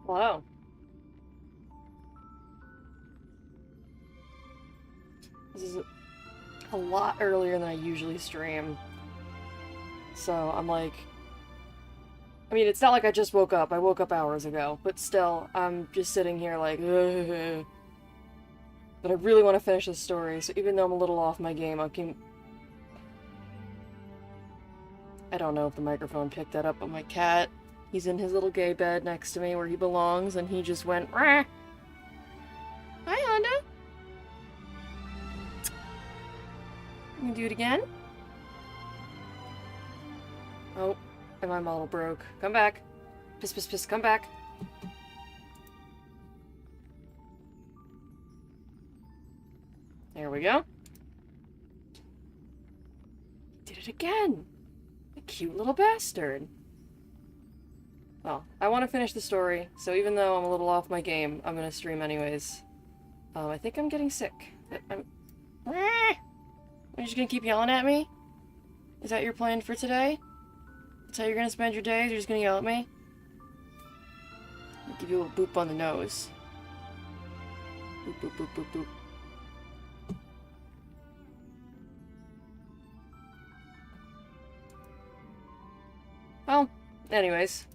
Wow. This is a lot earlier than I usually stream. So I'm like, I mean, it's not like I just woke up. I woke up hours ago, but still, I'm just sitting here like, ugh. But I really want to finish this story, so even though I'm a little off my game, I don't know if the microphone picked that up, but my cat, he's in his little gay bed next to me where he belongs, and he just went, rah. Hi, Honda. You can do it again? Oh, and my model broke. Come back. Piss, piss, piss, come back. There we go. Did it again. A cute little bastard. Well, I want to finish the story, so even though I'm a little off my game, I'm gonna stream anyways. I think I'm getting sick. Are you just gonna keep yelling at me? Is that your plan for today? That's how you're gonna spend your days? You're just gonna yell at me? I'll give you a little boop on the nose. Boop, boop, boop, boop, boop. Well, anyways.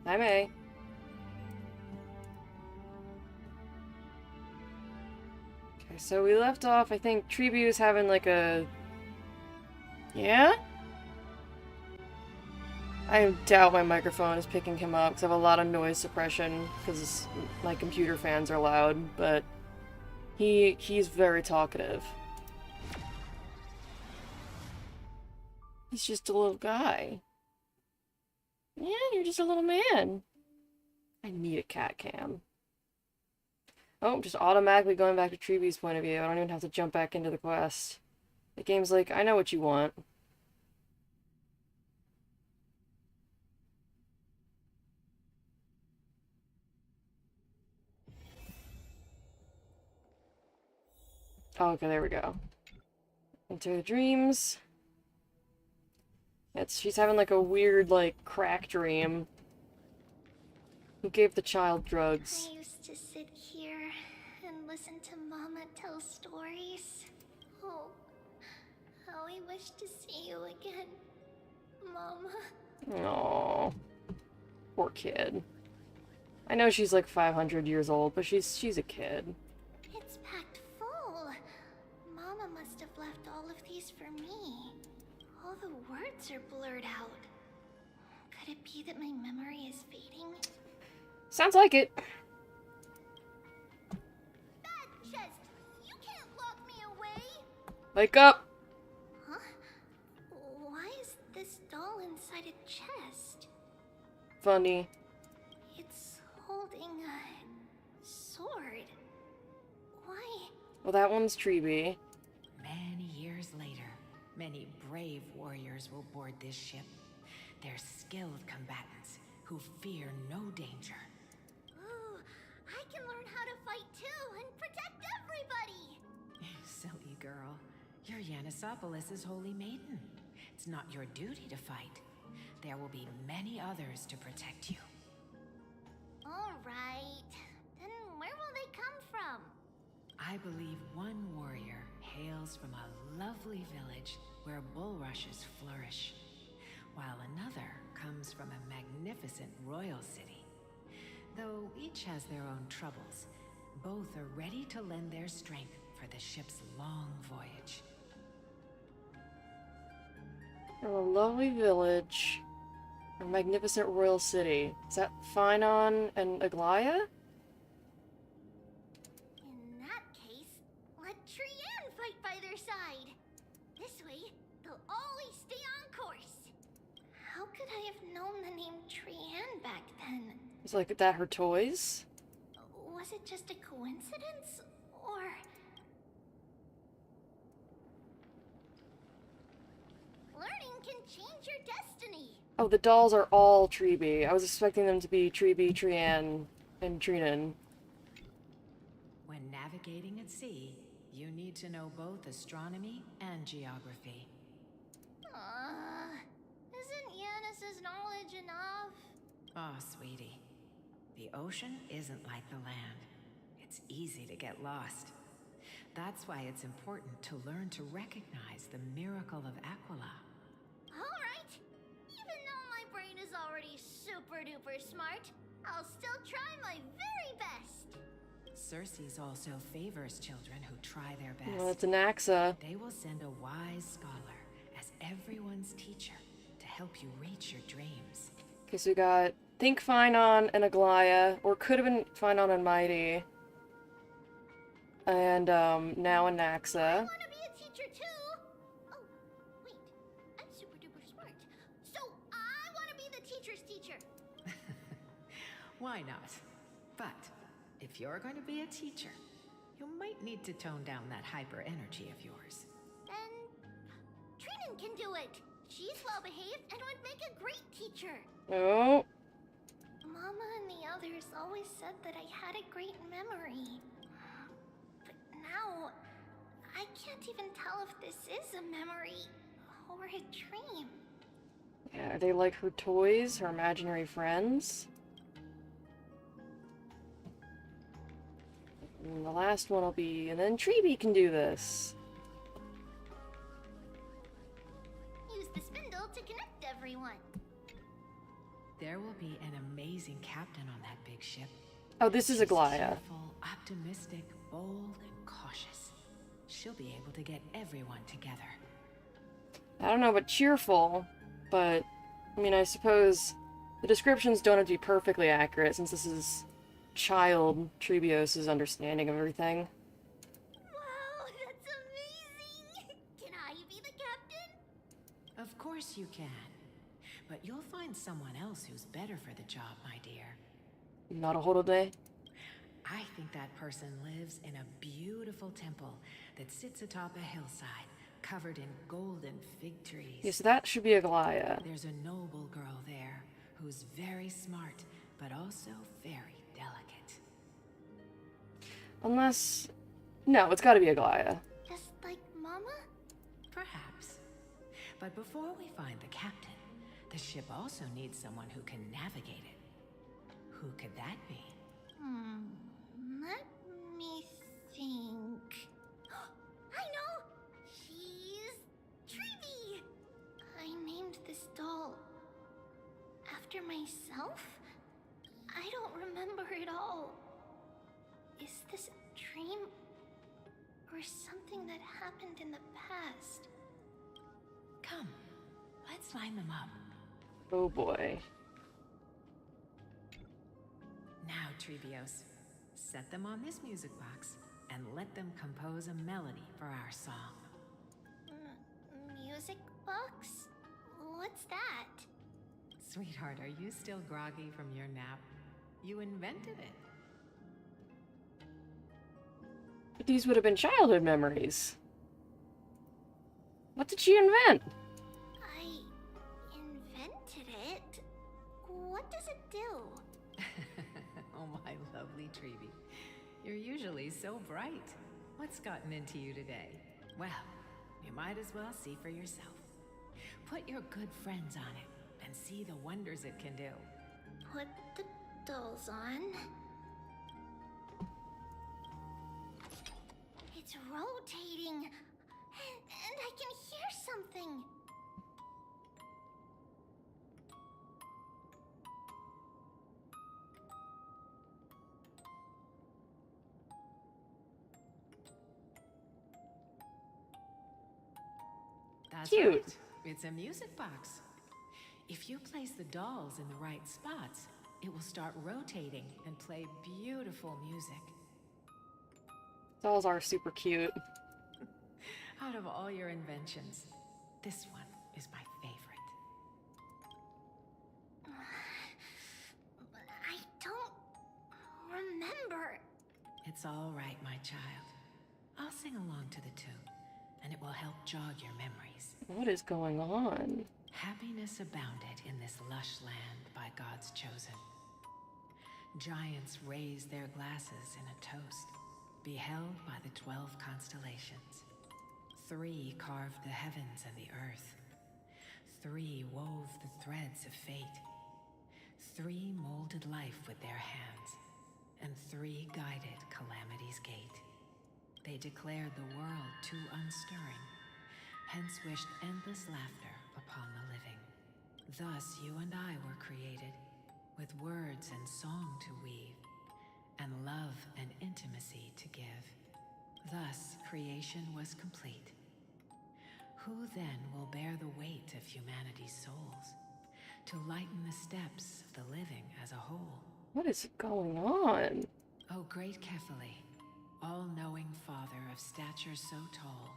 I may. Okay, so we left off, I think Tribu was having like a... Yeah? I doubt my microphone is picking him up, because I have a lot of noise suppression, because my computer fans are loud, but he's very talkative. He's just a little guy. Yeah, you're just a little man. I need a cat cam. Oh, just automatically going back to Tribu's point of view. I don't even have to jump back into the quest. The game's like, I know what you want. Oh, okay, there we go. Into the dreams. She's having like a weird, like, crack dream. Who gave the child drugs? I used to sit here and listen to Mama tell stories. Oh, how I wish to see you again, Mama. Aww. Poor kid. I know she's like 500 years old, but she's a kid. It's packed full. Mama must have left all of these for me. All the words are blurred out. Could it be that my memory is fading? Sounds like it. That chest! You can't lock me away! Wake up! Huh? Why is this doll inside a chest? Funny. It's holding a sword. Why? Well, that one's Treeby. Many years later, many brave warriors will board this ship. They're skilled combatants who fear no danger. Ooh, I can learn how to fight too and protect everybody! Silly girl. You're Yanisopoulos' holy maiden. It's not your duty to fight. There will be many others to protect you. Alright. Then where will they come from? I believe one warrior hails from a lovely village where bulrushes flourish, while another comes from a magnificent royal city. Though each has their own troubles, both are ready to lend their strength for the ship's long voyage. A lovely village. A magnificent royal city. Is that Finon and Aglaya? In that case, let Trianne fight by their side. This way, they'll always stay on course. How could I have known the name Trianne back then? Is like that her toys? Was it just a coincidence? Or... Learning can change your destiny. Oh, the dolls are all Treeby. I was expecting them to be Treeby, Trianne, and Trinan. When navigating at sea, you need to know both astronomy and geography. Isn't Yanis's knowledge enough? Oh, sweetie. The ocean isn't like the land. It's easy to get lost. That's why it's important to learn to recognize the miracle of Aquila. Alright. Even though my brain is already super duper smart, I'll still try my very best. Circe also favors children who try their best. Well, it's an Axa. They will send a wise scholar as everyone's teacher to help you reach your dreams. Okay, so we got Think Finon and Aglaya, or could have been Finon and Mighty. And, now a I Naxa. want to be a teacher too. Oh, wait. I'm super duper smart. So I want to be the teacher's teacher. Why not? But if you're going to be a teacher, you might need to tone down that hyper energy of yours. Then Trinan can do it. She's well behaved and would make a great teacher. Oh, Mama and the others always said that I had a great memory. But now, I can't even tell if this is a memory or a dream. yeah, are they like her toys, her imaginary friends? And the last one will be, and then Treeby can do this. Use the spindle to connect everyone. There will be an amazing captain on that big ship. Oh, this is She's Aglaya. cheerful, optimistic, bold, and cautious. She'll be able to get everyone together. I don't know about cheerful, but, I mean, I suppose the descriptions don't have to be perfectly accurate since this is child Trebios' understanding of everything. Wow, that's amazing! Can I be the captain? Of course you can. But you'll find someone else who's better for the job, my dear. Not a Horobe? I think that person lives in a beautiful temple that sits atop a hillside, covered in golden fig trees. Yes, that should be Aglaya. There's a noble girl there who's very smart, but also very delicate. Unless... No, it's gotta be Aglaya. Just like Mama? Perhaps. But before we find the captain, the ship also needs someone who can navigate it. Who could that be? Let me think. I know! She's Treeby! I named this doll after myself? I don't remember it all. Is this a dream? Or something that happened in the past? Come, let's line them up. Oh boy. Now, Trebios, set them on this music box and let them compose a melody for our song. Music box? What's that? Sweetheart, are you still groggy from your nap? You invented it. But these would have been childhood memories. What did she invent? I invented it? What does it do? Oh, my lovely Treeby. You're usually so bright. What's gotten into you today? Well, you might as well see for yourself. Put your good friends on it and see the wonders it can do. Put the dolls on. It's rotating. And I can hear something. That's Cute. right. It's a music box. If you place the dolls in the right spots, it will start rotating and play beautiful music. Dolls are super cute. Out of all your inventions, this one is my favorite. I don't remember. It's all right, my child. I'll sing along to the tune, and it will help jog your memories. What is going on? Happiness abounded in this lush land by God's chosen. Giants raised their glasses in a toast, beheld by the 12 constellations. 3 carved the heavens and the earth. 3 wove the threads of fate. 3 molded life with their hands, and 3 guided Calamity's gate. They declared the world too unstirring, hence wished endless laughter upon the living. Thus you and I were created, with words and song to weave, and love and intimacy to give. Thus creation was complete. Who then will bear the weight of humanity's souls, to lighten the steps of the living as a whole? What is going on? O great Kefali, all-knowing father of stature so tall,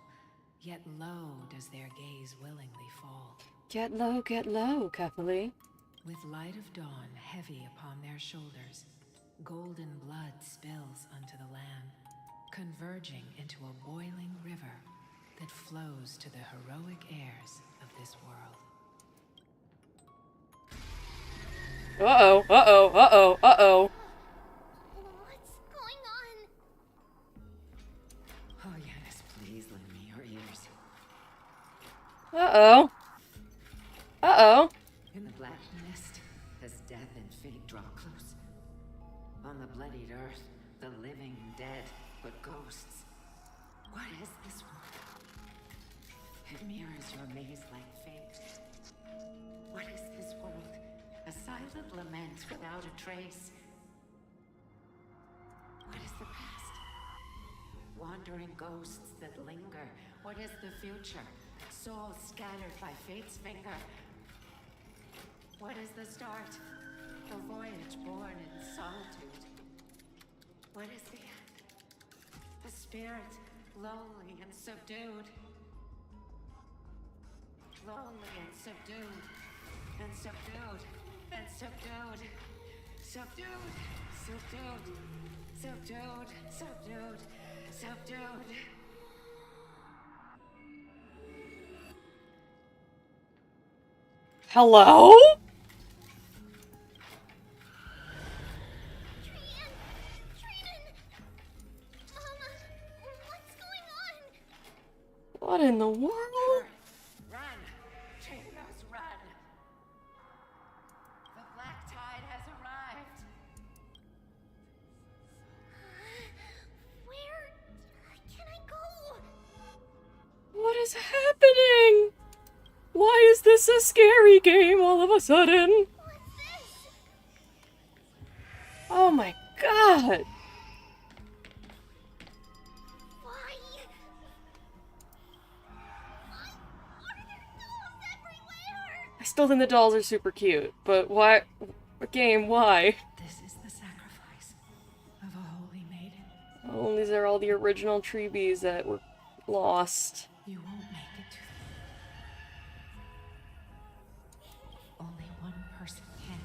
yet low does their gaze willingly fall. Get low, Kefali. With light of dawn heavy upon their shoulders, golden blood spills unto the land, converging into a boiling river that flows to the heroic heirs of this world. Uh-oh, uh-oh, uh-oh, uh-oh. What's going on? Oh, Yanis, please lend me your ears. Uh-oh. Uh-oh. In the black mist, as death and fate draw close. On the bloodied earth, the living dead, but ghosts. What is this world? It mirrors your maze-like fate. What is this world? A silent lament without a trace. What is the past? Wandering ghosts that linger. What is the future? Souls scattered by fate's finger. What is the start? A voyage born in solitude. What is the end? A spirit, lonely and subdued. Lonely and subdued. And subdued. And subdued. Subdued. Subdued. Subdued. Subdued. Subdued. Hello? Mama, what's going on? What in the world? Run! Trinos, run! The black tide has arrived. Where can I go? What is happening? Why is this a scary game all of a sudden? What's this? Oh my god! Why? Why are there dolls everywhere? I still think the dolls are super cute, but why? Game, why? This is the sacrifice of a holy maiden. Oh, these are all the original Treebies that were lost. You won't make it to the... Only one person can.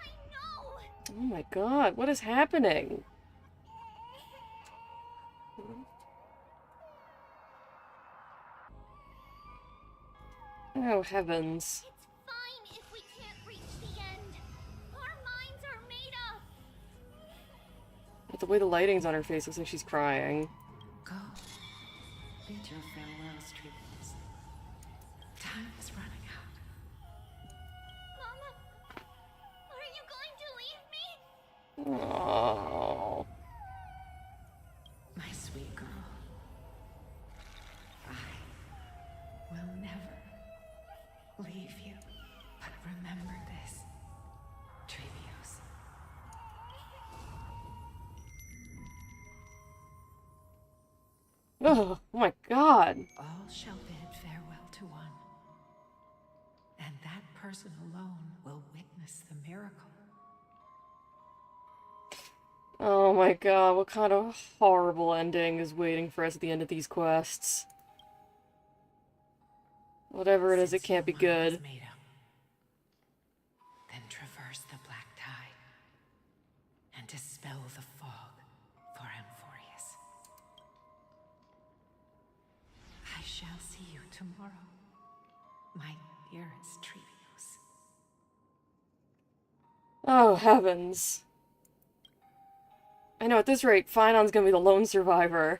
I know. Oh my god, what is happening? Oh heavens. It's fine if we can't reach the end. Our minds are made up. But the way the lighting's on her face looks like she's crying. Go. Bid your farewells, Trinos. Time is running out. Mama, are you going to leave me? Oh. My sweet girl. I will never leave you. But remember this, Trevios. Oh my god. All shall bid farewell to one. And that person alone will witness the miracle. Oh my god, what kind of horrible ending is waiting for us at the end of these quests? Whatever it is, it Since can't be your mind is good. made up, then traverse the black tide and dispel the fog for Amphorius. I shall see you tomorrow, my dearest Trevios. Oh heavens. I know, at this rate, Finon's gonna be the lone survivor.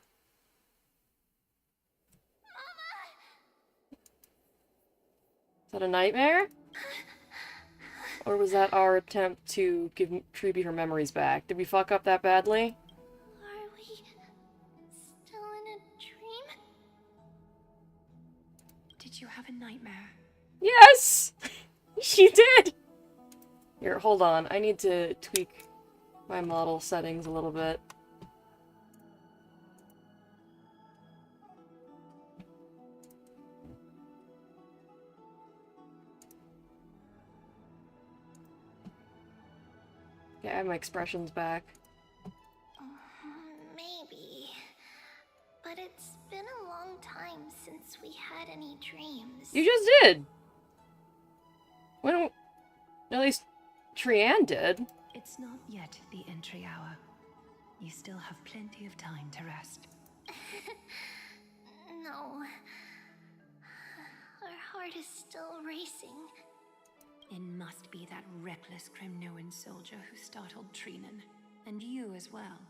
that a nightmare? Or was that our attempt to give Treeby her memories back? Did we fuck up that badly? Are we still in a dream? Did you have a nightmare? Yes! She did! Here, hold on. I need to tweak my model settings a little bit. Okay, I have my expressions back. Maybe. But it's been a long time since we had any dreams. You just did! When... At least Trianne did. It's not yet the entry hour. You still have plenty of time to rest. No. Our heart is still racing. It must be that reckless Kremnoan soldier who startled Trinan. And you as well.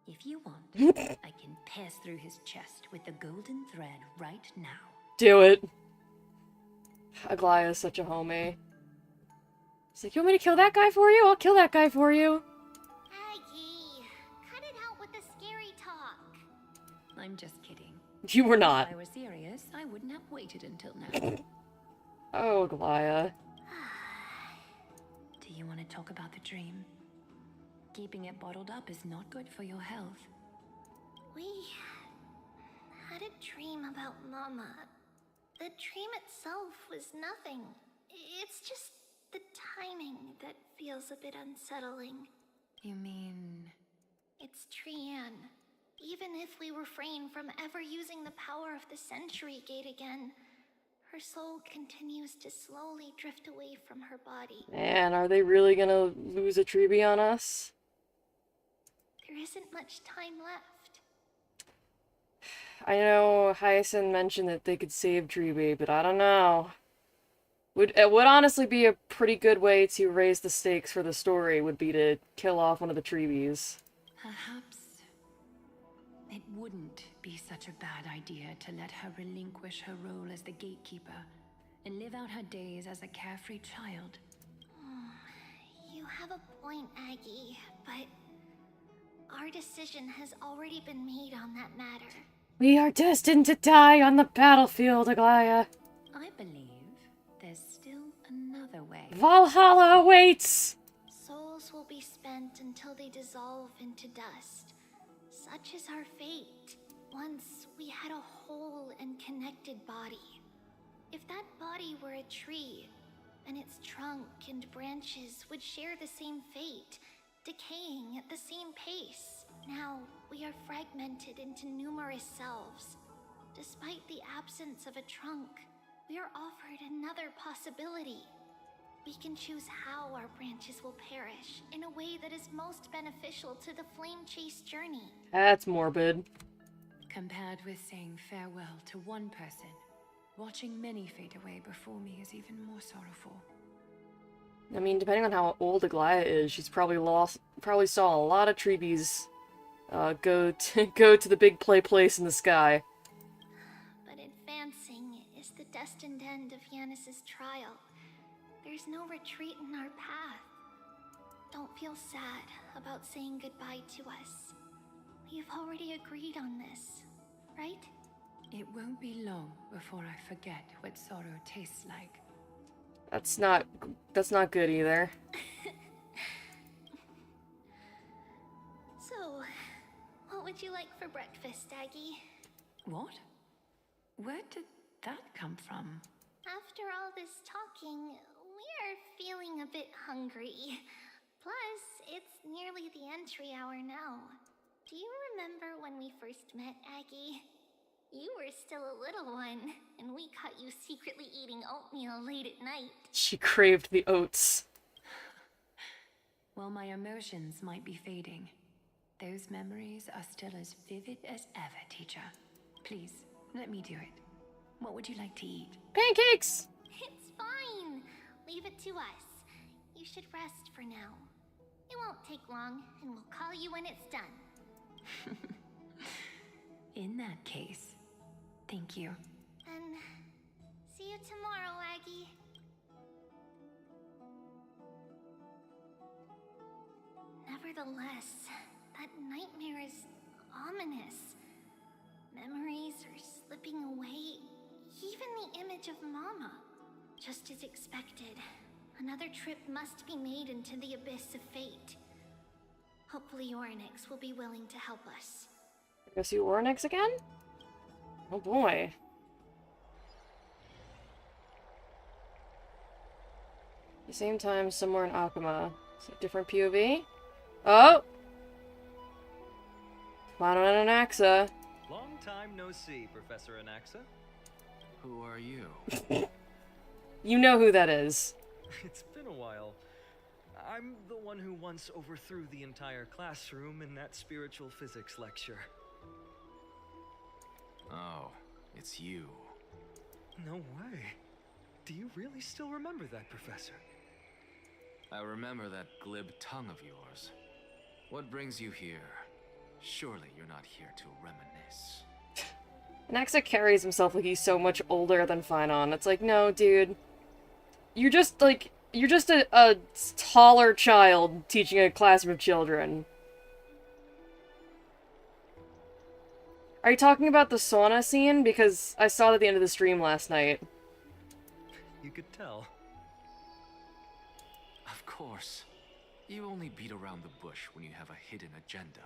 If you want, I can pass through his chest with the golden thread right now. Do it. Aglaya is such a homie. He's like, you want me to kill that guy for you? I'll kill that guy for you. Aggie, cut it out with the scary talk. I'm just kidding. You were not. If I were serious, I wouldn't have waited until now. Oh, Aglaya. Do you want to talk about the dream? Keeping it bottled up is not good for your health. We had a dream about Mama. The dream itself was nothing. It's just the timing that feels a bit unsettling. You mean... It's Trianne. Even if we refrain from ever using the power of the Century Gate again, her soul continues to slowly drift away from her body. Man, are they really gonna lose a Treeby on us? There isn't much time left. I know Hyacinth mentioned that they could save Treeby, but I don't know. It would honestly be a pretty good way to raise the stakes for the story, would be to kill off one of the Treebies. Perhaps it wouldn't be such a bad idea to let her relinquish her role as the gatekeeper and live out her days as a carefree child. You have a point, Aggie, but our decision has already been made on that matter. We are destined to die on the battlefield, Aglaya. I believe there's still another way. Valhalla awaits! Souls will be spent until they dissolve into dust. Such is our fate. Once we had a whole and connected body. If that body were a tree, then its trunk and branches would share the same fate, decaying at the same pace. Now, we are fragmented into numerous selves. Despite the absence of a trunk, we are offered another possibility. We can choose how our branches will perish in a way that is most beneficial to the Flame Chase journey. That's morbid. Compared with saying farewell to one person, watching many fade away before me is even more sorrowful. I mean, depending on how old Aglaya is, she's probably saw a lot of Treebies go to the big place in the sky. But advancing is the destined end of Yanis's trial. There's no retreat in our path. Don't feel sad about saying goodbye to us. We've already agreed on this, right? It won't be long before I forget what sorrow tastes like. That's not good either. So, what would you like for breakfast, Aggie? What? Where did that come from? After all this talking, we are feeling a bit hungry. Plus, it's nearly the entry hour now. Do you remember when we first met, Aggie? You were still a little one, and we caught you secretly eating oatmeal late at night. She craved the oats. While my emotions might be fading, those memories are still as vivid as ever, teacher. Please, let me do it. What would you like to eat? Pancakes! It's fine. Leave it to us. You should rest for now. It won't take long, and we'll call you when it's done. In that case, thank you. And see you tomorrow, Nevertheless, that nightmare is ominous. Memories are slipping away. Even the image of Mama. Just as expected, another trip must be made into the abyss of fate. Hopefully Orynyx will be willing to help us. Go see Orynyx again? Oh boy. At the same time, somewhere in Akuma. Is it different POV? Oh! Final Anaxa. Long time no see, Professor Anaxa. Who are you? You know who that is. It's been a while. I'm the one who once overthrew the entire classroom in that spiritual physics lecture. Oh, it's you. No way. Do you really still remember that, Professor? I remember that glib tongue of yours. What brings you here? Surely you're not here to reminisce. Anaxa carries himself like he's so much older than Finon. It's like, no, dude. You're just, like, you're just a taller child teaching a classroom of children. Are you talking about the sauna scene? Because I saw it at the end of the stream last night. You could tell. Of course. You only beat around the bush when you have a hidden agenda.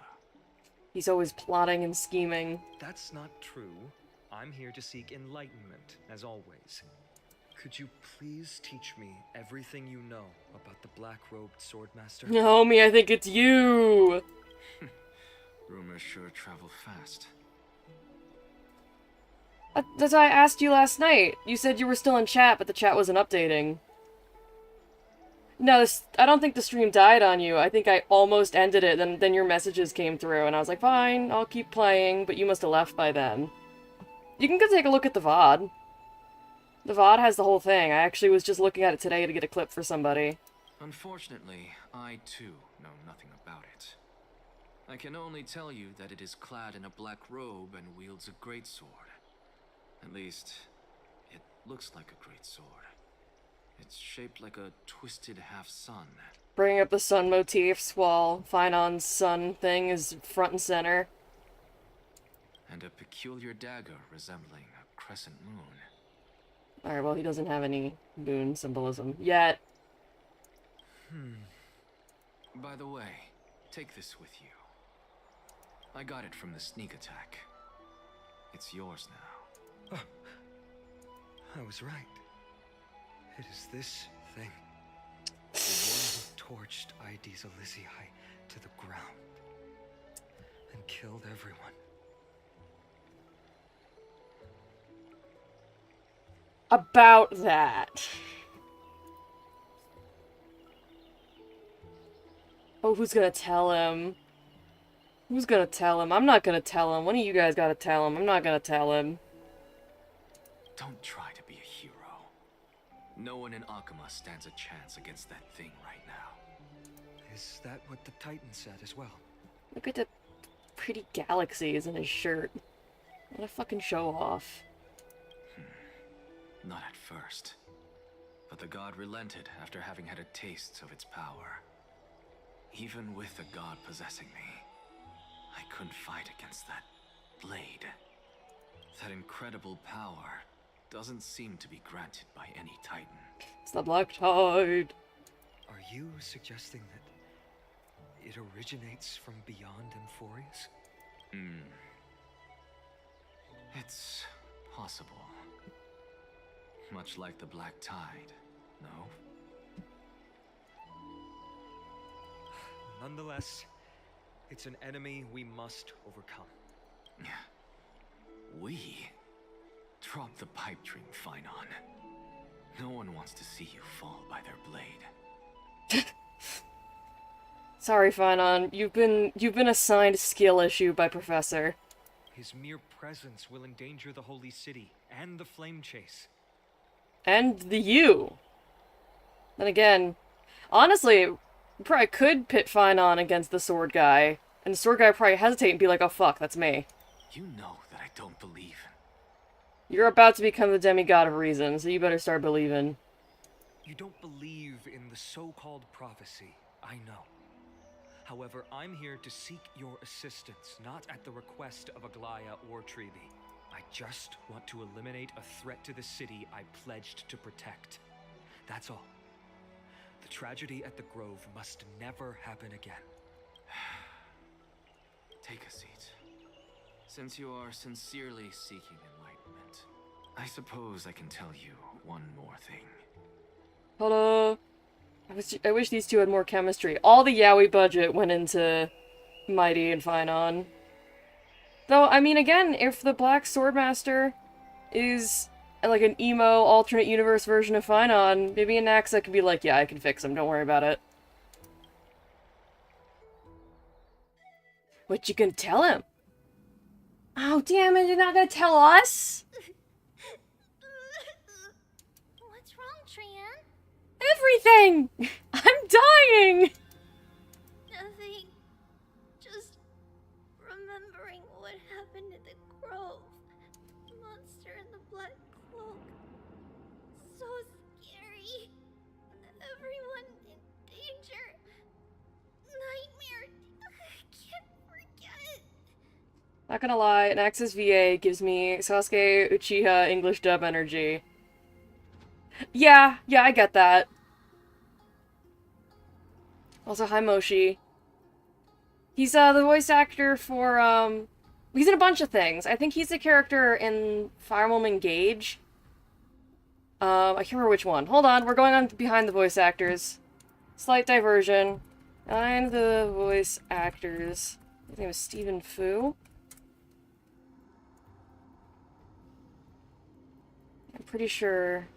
He's always plotting and scheming. That's not true. I'm here to seek enlightenment, as always. Could you please teach me everything you know about the black-robed swordmaster? Homie, I think it's you! Rumors sure travel fast. That's why I asked you last night. You said you were still in chat, but the chat wasn't updating. No, I don't think the stream died on you. I think I almost ended it, then your messages came through, and I was like, fine, I'll keep playing, but you must have left by then. You can go take a look at the VOD. The VOD has the whole thing. I actually was just looking at it today to get a clip for somebody. Unfortunately, I too know nothing about it. I can only tell you that it is clad in a black robe and wields a greatsword. At least, it looks like a greatsword. It's shaped like a twisted half-sun. Bringing up the sun motifs while Finon's sun thing is front and center. And a peculiar dagger resembling a crescent moon. Alright, well, he doesn't have any moon symbolism yet. By the way, take this with you. I got it from the sneak attack. It's yours now. Oh, I was right. It is this thing. The one who torched ID's Elysiae to the ground. And killed everyone. About that. Oh, who's gonna tell him? Who's gonna tell him? I'm not gonna tell him. One of you guys gotta tell him. I'm not gonna tell him. Don't try to be a hero. No one in Akuma stands a chance against that thing right now. Is that what the Titan said as well? Look at the pretty galaxies in his shirt. What a fucking show off. Not at first. But the god relented after having had a taste of its power. Even with the god possessing me, I couldn't fight against that blade. That incredible power doesn't seem to be granted by any Titan. It's the Black Tide. Are you suggesting that it originates from beyond Amphorius? It's possible. Much like the Black Tide, no? Nonetheless, it's an enemy we must overcome. We? Drop the pipe dream, Finon. No one wants to see you fall by their blade. Sorry, Finon. You've been assigned skill issue by Professor. His mere presence will endanger the Holy City and the Flame Chase. And the you. Then again, honestly, you probably could pit Finon against the sword guy. And the sword guy would probably hesitate and be like, oh fuck, that's me. You know that I don't believe. You're about to become the demigod of reason, so you better start believing. You don't believe in the so-called prophecy, I know. However, I'm here to seek your assistance, not at the request of Aglaya or Treeby. I just want to eliminate a threat to the city I pledged to protect. That's all. The tragedy at the Grove must never happen again. Take a seat. Since you are sincerely seeking enlightenment, I suppose I can tell you one more thing. Hello. I wish these two had more chemistry. All the yaoi budget went into Mighty and Finon. Though, I mean, again, if the Black Swordmaster is like an emo alternate universe version of Finon, maybe Anaxa could be like, yeah, I can fix him, don't worry about it. What you gonna tell him? Oh, damn it, you're not gonna tell us? What's wrong, Trian? Everything! I'm dying! Nothing. Just remembering what happened at the Grove. The monster in the black cloak. So scary. Everyone in danger. Nightmare. I can't forget. Not gonna lie, an Access VA gives me Sasuke Uchiha English dub energy. Yeah, I get that. Also, hi Moshi. He's the voice actor for, he's in a bunch of things. I think he's a character in Fire Emblem Engage. I can't remember which one. Hold on, we're going on behind the voice actors. Slight diversion. Behind the voice actors. His name is Stephen Fu. I'm pretty sure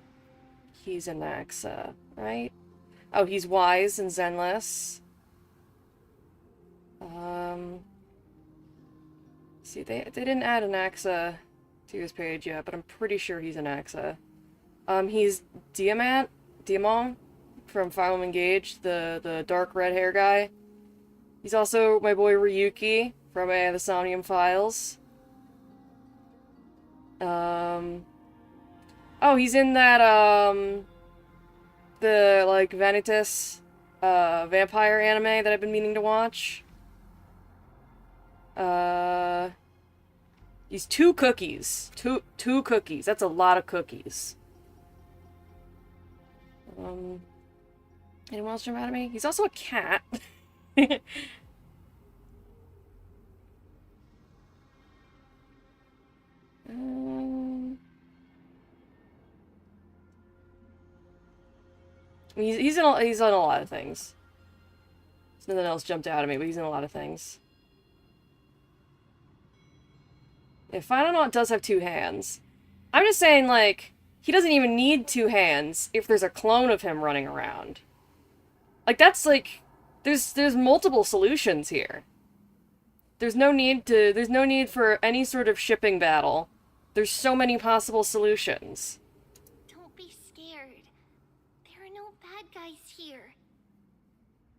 he's in Naxa, right? Oh, he's Wise and Zenless. See, they didn't add an Naxa to his page yet, but I'm pretty sure he's an Naxa. He's Diamant from Fire Emblem Engage, the dark red hair guy. He's also my boy Ryuki from the Somnium Files. Oh, he's in that, the, like, Vanitas, vampire anime that I've been meaning to watch. He's 2 cookies. Two cookies. That's a lot of cookies. Anyone else jump out at me? He's also a cat. He's in a lot of things. Nothing else jumped out at me, but he's in a lot of things. Yeah, Final does have 2 hands. I'm just saying, like, he doesn't even need 2 hands if there's a clone of him running around. Like, that's like, there's multiple solutions here. There's no need for any sort of shipping battle. There's so many possible solutions. Don't be scared. There are no bad guys here.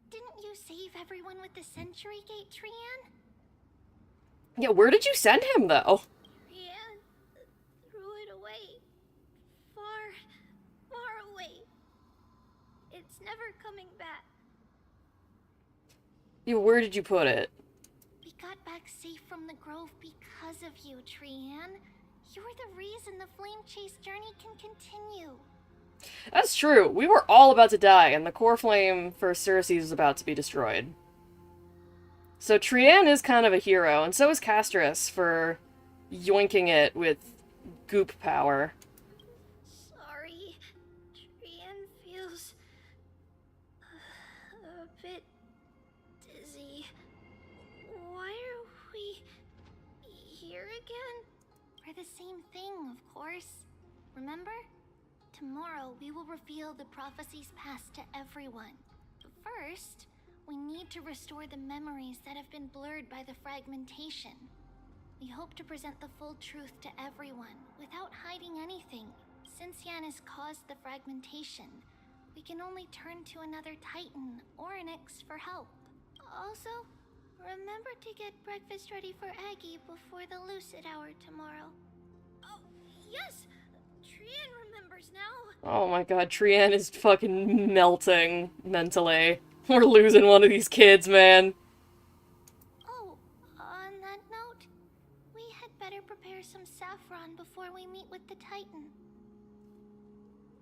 Didn't you save everyone with the Century Gate, Trian? Yeah, where did you send him, though? Trian threw it away. Far, far away. It's never coming back. Yeah, where did you put it? We got back safe from the Grove because of you, Trian. You're the reason the Flame Chase journey can continue. That's true. We were all about to die, and the core flame for Ceres was about to be destroyed. So Trian is kind of a hero, and so is Castris for yoinking it with goop power. Sorry. Trian feels a bit dizzy. Why are we here again? For the same thing, of course. Remember? Tomorrow we will reveal the prophecies past to everyone. But first, we need to restore the memories that have been blurred by the fragmentation. We hope to present the full truth to everyone without hiding anything. Since Yan has caused the fragmentation, we can only turn to another Titan or an X for help. Also, remember to get breakfast ready for Aggie before the Lucid Hour tomorrow. Oh, yes! Trian remembers now. Oh my god, Trian is fucking melting mentally. We're losing one of these kids, man. saffron before we meet with the Titan.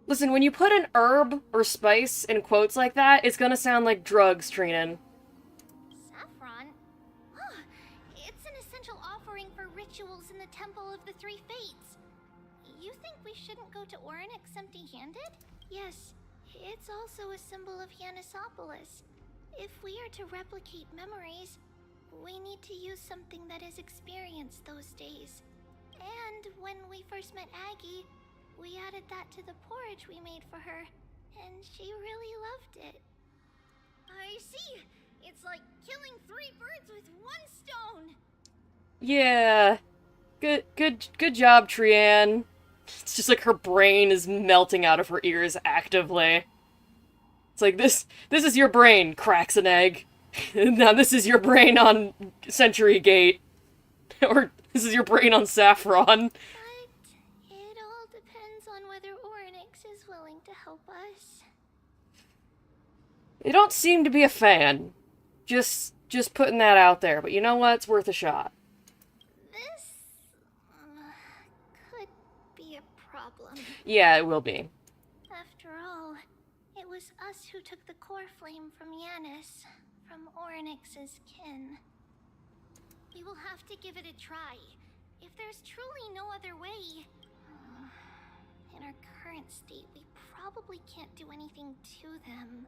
Listen, when you put an herb or spice in quotes like that, it's gonna sound like drugs, Trinan. Saffron? Oh, it's an essential offering for rituals in the Temple of the Three Fates. You think we shouldn't go to Orynyx empty-handed? Yes, it's also a symbol of Yanisopolis. If we are to replicate memories, we need to use something that has experienced those days. And when we first met Aggie, we added that to the porridge we made for her, and she really loved it. I see. It's like killing 3 birds with 1 stone. Yeah. Good job, Trian. It's just like her brain is melting out of her ears actively. It's like, this is your brain, cracks an egg. Now this is your brain on Century Gate. Or this is your brain on Saffron. But it all depends on whether Orynyx is willing to help us. They don't seem to be a fan. Just putting that out there. But you know what? It's worth a shot. This could be a problem. Yeah, it will be. After all, it was us who took the core flame from Yanis, from Orynyx's kin. We will have to give it a try. If there's truly no other way... In our current state, we probably can't do anything to them.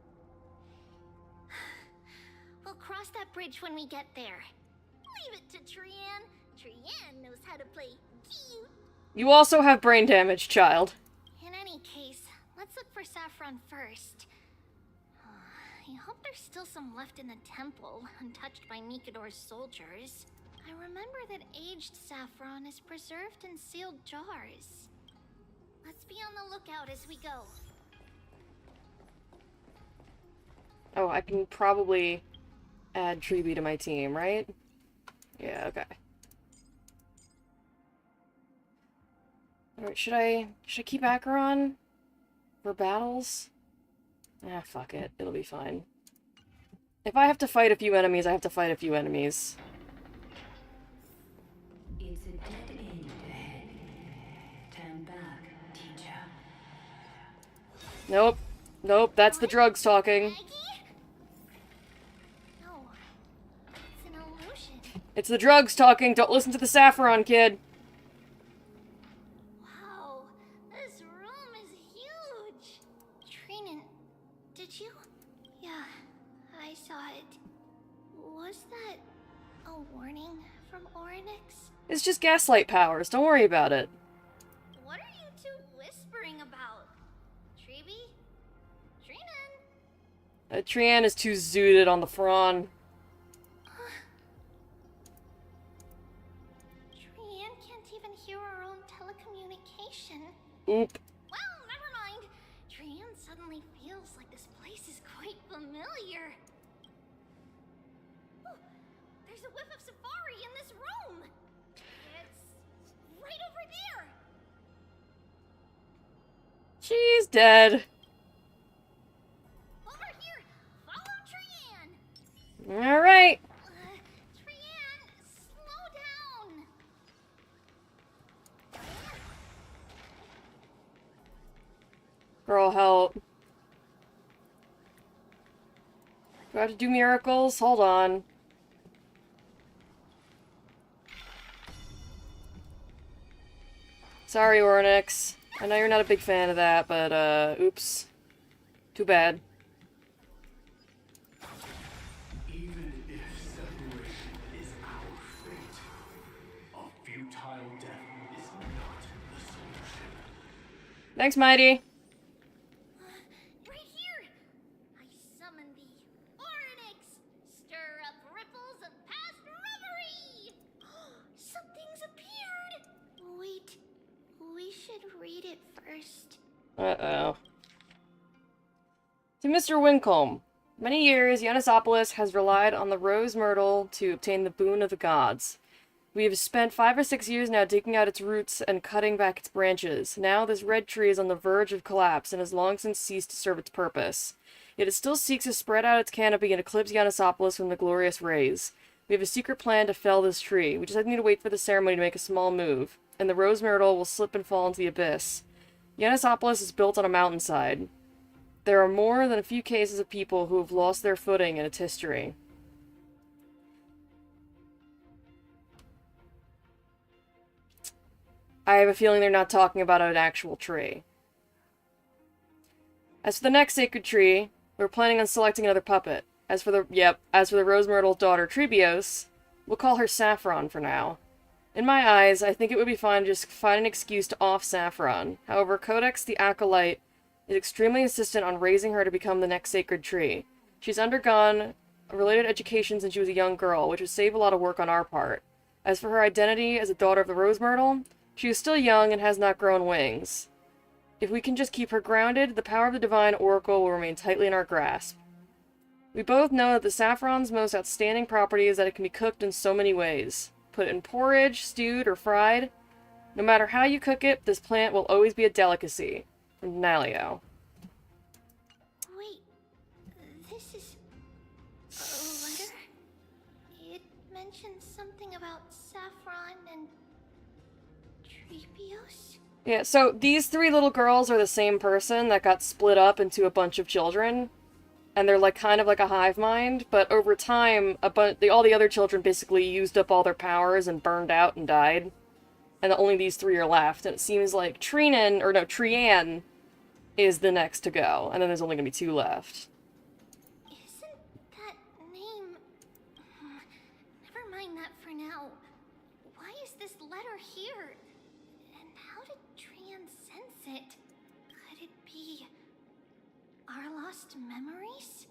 We'll cross that bridge when we get there. Leave it to Trian. Trian knows how to play cute. You also have brain damage, child. In any case, let's look for Saffron first. I hope there's still some left in the temple, untouched by Nikador's soldiers. I remember that aged saffron is preserved in sealed jars. Let's be on the lookout as we go. Oh, I can probably add Treeby to my team, right? Yeah, okay. Alright, should I keep Acheron for battles? Ah, fuck it. It'll be fine. If I have to fight a few enemies, I have to fight a few enemies. It's a dead end ahead. Turn back, teacher. Nope. Nope, that's the drugs talking. Maggie? No. It's an illusion. It's the drugs talking. Don't listen to the Saffron kid. Wow. This room is huge. Trinan, did you? Yeah, I saw it. Was that a warning from Orynyx? It's just gaslight powers. Don't worry about it. What are you two whispering about? Treeby? Trinan? Trian is too zooted on the Thrawn. Trian can't even hear our own telecommunication. Oop. Well, never mind. Trian suddenly feels like this place is quite familiar. Oh, there's a whiff of safari in this room. It's right over there. She's dead. Over here. Follow Trian. Alright. Trian, slow down. Girl, help. Do I have to do miracles? Hold on. Sorry, Orynyx. I know you're not a big fan of that, but, oops. Too bad. Even if separation is our fate, a futile death is not the solution. Thanks, Mighty. Right here. I summon thee, Orynyx. Stir up ripples of past reverie. Something's appeared. Wait, we should read it first. Uh-oh. To Mr. Wincombe. Many years, Yanisopolis has relied on the rose myrtle to obtain the boon of the gods. We have spent 5 or 6 years now digging out its roots and cutting back its branches. Now this red tree is on the verge of collapse and has long since ceased to serve its purpose. Yet it still seeks to spread out its canopy and eclipse Yanisopolis from the glorious rays. We have a secret plan to fell this tree. We just need to wait for the ceremony to make a small move, and the rose myrtle will slip and fall into the abyss. Yanisopolis is built on a mountainside. There are more than a few cases of people who have lost their footing in its history. I have a feeling they're not talking about an actual tree. As for the next sacred tree, we're planning on selecting another puppet. As for the Rose Myrtle's daughter, Trebios, we'll call her Saffron for now. In my eyes, I think it would be fine to just find an excuse to off Saffron. However, Codex the Acolyte is extremely insistent on raising her to become the next sacred tree. She's undergone a related education since she was a young girl, which would save a lot of work on our part. As for her identity as a daughter of the Rose Myrtle, she is still young and has not grown wings. If we can just keep her grounded, the power of the Divine Oracle will remain tightly in our grasp. We both know that the saffron's most outstanding property is that it can be cooked in so many ways. Put it in porridge, stewed, or fried. No matter how you cook it, this plant will always be a delicacy. From Nalio. Wait, this is a letter? It mentions something about Saffron and Trebios? Yeah, so these three little girls are the same person that got split up into a bunch of children. And they're like kind of like a hive mind, but over time, all the other children basically used up all their powers and burned out and died. And only these three are left. And it seems like Trian is the next to go. And then there's only gonna be two left. Isn't that name... Never mind that for now. Why is this letter here? And how did Trian sense it? Could it be... our lost memories?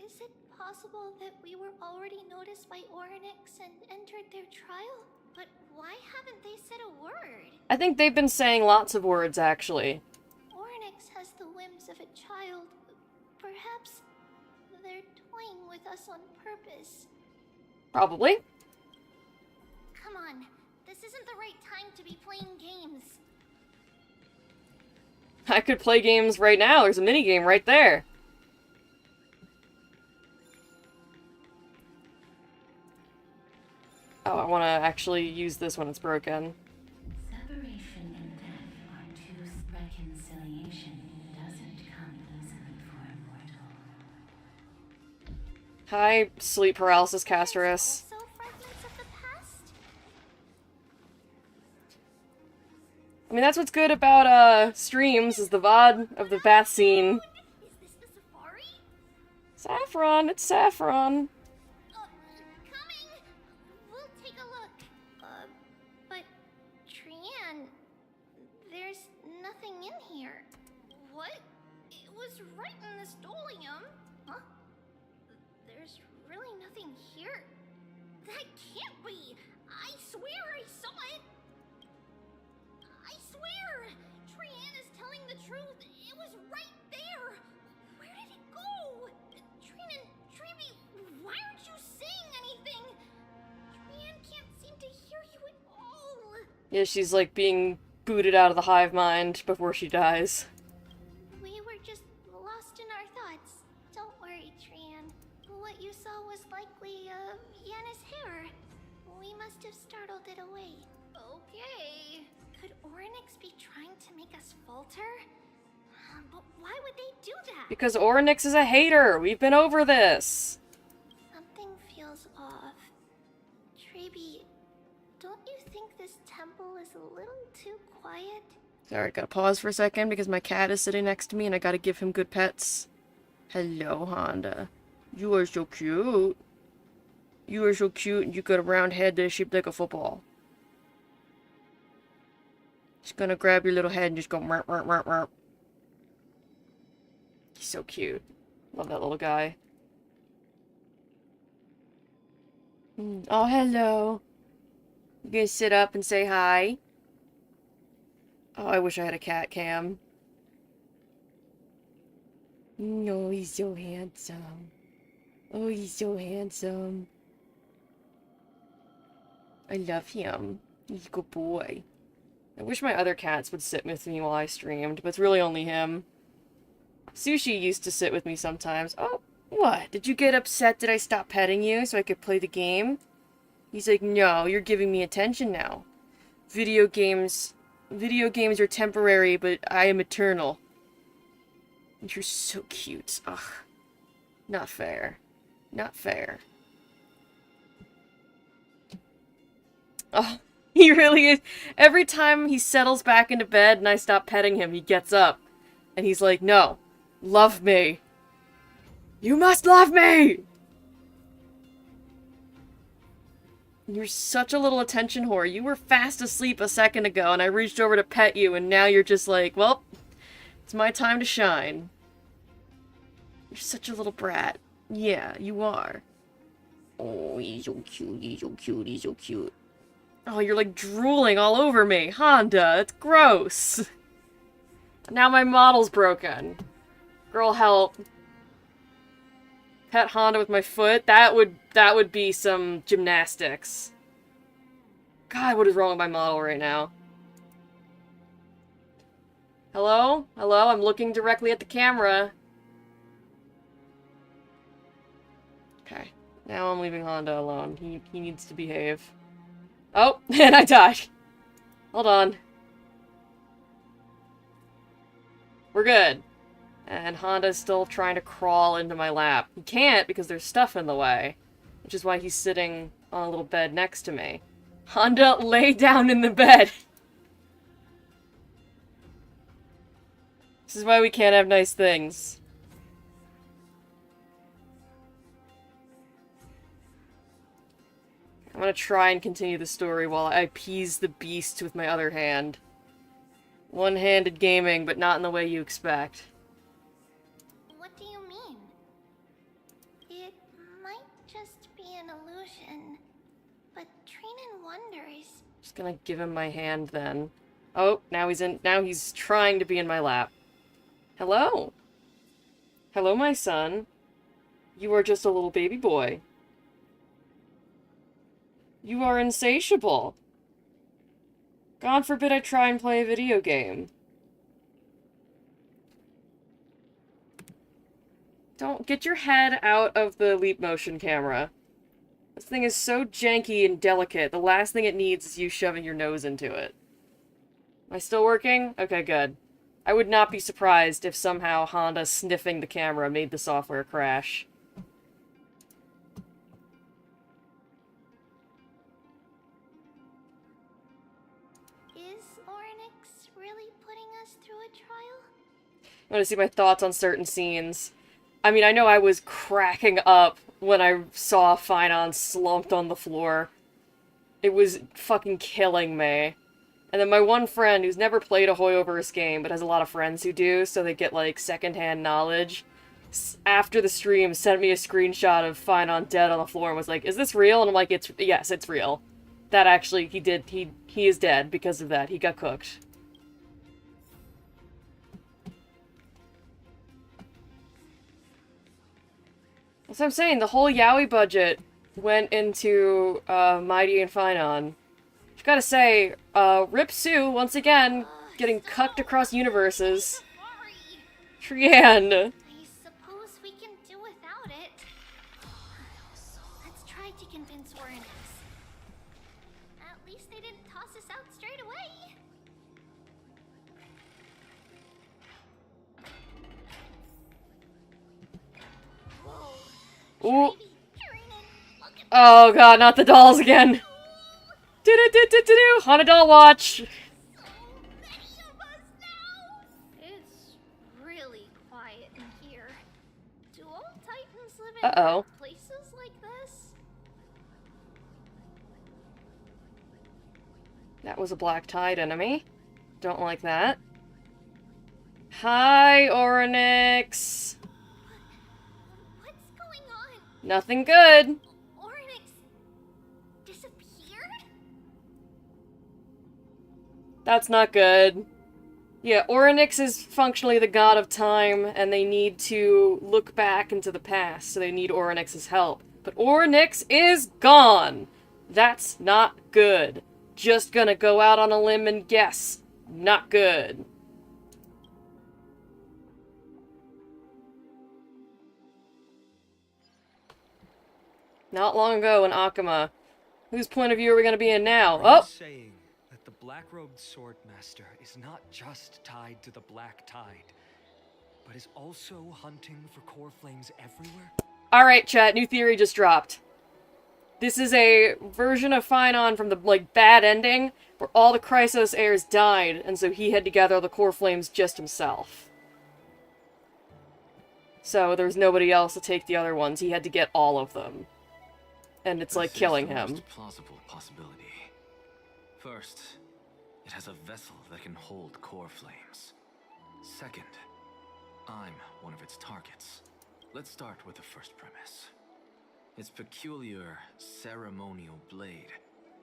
Is it possible that we were already noticed by Orynyx and entered their trial? But why haven't they said a word? I think they've been saying lots of words, actually. Orynyx has the whims of a child. Perhaps they're toying with us on purpose. Probably. Come on, this isn't the right time to be playing games. I could play games right now. There's a minigame right there. Oh, I want to actually use this when it's broken. Separation and death are two. Reconciliation doesn't come easily for a mortal. Hi, sleep paralysis casteress. Also fragments of the past? I mean, that's what's good about, streams, is the VOD of the bath scene. Is this the safari? Saffron, it's Saffron. Coming! We'll take a look. But Trian, there's nothing in here. What? It was right in the stolium. Huh? There's really nothing here. That can't be! I swear I saw it! I swear! Trian is telling the truth. It was right there. Where did it go? Trian, Trebi, why aren't you saying anything? Trian can't seem to hear you at all. Yeah, she's like being booted out of the hive mind before she dies. We were just lost in our thoughts. Don't worry, Trian. What you saw was likely, Yana's hair. We must have startled it away. Okay. Could Orynyx be trying to make us falter? But why would they do that? Because Orynyx is a hater. We've been over this. Something feels off. Trebi, don't you think this temple is a little too quiet? Sorry, gotta pause for a second because my cat is sitting next to me and I gotta give him good pets. Hello, Honda. You are so cute. You are so cute and you got a round head that is shaped like a football. Just gonna grab your little head and just go merp, merp, merp, merp. He's so cute. Love that little guy. Oh, hello. You gonna sit up and say hi? Oh, I wish I had a cat cam. No, he's so handsome. Oh, he's so handsome. I love him. He's a good boy. I wish my other cats would sit with me while I streamed, but it's really only him. Sushi used to sit with me sometimes. Oh, what? Did you get upset that I stopped petting you so I could play the game? He's like, no, you're giving me attention now. Video games are temporary, but I am eternal. You're so cute. Ugh. Not fair. Not fair. Oh, he really is. Every time he settles back into bed and I stop petting him, he gets up. And he's like, no, love me. You must love me! You're such a little attention whore. You were fast asleep a second ago and I reached over to pet you and now you're just like, well, it's my time to shine. You're such a little brat. Yeah, you are. Oh, he's so cute, he's so cute, he's so cute. Oh, you're like drooling all over me. Honda, it's gross. Now my model's broken. Girl, help. Pet Honda with my foot? That would be some gymnastics. God, what is wrong with my model right now? Hello? Hello? I'm looking directly at the camera. Okay. Now I'm leaving Honda alone. He needs to behave. Oh, and I died. Hold on. We're good. And Honda's still trying to crawl into my lap. He can't because there's stuff in the way. Which is why he's sitting on a little bed next to me. Honda, lay down in the bed! This is why we can't have nice things. I'm gonna try and continue the story while I appease the beast with my other hand. One-handed gaming, but not in the way you expect. What do you mean? It might just be an illusion, but Trinan wonders. Just gonna give him my hand then. Oh, now he's trying to be in my lap. Hello? Hello, my son. You are just a little baby boy. You are insatiable. God forbid I try and play a video game. Don't get your head out of the leap motion camera. This thing is so janky and delicate. The last thing it needs is you shoving your nose into it. Am I still working? Okay, good. I would not be surprised if somehow Honda sniffing the camera made the software crash. Is Orynyx really putting us through a trial? I want to see my thoughts on certain scenes. I mean, I know I was cracking up when I saw Finon slumped on the floor. It was fucking killing me. And then my one friend who's never played a Hoyoverse game, but has a lot of friends who do, so they get, like, secondhand knowledge, after the stream sent me a screenshot of Finon dead on the floor and was like, is this real? And I'm like, yes, it's real. That actually, he is dead because of that. He got cooked. That's what I'm saying, the whole Yaoi budget went into, Mighty and Finon. I've gotta say, Rip Sue, once again, getting cucked across universes. Trian! I suppose we can do without it. Let's try to convince Orynyx. At least they didn't toss us out straight away. Whoa. Ooh. Oh god, not the dolls again! Do-do-do-do-do-do! Haunted doll watch! It's really quiet in here. Do all Titans live in Uh-oh. places like this? That was a black tide enemy. Don't like that. Hi, Orynyx! What's going on? Nothing good! Orynyx disappeared? That's not good. Yeah, Orynyx is functionally the god of time, and they need to look back into the past, so they need Orynyx's help. But Orynyx is gone! That's not good. Just gonna go out on a limb and guess. Not good. Not long ago in Akama, Whose point of view are we gonna be in now? Are you Oh! saying that the black-robed sword master is not just tied to the Black Tide, but is also hunting for core flames everywhere? Alright, chat, new theory just dropped. This is a version of Finon from the, like, bad ending, where all the Chrysos heirs died, and so he had to gather the core flames just himself. So there was nobody else to take the other ones, he had to get all of them. And it's like This is killing the him. most plausible possibility. First, it has a vessel that can hold core flames. Second, I'm one of its targets. Let's start with the first premise. Its peculiar ceremonial blade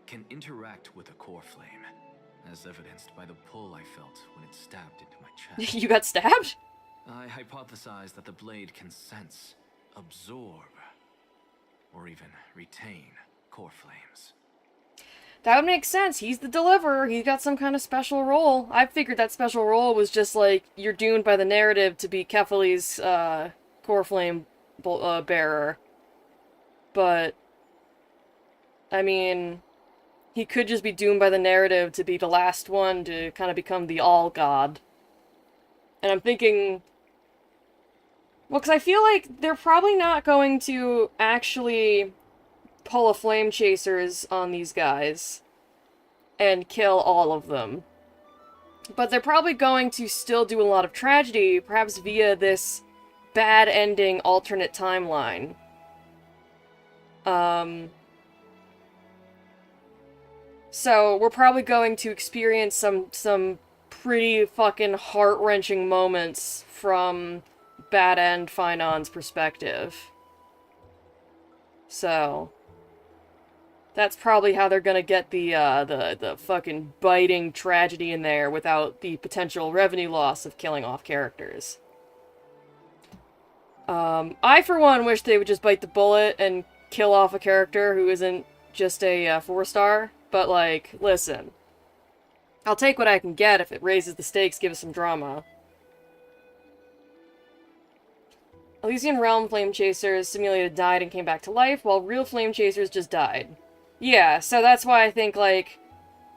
can interact with a core flame, as evidenced by the pull I felt when it stabbed into my chest. You got stabbed? I hypothesize that the blade can sense, absorb, or even retain core flames. That would make sense. He's the deliverer. He's got some kind of special role. I figured that special role was just like, you're doomed by the narrative to be Kefali's, core flame bearer. But, I mean, he could just be doomed by the narrative to be the last one to kind of become the all-god. And I'm thinking... Well, because I feel like they're probably not going to actually pull a flame chasers on these guys and kill all of them. But they're probably going to still do a lot of tragedy, perhaps via this bad ending alternate timeline. So we're probably going to experience some pretty fucking heart-wrenching moments from Bad End Finon's perspective. So that's probably how they're gonna get the fucking biting tragedy in there without the potential revenue loss of killing off characters. I, for one, wish they would just bite the bullet and kill off a character who isn't just a 4-star, but, like, listen. I'll take what I can get if it raises the stakes, gives some drama. Elysian Realm Flame Chasers simulated died and came back to life, while real Flame Chasers just died. Yeah, so that's why I think, like,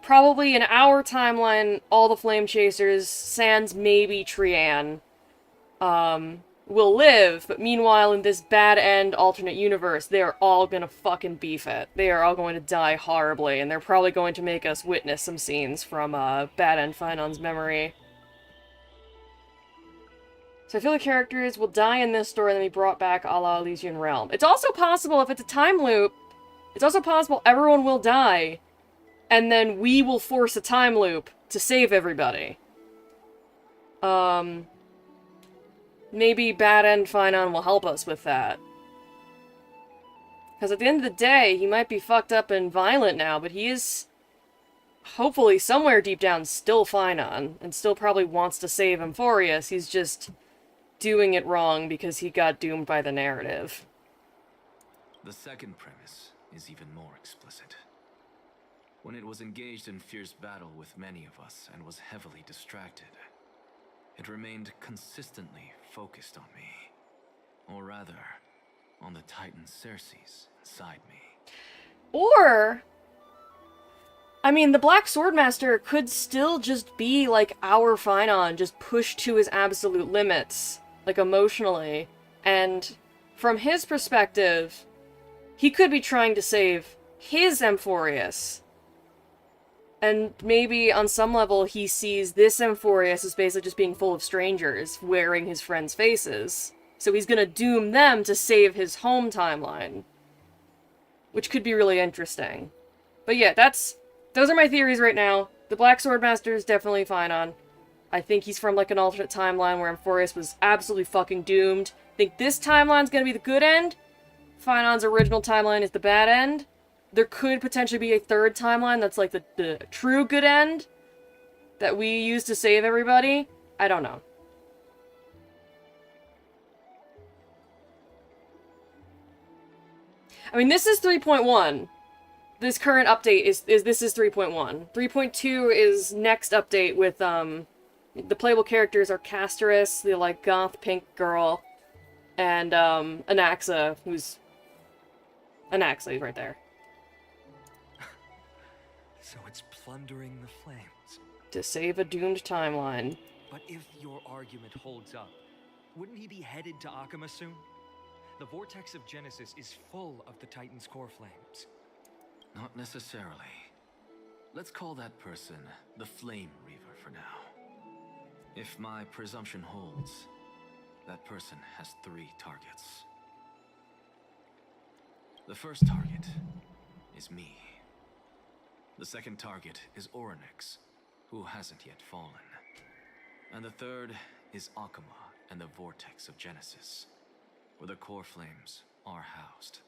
probably in our timeline, all the Flame Chasers, sans maybe Trian, will live, but meanwhile in this bad end alternate universe, they are all gonna fucking beef it. They are all going to die horribly, and they're probably going to make us witness some scenes from, Bad End Finon's memory. So I feel the characters will die in this story and then be brought back a la Elysian Realm. It's also possible, if it's a time loop, it's also possible everyone will die, and then we will force a time loop to save everybody. Maybe Bad End Finon will help us with that. Because at the end of the day, he might be fucked up and violent now, but he is, hopefully, somewhere deep down still Finon, and still probably wants to save Amphorius. He's just doing it wrong because he got doomed by the narrative. The second premise is even more explicit. When it was engaged in fierce battle with many of us and was heavily distracted, it remained consistently focused on me. Or rather, on the Titan Circes inside me. Or, I mean, the Black Swordmaster could still just be like our Finon, just pushed to his absolute limits, like emotionally. And from his perspective, he could be trying to save his Amphorius. And maybe on some level he sees this Amphorius as basically just being full of strangers, wearing his friends' faces. So he's gonna doom them to save his home timeline. Which could be really interesting. But yeah, those are my theories right now. The Black Swordmaster is definitely Finon. I think he's from like an alternate timeline where Amphorius was absolutely fucking doomed. I think this timeline's gonna be the good end. Finon's original timeline is the bad end. There could potentially be a third timeline that's like the true good end that we use to save everybody. I don't know. I mean, this is 3.1. This current update is 3.1. 3.2 is next update with, the playable characters are Castoris, the, like, goth pink girl, and, Anaxa, who's... Anaxa is right there. So it's plundering the flames. To save a doomed timeline. But if your argument holds up, wouldn't he be headed to Akama soon? The vortex of Genesis is full of the Titan's core flames. Not necessarily. Let's call that person the Flame Reaver for now. If my presumption holds, that person has 3 targets. The first target is me. The second target is Orynyx, who hasn't yet fallen. And the third is Akama and the Vortex of Genesis, where the core flames are housed.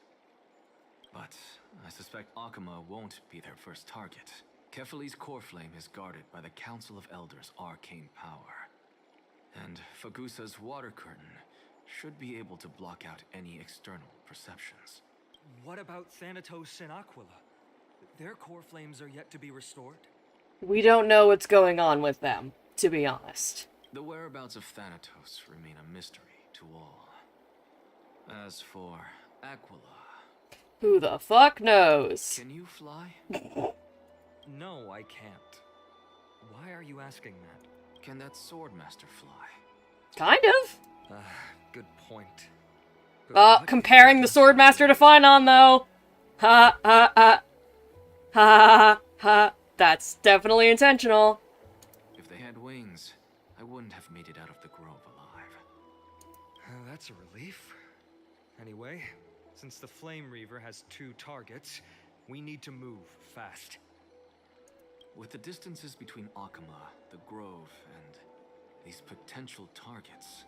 But I suspect Akama won't be their first target. Kefali's core flame is guarded by the Council of Elders' arcane power. And Fagusa's water curtain should be able to block out any external perceptions. What about Thanatos and Aquila? Their core flames are yet to be restored. We don't know what's going on with them, to be honest. The whereabouts of Thanatos remain a mystery to all. As for Aquila... Who the fuck knows? Can you fly? No, I can't. Why are you asking that? Can that Swordmaster fly? Kind of. Good point. But Comparing the Swordmaster to Finon, though. Ha ha ha. Ha ha. That's definitely intentional. If they had wings, I wouldn't have made it out of the grove alive. That's a relief. Anyway, since the Flame Reaver has 2 targets, we need to move fast. With the distances between Akama, the grove, and these potential targets,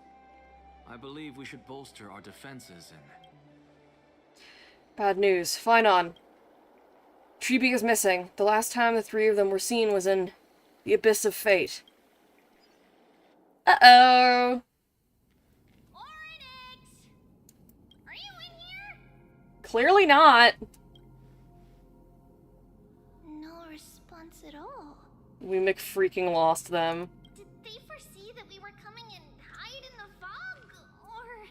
I believe we should bolster our defenses and... Bad news. Finon. Treeby is missing. The last time the 3 of them were seen was in the Abyss of Fate. Uh-oh. Orynyx! Are you in here? Clearly not. No response at all. We McFreaking lost them. Did they foresee that we were coming and hide in the fog, or...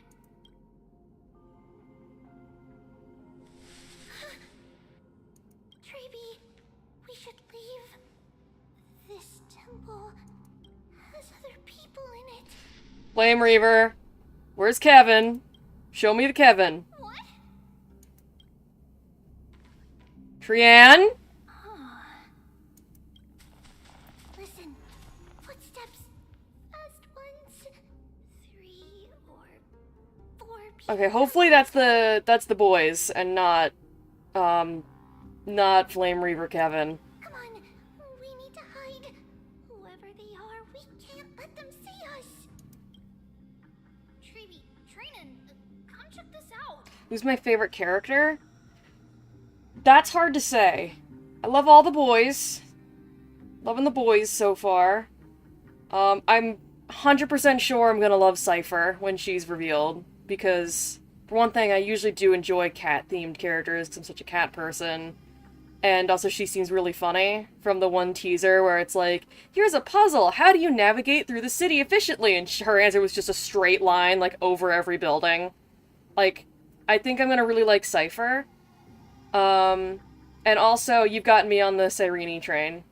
Treeby, we should leave. This temple has other people in it. Flame Reaver. Where's Kevin? Show me the Kevin. What? Trianne? Listen. Footsteps. Fast ones. 3 or 4 people. Okay, hopefully that's the boys and not Flame Reaver Kevin. Come on. We need to hide. Whoever they are, we can't let them see us. Treeby, Trinan, come check this out. Who's my favorite character? That's hard to say. I love all the boys. Loving the boys so far. I'm 100% sure I'm gonna love Cypher when she's revealed, because, for one thing, I usually do enjoy cat-themed characters, because I'm such a cat person. And also she seems really funny from the one teaser where it's like, here's a puzzle, how do you navigate through the city efficiently? And her answer was just a straight line, like, over every building. Like, I think I'm gonna really like Cypher. And also, you've gotten me on the Cyrene train.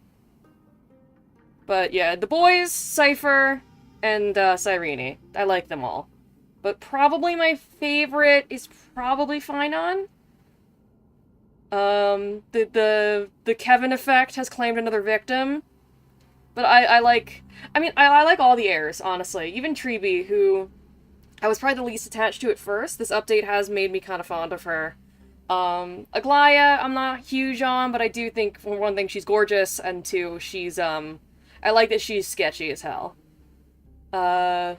But yeah, the boys, Cypher, and Cyrene. I like them all. But probably my favorite is probably Finon. The Kevin effect has claimed another victim. But I like all the heirs, honestly. Even Treeby, who I was probably the least attached to at first. This update has made me kind of fond of her. Aglaya, I'm not huge on, but I do think, for one thing, she's gorgeous, and 2, she's, I like that she's sketchy as hell. I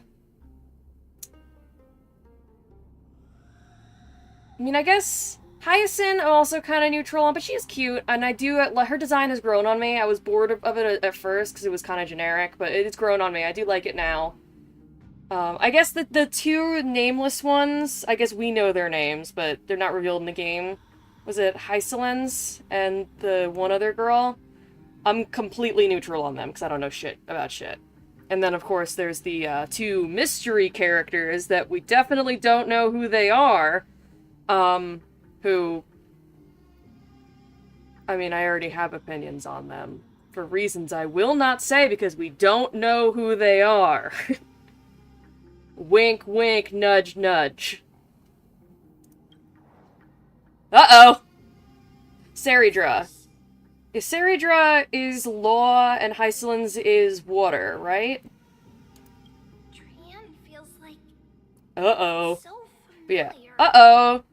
mean, I guess Hyacinth I'm also kind of neutral on, but she's cute, and I do, her design has grown on me. I was bored of it at first, because it was kind of generic, but it's grown on me. I do like it now. I guess the 2 nameless ones, I guess we know their names, but they're not revealed in the game. Was it Hysolens and the one other girl? I'm completely neutral on them, because I don't know shit about shit. And then, of course, there's the 2 mystery characters that we definitely don't know who they are. Who I mean, I already have opinions on them. For reasons I will not say because we don't know who they are. Wink, wink, nudge, nudge. Uh-oh! Saridra. Saridra is law and Hycelin's is water, right? Trian feels like Uh-oh. so But yeah. familiar. Uh-oh!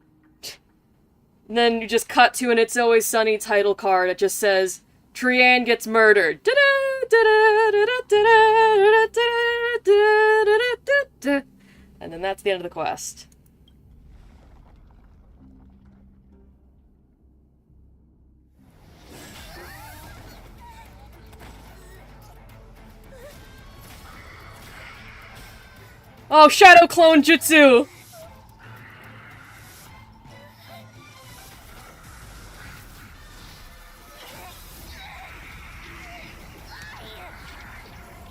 And then you just cut to an It's Always Sunny title card. It just says, Trian gets murdered. And then that's the end of the quest. Oh, Shadow Clone Jutsu!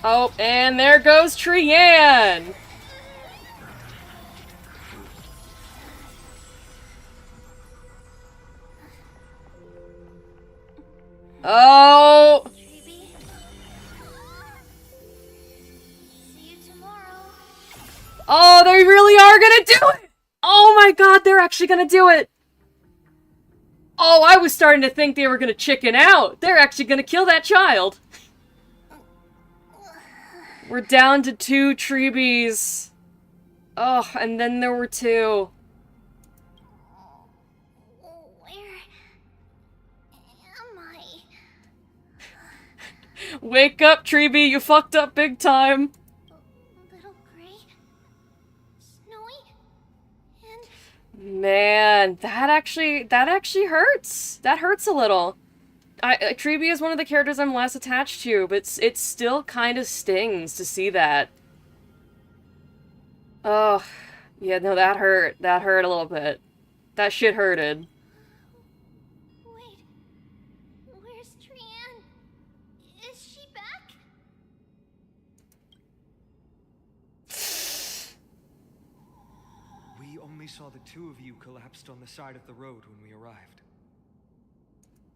Oh, and there goes Trian! Oh! Treeby. See you tomorrow. Oh, they really are gonna do it! Oh my god, they're actually gonna do it! Oh, I was starting to think they were gonna chicken out. They're actually gonna kill that child. We're down to 2 Treebies. Oh, and then there were 2. Where am I? Wake up, Treebie, you fucked up big time. Little Gray, Snowy, and Man, that actually hurts. That hurts a little. Treebie is one of the characters I'm less attached to, but it still kind of stings to see that. Oh, yeah, no, that hurt. That hurt a little bit. That shit hurted. wait, where's Trian? Is she back? We only saw the 2 of you collapsed on the side of the road when we arrived.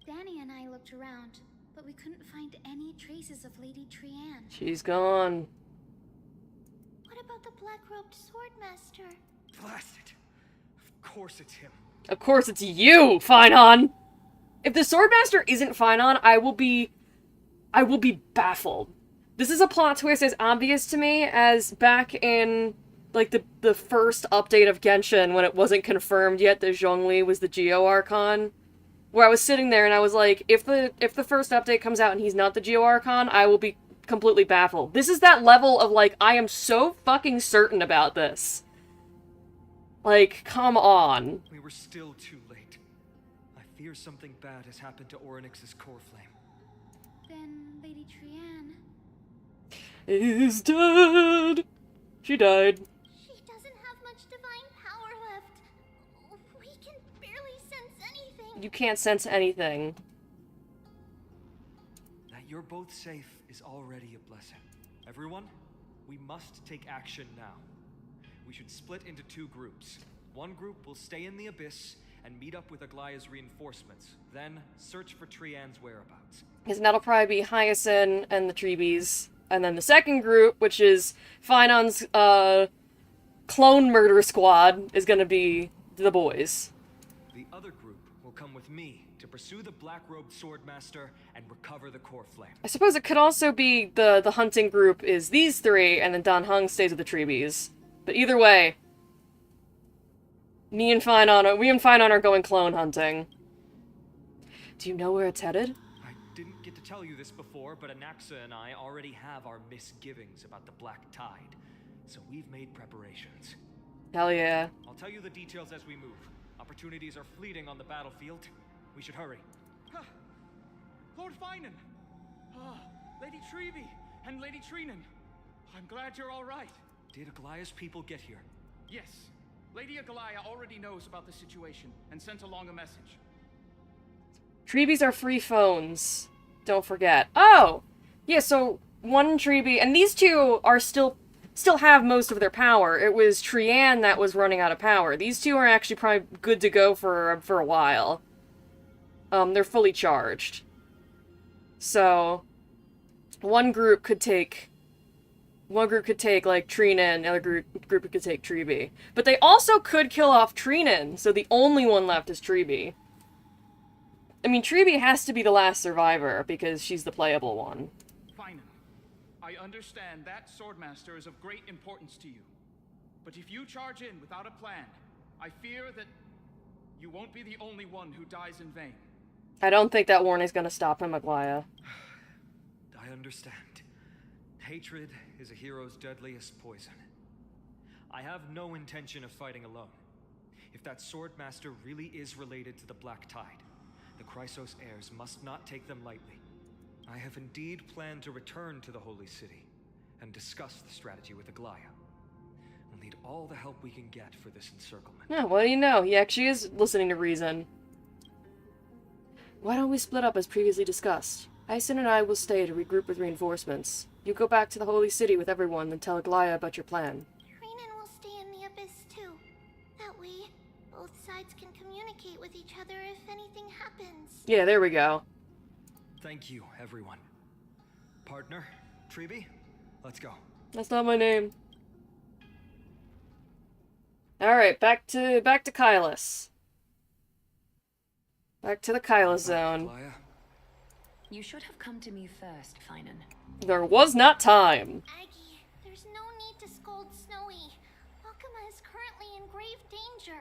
Danny and I looked around, but we couldn't find any traces of Lady Trian. She's gone. What about the black-robed swordmaster? Blast it! Of course it's him. Of course it's you, Finon! If the Swordmaster isn't Finon, I will be baffled. This is a plot twist as obvious to me as back in, like, the first update of Genshin when it wasn't confirmed yet that Zhongli was the Geo Archon. Where I was sitting there and I was like, if the first update comes out and he's not the Geo Archon, I will be completely baffled. This is that level of, like, I am so fucking certain about this. Like, come on. We were still too late. I fear something bad has happened to Orynyx's core flame. Then Lady Trian... Is dead. She died. She doesn't have much divine power left. We can barely sense anything. You can't sense anything. That you're both safe is already a blessing. Everyone, we must take action now. We should split into 2 groups. One group will stay in the Abyss and meet up with Aglaya's reinforcements, then search for Trian's whereabouts. Because that'll probably be Hyacinth and the Treebies. And then the second group, which is Finon's clone murder squad, is gonna be the boys. The other group will come with me to pursue the black-robed swordmaster and recover the core flame. I suppose it could also be the hunting group is these 3, and then Dan Heng stays with the Treebies. But either way, we and Finon are going clone hunting. Do you know where it's headed? I didn't get to tell you this before, but Anaxa and I already have our misgivings about the Black Tide, so we've made preparations. Hell yeah. I'll tell you the details as we move. Opportunities are fleeting on the battlefield. We should hurry. Lord Finan! Lady Treeby and Lady Trinan. I'm glad you're all right. Did Aglaya's people get here? Yes, Lady Aglaya already knows about the situation and sent along a message. Treebies are free phones. Don't forget. Oh! Yeah, so one Treebie, and these 2 are still have most of their power. It was Trian that was running out of power. These 2 are actually probably good to go for a while. they're fully charged. So, one group could take, like, Treenan, the other group could take Treeby. But they also could kill off Treenan, so the only one left is Treeby. I mean, Treeby has to be the last survivor, because she's the playable one. Fine. I understand that Swordmaster is of great importance to you. But if you charge in without a plan, I fear that you won't be the only one who dies in vain. I don't think that warning's gonna stop him, Aglaya. I understand. Hatred is a hero's deadliest poison. I have no intention of fighting alone. If that Swordmaster really is related to the Black Tide, the Chrysos heirs must not take them lightly. I have indeed planned to return to the Holy City and discuss the strategy with Aglaya. We'll need all the help we can get for this encirclement. Yeah, what do you know? He actually is listening to reason. Why don't we split up as previously discussed? Ison and I will stay to regroup with reinforcements. You go back to the Holy City with everyone and tell Aglaya about your plan. Treenan will stay in the Abyss too. That way, both sides can communicate with each other if anything happens. Yeah, there we go. Thank you, everyone. Partner, Treeby, let's go. That's not my name. Alright, back to Kylus. Back to the Kylus zone. Aglaya. You should have come to me first, Finan. There was not time. Aggie, there's no need to scold Snowy. Wakama is currently in grave danger.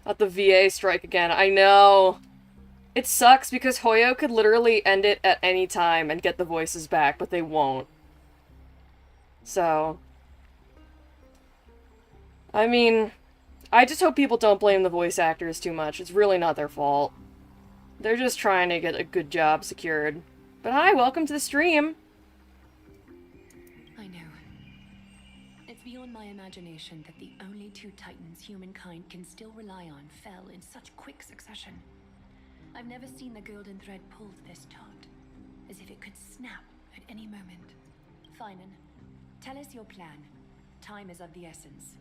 Not the VA strike again. I know. It sucks because Hoyo could literally end it at any time and get the voices back, but they won't. So, I mean, I just hope people don't blame the voice actors too much. It's really not their fault. They're just trying to get a good job secured. But hi, welcome to the stream. I know. It's beyond my imagination that the only two titans humankind can still rely on fell in such quick succession. I've never seen the golden thread pulled this taut, as if it could snap at any moment. Finan, tell us your plan. Time is of the essence.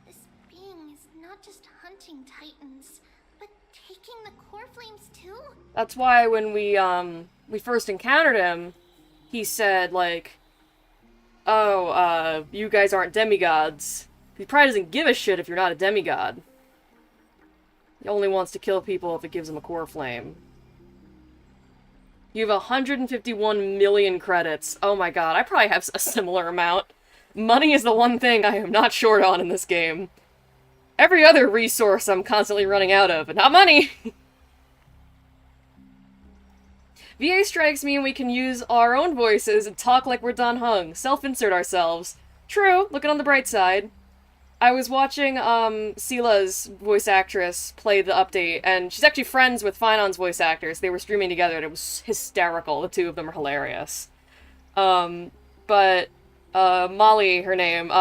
This being is not just hunting titans, but taking the core flames too? That's why when we first encountered him, he said, like, oh, you guys aren't demigods. He probably doesn't give a shit if you're not a demigod. He only wants to kill people if it gives him a core flame. You have 151 million credits. Oh my god, I probably have a similar amount. Money is the one thing I am not short on in this game. Every other resource I'm constantly running out of, but not money! VA strikes mean we can use our own voices and talk like we're Dan Heng. Self-insert ourselves. True, looking on the bright side. I was watching, Sila's voice actress play the update, and she's actually friends with Finon's voice actors. They were streaming together, and it was hysterical. The two of them are hilarious. But Molly, her name,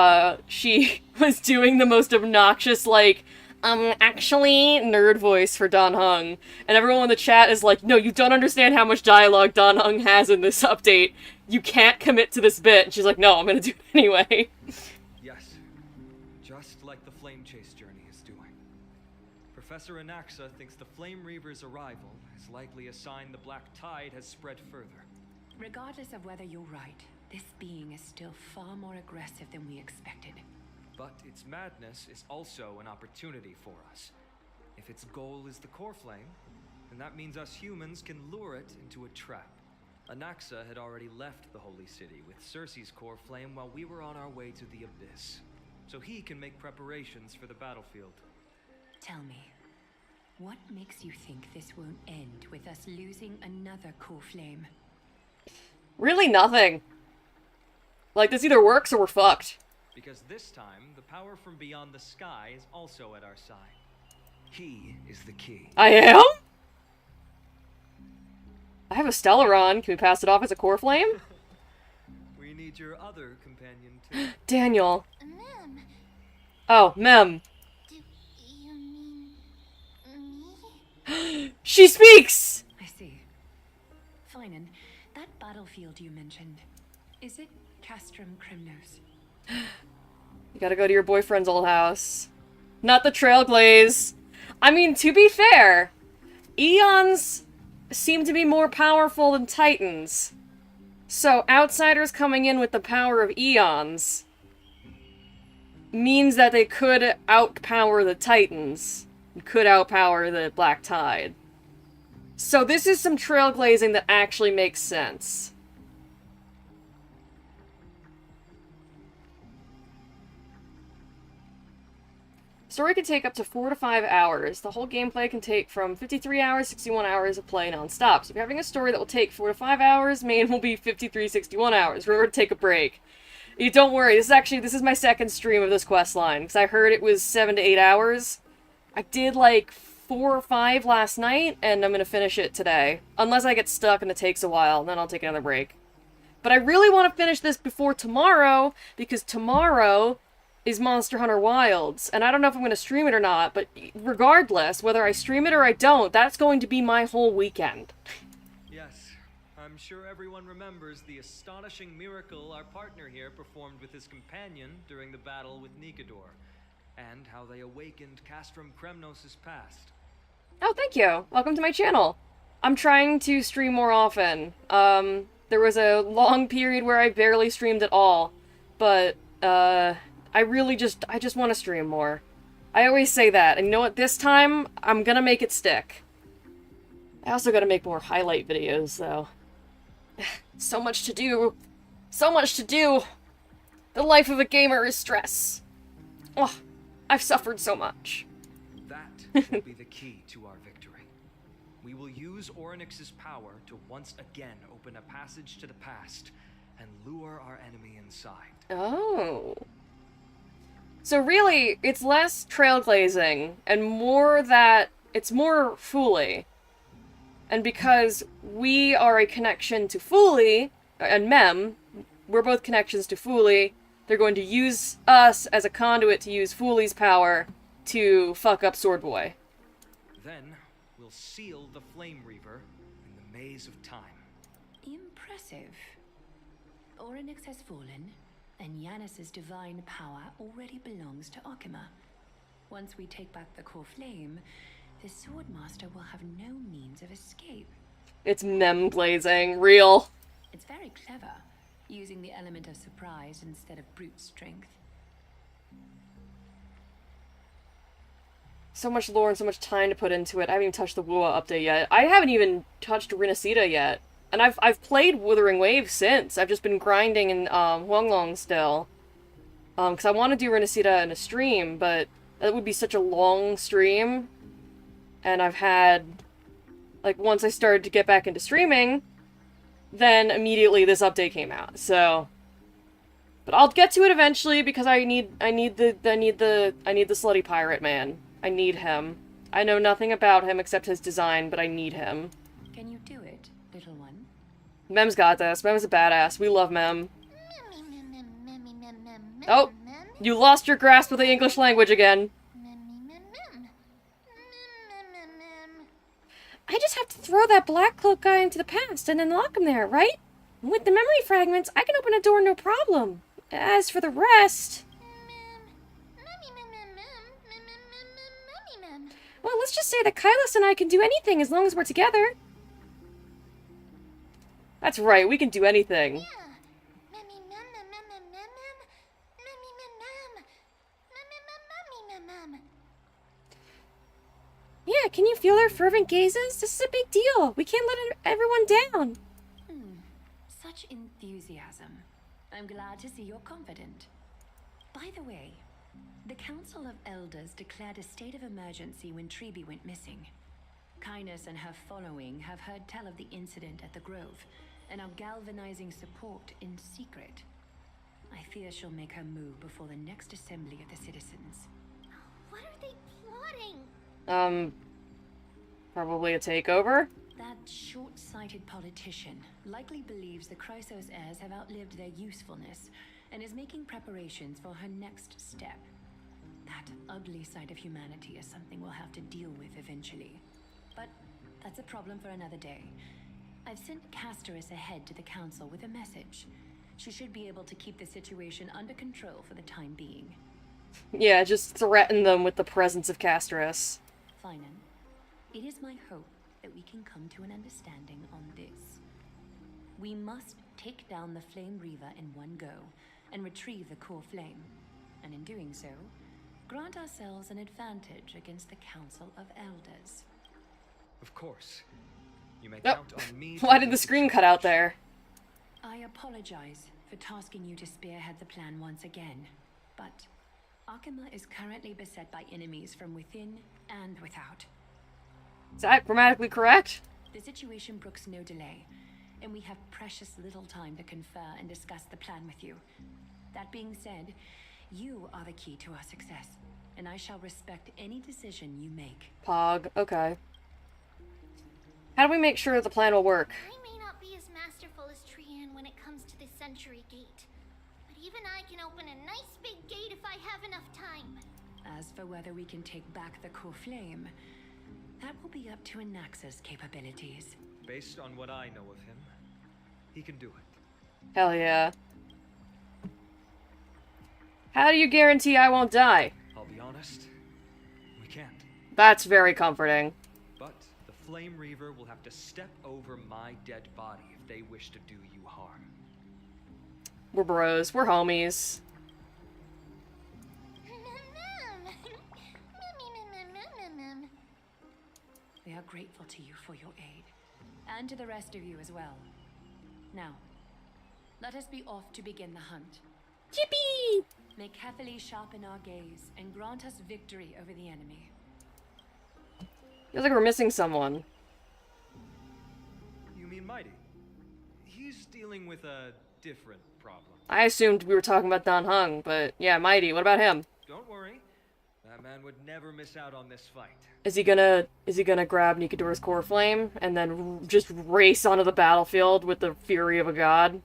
she was doing the most obnoxious, like, actually, nerd voice for Dan Heng. And everyone in the chat is like, no, you don't understand how much dialogue Dan Heng has in this update. You can't commit to this bit. And she's like, no, I'm gonna do it anyway. Yes, just like the Flame Chase journey is doing. Professor Anaxa thinks the Flame Reaver's arrival is likely a sign the Black Tide has spread further. Regardless of whether you're right, this being is still far more aggressive than we expected. But its madness is also an opportunity for us. If its goal is the core flame, then that means us humans can lure it into a trap. Anaxa had already left the Holy City with Cersei's core flame while we were on our way to the Abyss. So he can make preparations for the battlefield. Tell me, what makes you think this won't end with us losing another core flame? Really nothing. Like, this either works or we're fucked. Because this time, the power from beyond the sky is also at our side. He is the key. I am? I have a Stellaron. Can we pass it off as a core flame? We need your other companion too. Daniel. Mem, Oh, Mem. do you mean me? She speaks! I see. Finan, that battlefield you mentioned, is it Castrum Crimnos? You gotta go to your boyfriend's old house. Not the Trailglaze. I mean, to be fair, Eons seem to be more powerful than Titans. So, outsiders coming in with the power of Eons means that they could outpower the Titans. Could outpower the Black Tide. So this is some trailblazing that actually makes sense. Story can take up to 4 to 5 hours. The whole gameplay can take from 53 hours, 61 hours of play non-stop. So if you're having a story that will take 4 to 5 hours, main will be 53, 61 hours. Remember to take a break. You don't worry, this is my second stream of this quest line, because I heard it was 7 to 8 hours. I did like 4 or 5 last night, and I'm gonna finish it today. Unless I get stuck and it takes a while, then I'll take another break. But I really want to finish this before tomorrow, because tomorrow is Monster Hunter Wilds, and I don't know if I'm gonna stream it or not, but regardless, whether I stream it or I don't, that's going to be my whole weekend. Yes, I'm sure everyone remembers the astonishing miracle our partner here performed with his companion during the battle with Nikador, and how they awakened Castrum Kremnos' past. Oh, thank you. Welcome to my channel. I'm trying to stream more often. There was a long period where I barely streamed at all, but, I just want to stream more. I always say that, and you know what? This time, I'm gonna make it stick. I also gotta make more highlight videos, though. So much to do. So much to do. The life of a gamer is stress. Oh, I've suffered so much. That will be the key to our victory. We will use Orynyx's power to once again open a passage to the past and lure our enemy inside. Oh. So really, it's less trailblazing, and more that it's more Fooly. And because we are a connection to Fooly, and Mem, we're both connections to Fooly, they're going to use us as a conduit to use Fooly's power to fuck up Sword Boy. Then, we'll seal the Flame Reaver in the maze of time. Impressive. Orynyx has fallen, and Yanis's divine power already belongs to Okima. Once we take back the core flame, the Swordmaster will have no means of escape. It's mem blazing. Real. It's very clever, using the element of surprise instead of brute strength. So much lore and so much time to put into it. I haven't even touched the Wua update yet. I haven't even touched Renacita yet. And I've played Wuthering Waves since. I've just been grinding in Huanglong still. Because I want to do Renacita in a stream, but that would be such a long stream. And I've had, like, once I started to get back into streaming, then immediately this update came out. So, but I'll get to it eventually because I need the slutty pirate man. I need him. I know nothing about him except his design, but I need him. Can you do it, little one? Mem's got this. Mem's a badass. We love Mem. Oh, you lost your grasp of the English language again. I just have to throw that Black Cloak guy into the past and then lock him there, right? With the memory fragments, I can open a door no problem. As for the rest... Well, let's just say that Kailas and I can do anything as long as we're together. That's right, we can do anything. Yeah, can you feel their fervent gazes? This is a big deal. We can't let everyone down. Such enthusiasm. I'm glad to see you're confident. By the way, the Council of Elders declared a state of emergency when Treeby went missing. Kainas and her following have heard tell of the incident at the Grove, and are galvanizing support in secret. I fear she'll make her move before the next assembly of the citizens. What are they plotting? Probably a takeover? That short-sighted politician likely believes the Chrysos heirs have outlived their usefulness, and is making preparations for her next step. That ugly side of humanity is something we'll have to deal with eventually. But that's a problem for another day. I've sent Casterus ahead to the council with a message. She should be able to keep the situation under control for the time being. Yeah, just threaten them with the presence of Castris. Finan, it is my hope that we can come to an understanding on this. We must take down the Flame Reaver in one go and retrieve the core flame, and in doing so, grant ourselves an advantage against the Council of Elders. Of course. You may Oh. count on me. Why did the screen cut out there? I apologize for tasking you to spearhead the plan once again, but Arkema is currently beset by enemies from within and without. Is that grammatically correct? The situation brooks no delay, and we have precious little time to confer and discuss the plan with you. That being said, you are the key to our success, and I shall respect any decision you make. Pog. Okay. How do we make sure the plan will work? I may not be as masterful as Trian when it comes to the Century Gate, but even I can open a nice big gate if I have enough time. As for whether we can take back the core flame, that will be up to Anaxa's capabilities. Based on what I know of him, he can do it. Hell yeah. How do you guarantee I won't die? I'll be honest, we can't. That's very comforting. But the Flame Reaver will have to step over my dead body if they wish to do you harm. We're bros. We're homies. We are grateful to you for your aid, and to the rest of you as well. Now, let us be off to begin the hunt. Yippee! May carefully sharpen our gaze and grant us victory over the enemy. Feels like we're missing someone. You mean Mighty? He's dealing with a different problem. I assumed we were talking about Dan Heng, but yeah, Mighty, what about him? Don't worry. That man would never miss out on this fight. Is he gonna grab Nikador's core flame and then just race onto the battlefield with the fury of a god?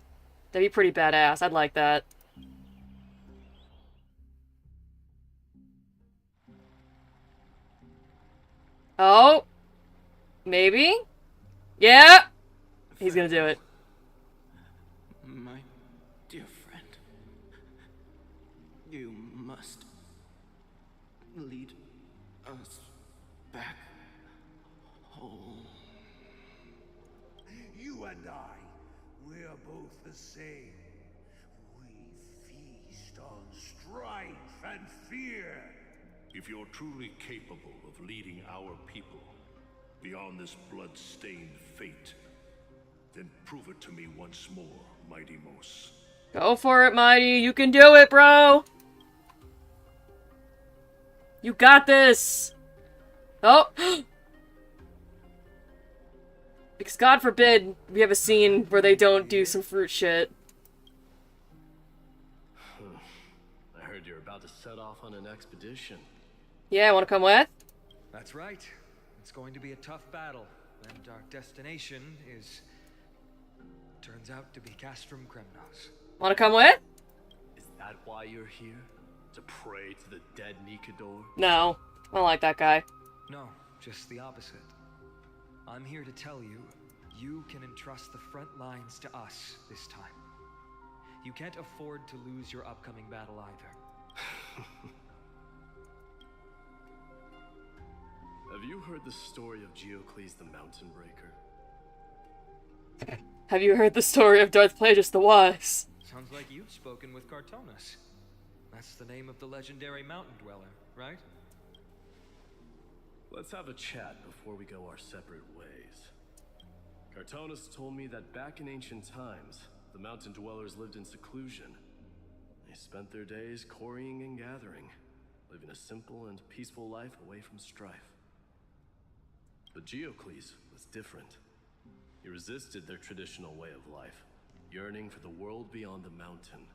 That'd be pretty badass. I'd like that. Oh. Maybe? Yeah! He's gonna do it. My dear friend, you must lead us back home. You and I, we're both the same. We feast on strife and fear. If you're truly capable of leading our people beyond this blood-stained fate, then prove it to me once more, Mighty Mos. Go for it, Mighty. You can do it, bro! You got this! Oh! Because God forbid we have a scene where they don't do some fruit shit. I heard you're about to set off on an expedition. Yeah, wanna come with? That's right. It's going to be a tough battle, and our destination turns out to be Castrum Kremnos. Wanna come with? Is that why you're here? To pray to the dead Nikador? No. I don't like that guy. No, just the opposite. I'm here to tell you, you can entrust the front lines to us this time. You can't afford to lose your upcoming battle either. Have you heard the story of Geocles the Mountain Breaker? Have you heard the story of Darth Plagueis the Wise? Sounds like you've spoken with Cartonus. That's the name of the legendary mountain dweller, right? Let's have a chat before we go our separate ways. Cartonus told me that back in ancient times, the mountain dwellers lived in seclusion. They spent their days quarrying and gathering, living a simple and peaceful life away from strife. But Geocles was different. He resisted their traditional way of life, yearning for the world beyond the mountain.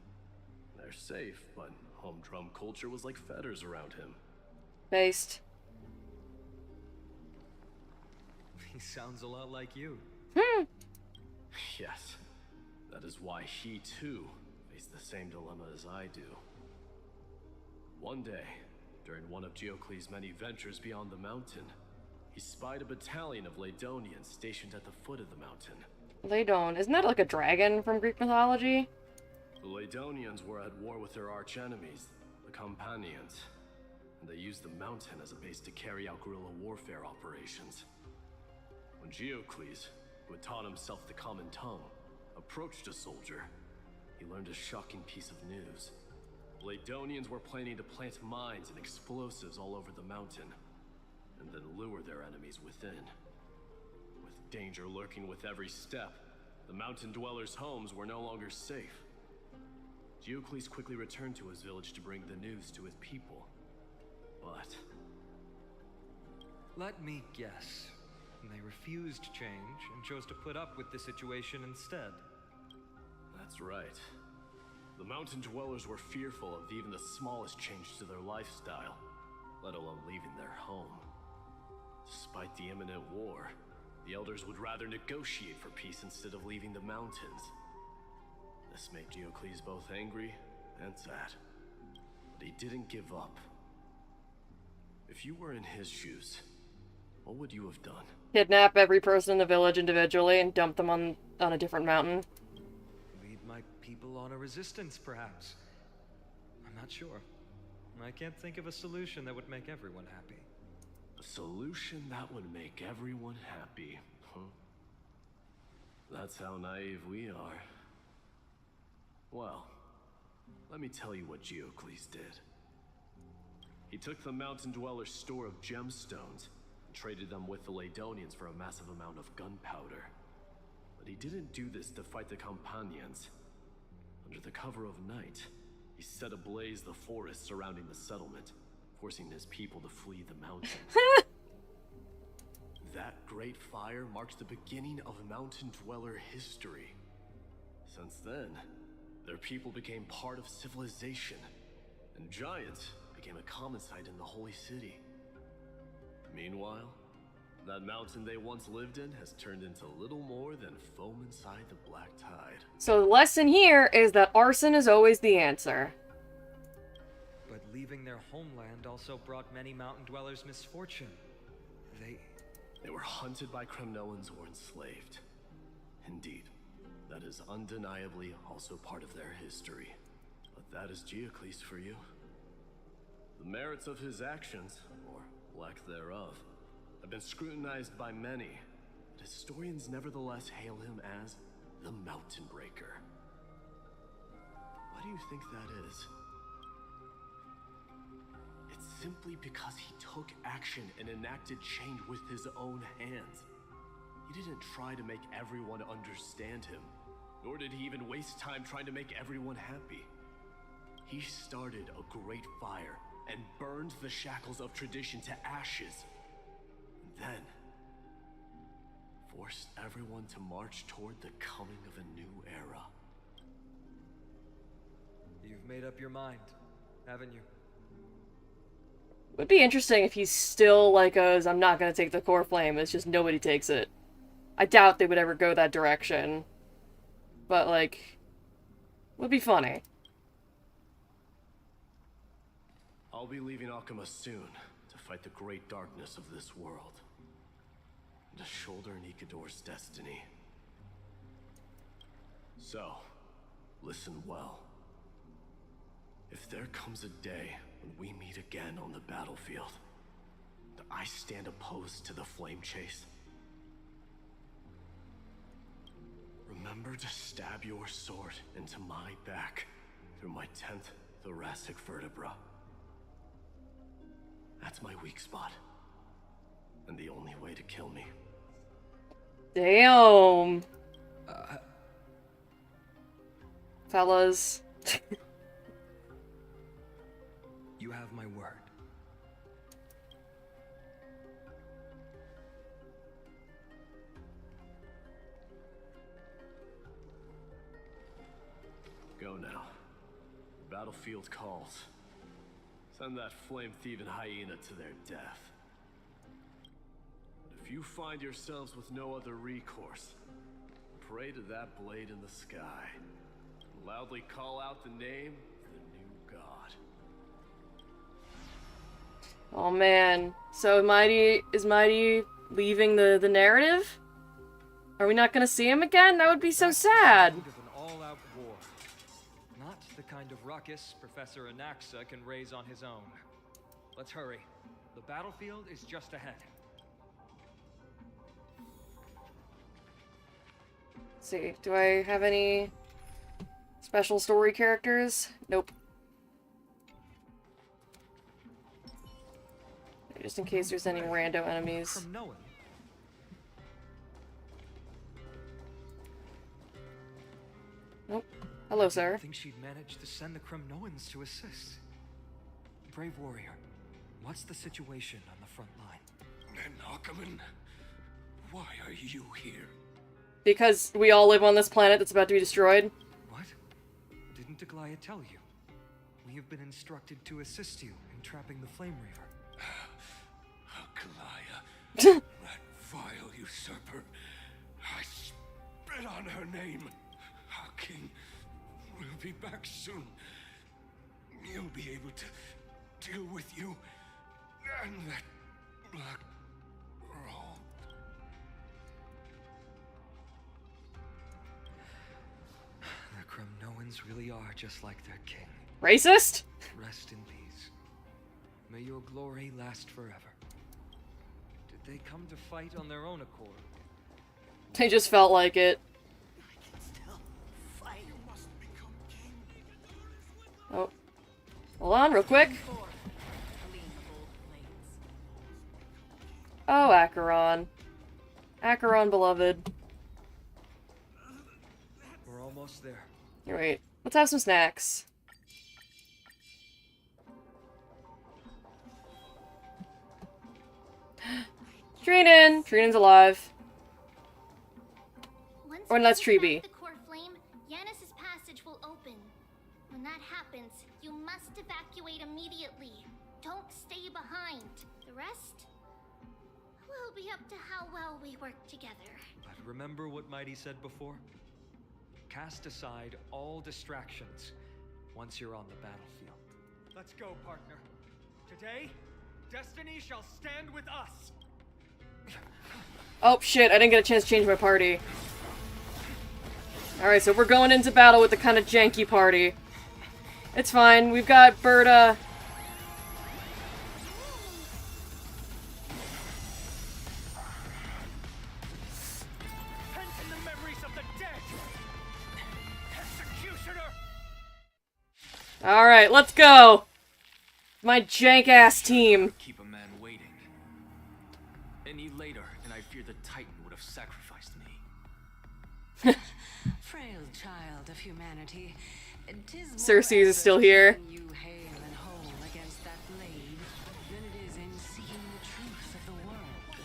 They're safe, but humdrum culture was like fetters around him. Based. He sounds a lot like you. Yes, that is why he too faced the same dilemma as I do. One day, during one of Geocles' many ventures beyond the mountain, he spied a battalion of Laedonians stationed at the foot of the mountain. Laedon. Isn't that like a dragon from Greek mythology? The Laedonians were at war with their arch-enemies, the Companions, and they used the mountain as a base to carry out guerrilla warfare operations. When Geocles, who had taught himself the common tongue, approached a soldier, he learned a shocking piece of news. Ladonians were planning to plant mines and explosives all over the mountain, and then lure their enemies within. With danger lurking with every step, the mountain dwellers' homes were no longer safe. Geocles quickly returned to his village to bring the news to his people. But... let me guess. They refused change and chose to put up with the situation instead. that's right. The mountain dwellers were fearful of even the smallest change to their lifestyle, let alone leaving their home. Despite the imminent war, the elders would rather negotiate for peace instead of leaving the mountains. This made Geocles both angry and sad, but he didn't give up. If you were in his shoes, what would you have done? Kidnap every person in the village individually and dump them on a different mountain. Lead my people on a resistance, perhaps. I'm not sure. I can't think of a solution that would make everyone happy. A solution that would make everyone happy, huh? That's how naive we are. Well, let me tell you what Geocles did. He took the mountain dwellers' store of gemstones and traded them with the Ladonians for a massive amount of gunpowder. But he didn't do this to fight the Companions. Under the cover of night, he set ablaze the forest surrounding the settlement, forcing his people to flee the mountains. That great fire marks the beginning of mountain dweller history. Since then, their people became part of civilization, and giants became a common sight in the holy city. Meanwhile, that mountain they once lived in has turned into little more than foam inside the black tide. So the lesson here is that arson is always the answer. But leaving their homeland also brought many mountain dwellers misfortune. They were hunted by Kremnoans or enslaved. Indeed, that is undeniably also part of their history. But that is Geocles for you. The merits of his actions, or lack thereof, have been scrutinized by many, but historians nevertheless hail him as the Mountain Breaker. Why do you think that is? It's simply because he took action and enacted change with his own hands. He didn't try to make everyone understand him, nor did he even waste time trying to make everyone happy. He started a great fire and burned the shackles of tradition to ashes. And then forced everyone to march toward the coming of a new era. You've made up your mind, haven't you? Would be interesting if he's still like us, I'm not gonna take the core flame, it's just nobody takes it. I doubt they would ever go that direction. But, like, would be funny. I'll be leaving Akuma soon to fight the great darkness of this world. And to shoulder Nikador's destiny. So, listen well. If there comes a day when we meet again on the battlefield, and I stand opposed to the flame chase, remember to stab your sword into my back through my 10th thoracic vertebra. That's my weak spot, and the only way to kill me. Damn. Fellas. You have my word. Go now. The battlefield calls. Send that flame-thieving hyena to their death. But if you find yourselves with no other recourse, pray to that blade in the sky. And loudly call out the name of the new god. Oh man. So is Mighty leaving the narrative? Are we not gonna see him again? That would be so sad. Of an all-out war. Not the kind of ruckus Professor Anaxa can raise on his own. Let's hurry. The battlefield is just ahead. Let's see, do I have any special story characters? Nope. Just in case there's any rando enemies. From no one. Nope. Hello, sir. I think she'd managed to send the Kremnoans to assist. Brave warrior, what's the situation on the front line? And Ackerman, why are you here? Because we all live on this planet that's about to be destroyed. What? Didn't Aglaya tell you? We have been instructed to assist you in trapping the Flame Reaver. Aglaya, that vile usurper. I spit on her name. Our king will be back soon. He'll be able to deal with you and that black robe. The Kremnoans really are just like their king. Racist? Rest in peace. May your glory last forever. Did they come to fight on their own accord? They just felt like it. Oh. Hold on, real quick. Oh, Acheron. Acheron, beloved. We're almost there. Alright, let's have some snacks. Treenan! Treenan's alive. Once Or we let's ignite Treeby. the core flame, Yanis's passage will open. When that happens, you must evacuate immediately. Don't stay behind. The rest will be up to how well we work together. But remember what Mighty said before? Cast aside all distractions once you're on the battlefield. Let's go, partner. Today, destiny shall stand with us. Oh shit, I didn't get a chance to change my party. Alright, so we're going into battle with the kind of janky party. It's fine, we've got Berta. Pent in the memories of the dead. Executioner. Alright, let's go! My jank-ass team. Keep a man waiting. Any later, and I fear the Titan would have sacrificed me. Frail child of humanity, 'tis more Cersei is still effort here. keeping you hale and whole against that blade than it is in seeking the truth of the world.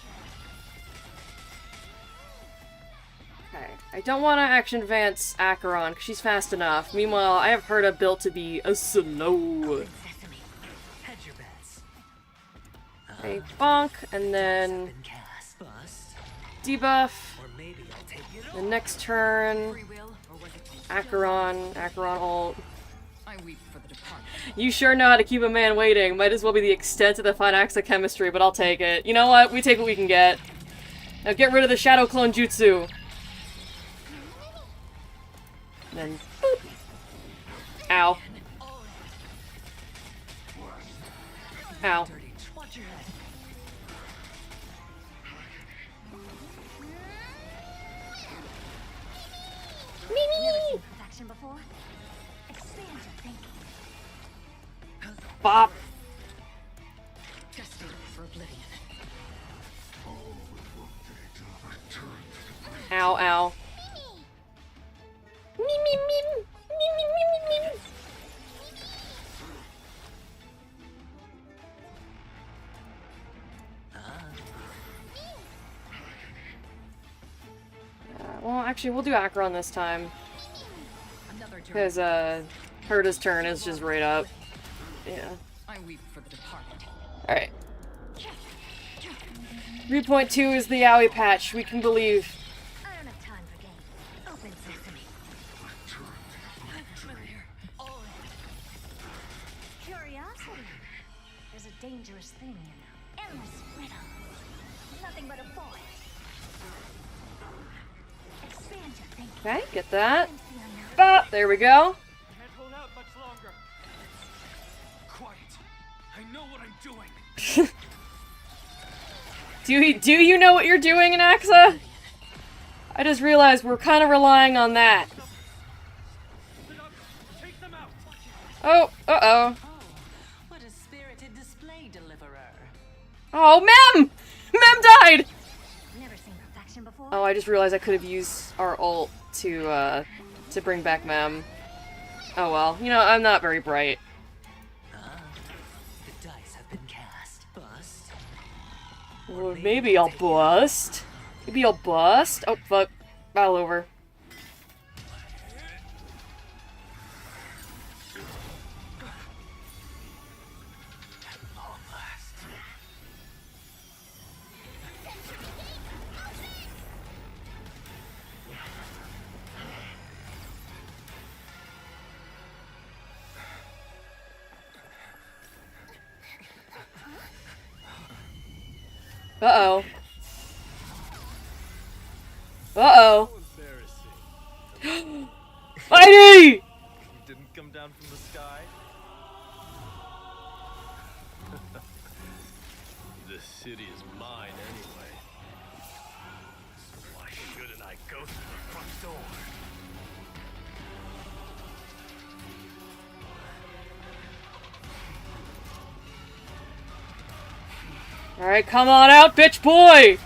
Okay, I don't want to action advance Acheron, because she's fast enough. Meanwhile, I have Herta built to be a slow. Sesame, hedge your bets. Okay, bonk, and then Been cast. Bust. debuff. Or maybe I'll take it The next turn, Free will, or was it Acheron ult. I weep for the departed. You sure know how to keep a man waiting. Might as well be the extent of the fine acts of chemistry, but I'll take it. You know what? We take what we can get. Now get rid of the Shadow Clone Jutsu. And then, boop. Ow. Ow. Watch your head. Never seen perfection before. Expand your thinking. Bop. Destined for oblivion. Ow, ow. Me, me, me. Me, me, me, me, me. Well, actually, we'll do Acheron this time. Another journey. Because, Herta's turn is just right up. Yeah. I weep for the departed. Alright. 3.2 is the Yowie patch. We can believe. I don't have time for games. Open sesame. Curiosity. There's a dangerous thing, you know. Endless riddles. Nothing but a void. Expand your thinking. Okay, get that. Sense the unknown. Bop! There we go. Can't hold out much Do you know what you're doing, Anaxa? I just realized we're kind of relying on that. Oh, uh-oh. What a spirited display, deliverer. Oh, Mem! Mem died! Never seen perfection before. Oh, I just realized I could have used our ult to bring back Mem. Oh well, you know, I'm not very bright. The dice have been cast. Bust. Well, maybe I'll bust. Maybe I'll bust. Oh, fuck. Battle over. Uh-oh. Uh-oh. Mighty! You didn't come down from the sky? This city is mine anyway. So why shouldn't I go through the front door? Alright, come on out, bitch boy!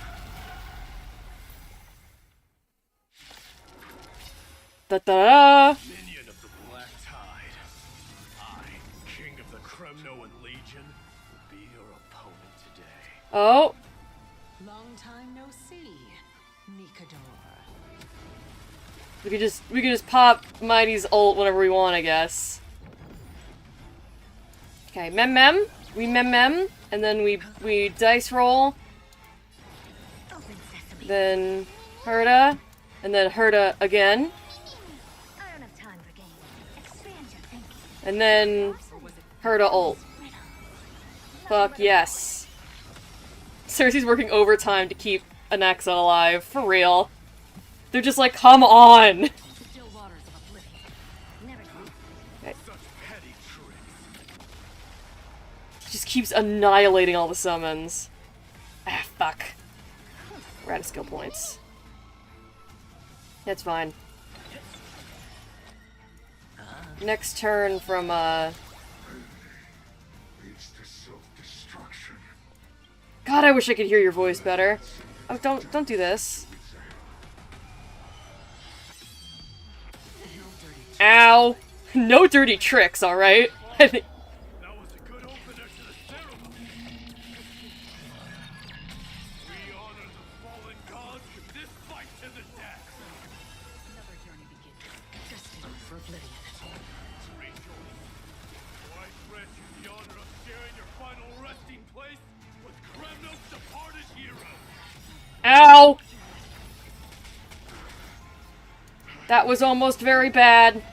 Da-da-da! Minion of the Black Tide. I, King of the Kremnoan Legion, will be your opponent today. Oh. Long time no see, Nikador. We could just pop Mighty's ult whenever we want, I guess. Okay, mem. We mem, and then we dice roll. Then Herta, and then Herta again. I don't have time for games. Expand your thinking. And then Herta ult. Fuck yes. Cersei's working overtime to keep Anaxa alive, for real. They're just like, come on! Okay. Just keeps annihilating all the summons. Ah, fuck. We're out of skill points. That's fine. Next turn from, God, I wish I could hear your voice better. Oh, don't do this. Ow! No dirty tricks, alright? I think... Ow! That was almost very bad.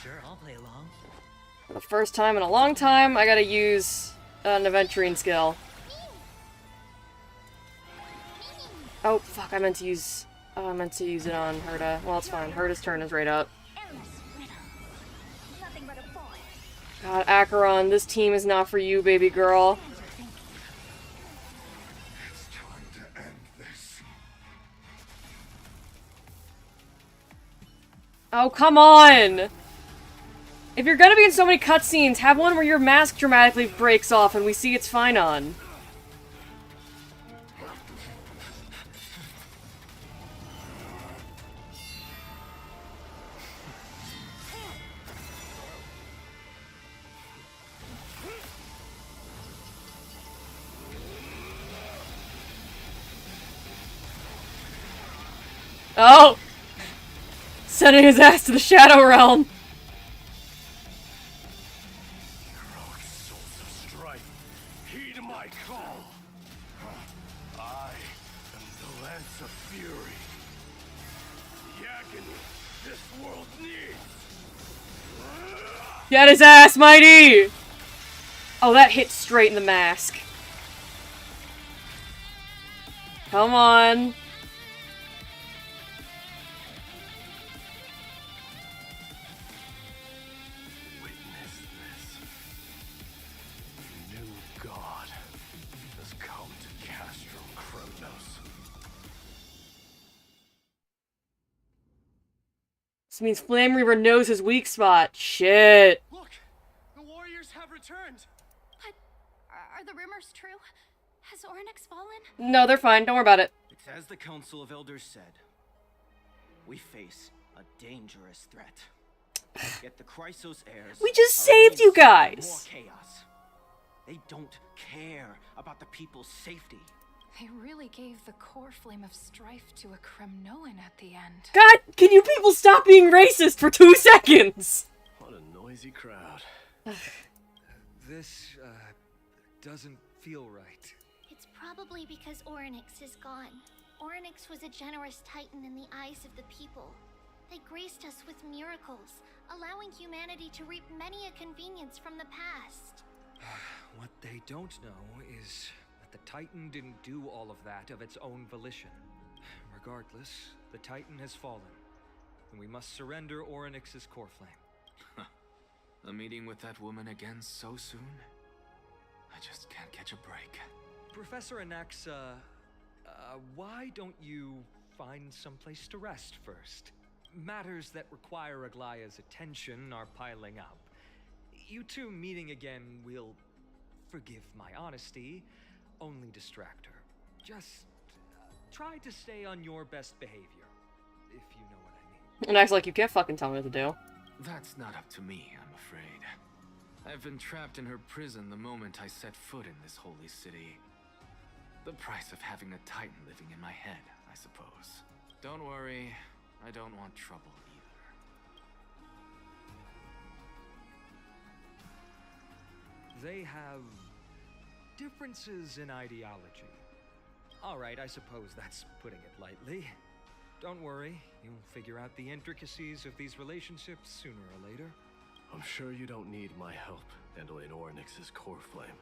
Sure, I'll play along. For the first time in a long time, I gotta use an aventurine skill. Oh, fuck, I meant to use it on Herta. Well, it's fine. Herta's turn is right up. God, Acheron, this team is not for you, baby girl. Oh, come on! If you're gonna be in so many cutscenes, have one where your mask dramatically breaks off and we see it's fine on. Oh! Sending his ass to the Shadow Realm! Heroic souls of strife, heed my call. I am the Lance of Fury. The agony this world needs. Get his ass, Mighty! Oh, that hit straight in the mask. Come on. This means Flame Reaver knows his weak spot. Shit. Look! The warriors have returned! But are the rumors true? Has Oryx fallen? No, they're fine. Don't worry about it. It's as the Council of Elders said. We face a dangerous threat. Yet the Chrysos heirs... We just are saved you only seeking guys! More chaos. They don't care about the people's safety. They really gave the core flame of strife to a Kremnoan at the end. God, can you people stop being racist for 2 seconds? What a noisy crowd. This, doesn't feel right. It's probably because Oryx is gone. Oryx was a generous titan in the eyes of the people. They graced us with miracles, allowing humanity to reap many a convenience from the past. What they don't know is that the Titan didn't do all of that of its own volition. Regardless, the Titan has fallen, and we must surrender Oryx's core flame. A meeting with that woman again so soon? I just can't catch a break. Professor Anaxa, why don't you find someplace to rest first? Matters that require Aglaya's attention are piling up. You two meeting again will, forgive my honesty, only distract her. Just try to stay on your best behavior, if you know what I mean. And acts like you can't fucking tell me what to do. That's not up to me, I'm afraid. I've been trapped in her prison the moment I set foot in this holy city. The price of having a Titan living in my head, I suppose. Don't worry, I don't want trouble either. They have differences in ideology. Alright, I suppose that's putting it lightly. Don't worry, you'll figure out the intricacies of these relationships sooner or later. I'm sure you don't need my help handling Oryx's core flame.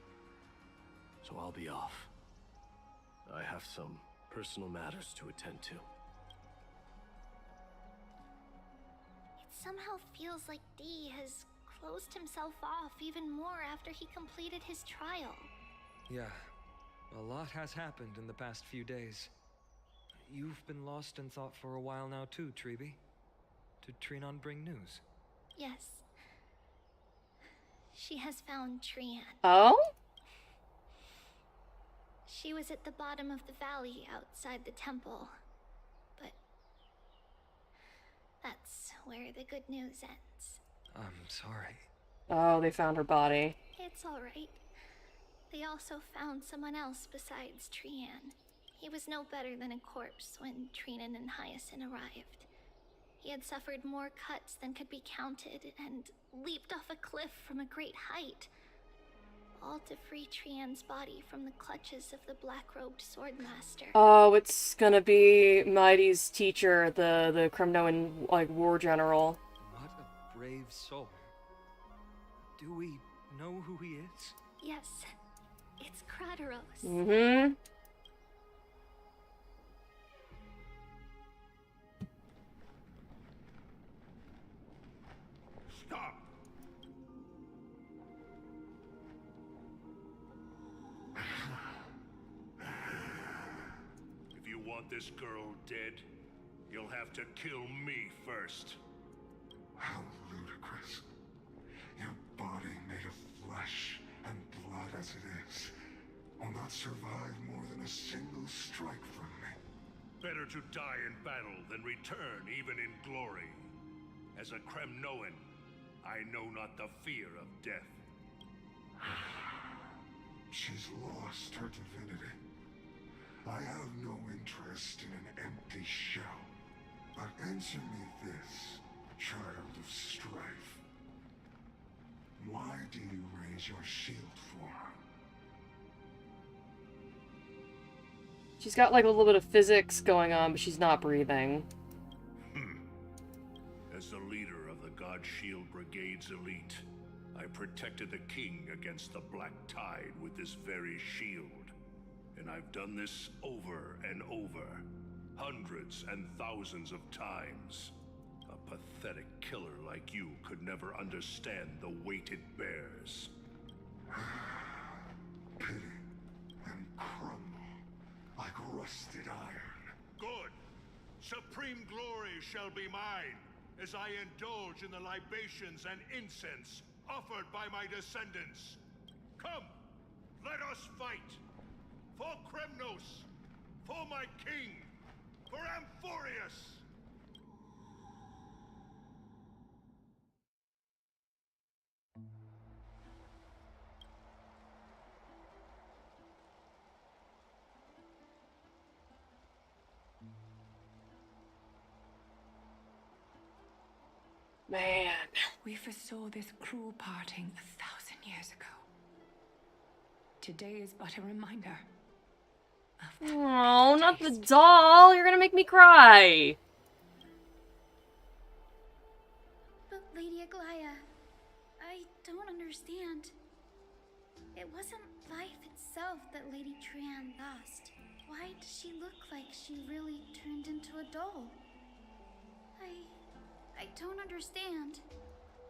So I'll be off. I have some personal matters to attend to. It somehow feels like D has closed himself off even more after he completed his trial. Yeah, a lot has happened in the past few days. You've been lost in thought for a while now too, Treeby. Did Trinon bring news? Yes. She has found Trian. Oh? She was at the bottom of the valley outside the temple. But that's where the good news ends. I'm sorry. Oh, they found her body. It's alright. They also found someone else besides Trian. He was no better than a corpse when Trinan and Hyacinth arrived. He had suffered more cuts than could be counted and leaped off a cliff from a great height, all to free Trian's body from the clutches of the black-robed swordmaster. Oh, it's gonna be Mighty's teacher, the Kremnoan, like, war general. What a brave soul. Do we know who he is? Yes, it's Krateros. Mm-hmm. Stop! If you want this girl dead, you'll have to kill me first. How ludicrous. Your body made of flesh and blood as it is will not survive more than a single strike from me. Better to die in battle than return even in glory. As a Kremnoan, I know not the fear of death. She's lost her divinity. I have no interest in an empty shell. But answer me this, child of strife. Why do you raise your shield for her? She's got, like, a little bit of physics going on, but she's not breathing. As the leader of the God Shield Brigade's elite, I protected the king against the Black Tide with this very shield. And I've done this over and over, hundreds and thousands of times. A pathetic killer like you could never understand the weight it bears. Pity and crumble like rusted iron. Good. Supreme glory shall be mine. as I indulge in the libations and incense offered by my descendants. Come, let us fight! For Kremnos! For my king! For Amphorius! Man. We foresaw this cruel parting 1,000 years ago. Today is but a reminder. Oh, not the doll! You're gonna make me cry! But Lady Aglaya, I don't understand. It wasn't life itself that Lady Trian lost. Why does she look like she really turned into a doll? I don't understand.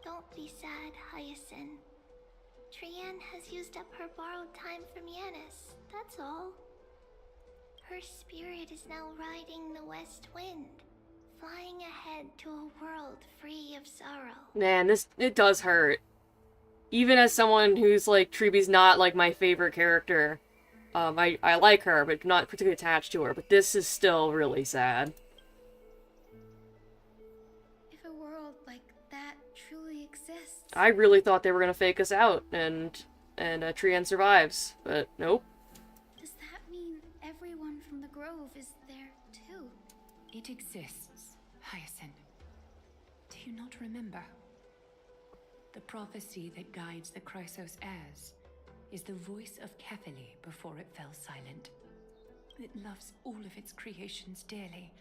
Don't be sad, Hyacinth. Trian has used up her borrowed time from Yanis, that's all. Her spirit is now riding the west wind, flying ahead to a world free of sorrow. Man, it does hurt. Even as someone who's, like, Treebe's not, like, my favorite character. I like her, but not particularly attached to her, but this is still really sad. If a world like that truly exists... I really thought they were gonna fake us out, and Trian survives, but nope. Does that mean everyone from the Grove is there, too? It exists, Hyacinth. Do you not remember? The prophecy that guides the Chrysos heirs is the voice of Kefili before it fell silent. It loves all of its creations dearly,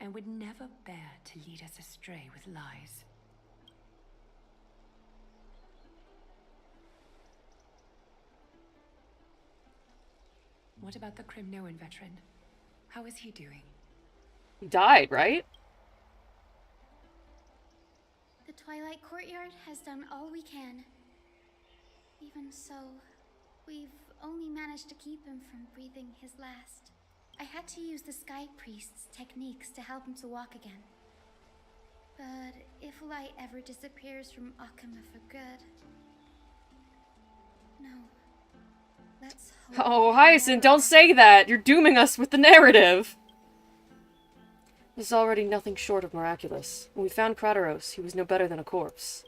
and would never bear to lead us astray with lies. What about the Crimnoan veteran? How is he doing? He died, right? The Twilight Courtyard has done all we can. Even so, we've only managed to keep him from breathing his last. I had to use the Sky Priest's techniques to help him to walk again. But if light ever disappears from Akama for good... No. Let's hope... Oh, Hyacinth, don't say that! You're dooming us with the narrative! This is already nothing short of miraculous. When we found Krateros, he was no better than a corpse.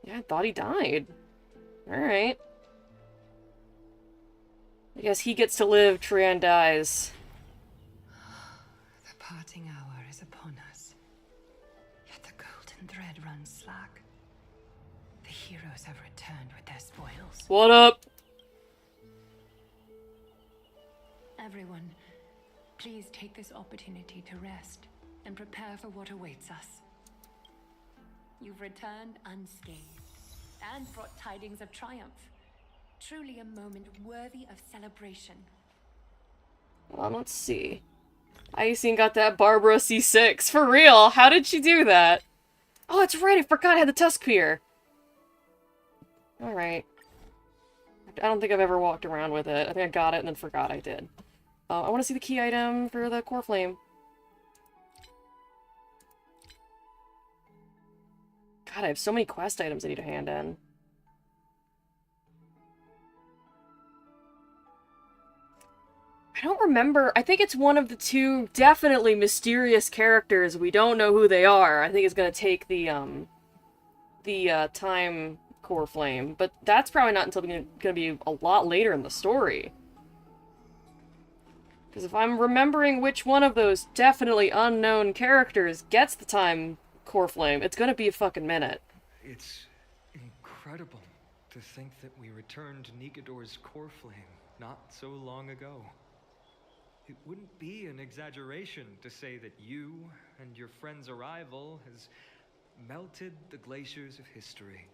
Yeah, I thought he died. Alright. I guess he gets to live, Trian dies. The parting hour is upon us. Yet the golden thread runs slack. The heroes have returned with their spoils. What up? Everyone, please take this opportunity to rest and prepare for what awaits us. You've returned unscathed and brought tidings of triumph. Truly a moment worthy of celebration. Let's see. Icing got that Barbara C6. For real? How did she do that? Oh, that's right. I forgot I had the Tusk Pier. Alright. I don't think I've ever walked around with it. I think I got it and then forgot I did. I want to see the key item for the core flame. God, I have so many quest items I need to hand in. I don't remember. I think it's one of the two definitely mysterious characters. We don't know who they are. I think it's going to take the time core flame. But that's probably not until going to be a lot later in the story. Because if I'm remembering which one of those definitely unknown characters gets the time core flame, it's going to be a fucking minute. It's incredible to think that we returned Nigador's core flame not so long ago. It wouldn't be an exaggeration to say that you and your friend's arrival has melted the glaciers of history.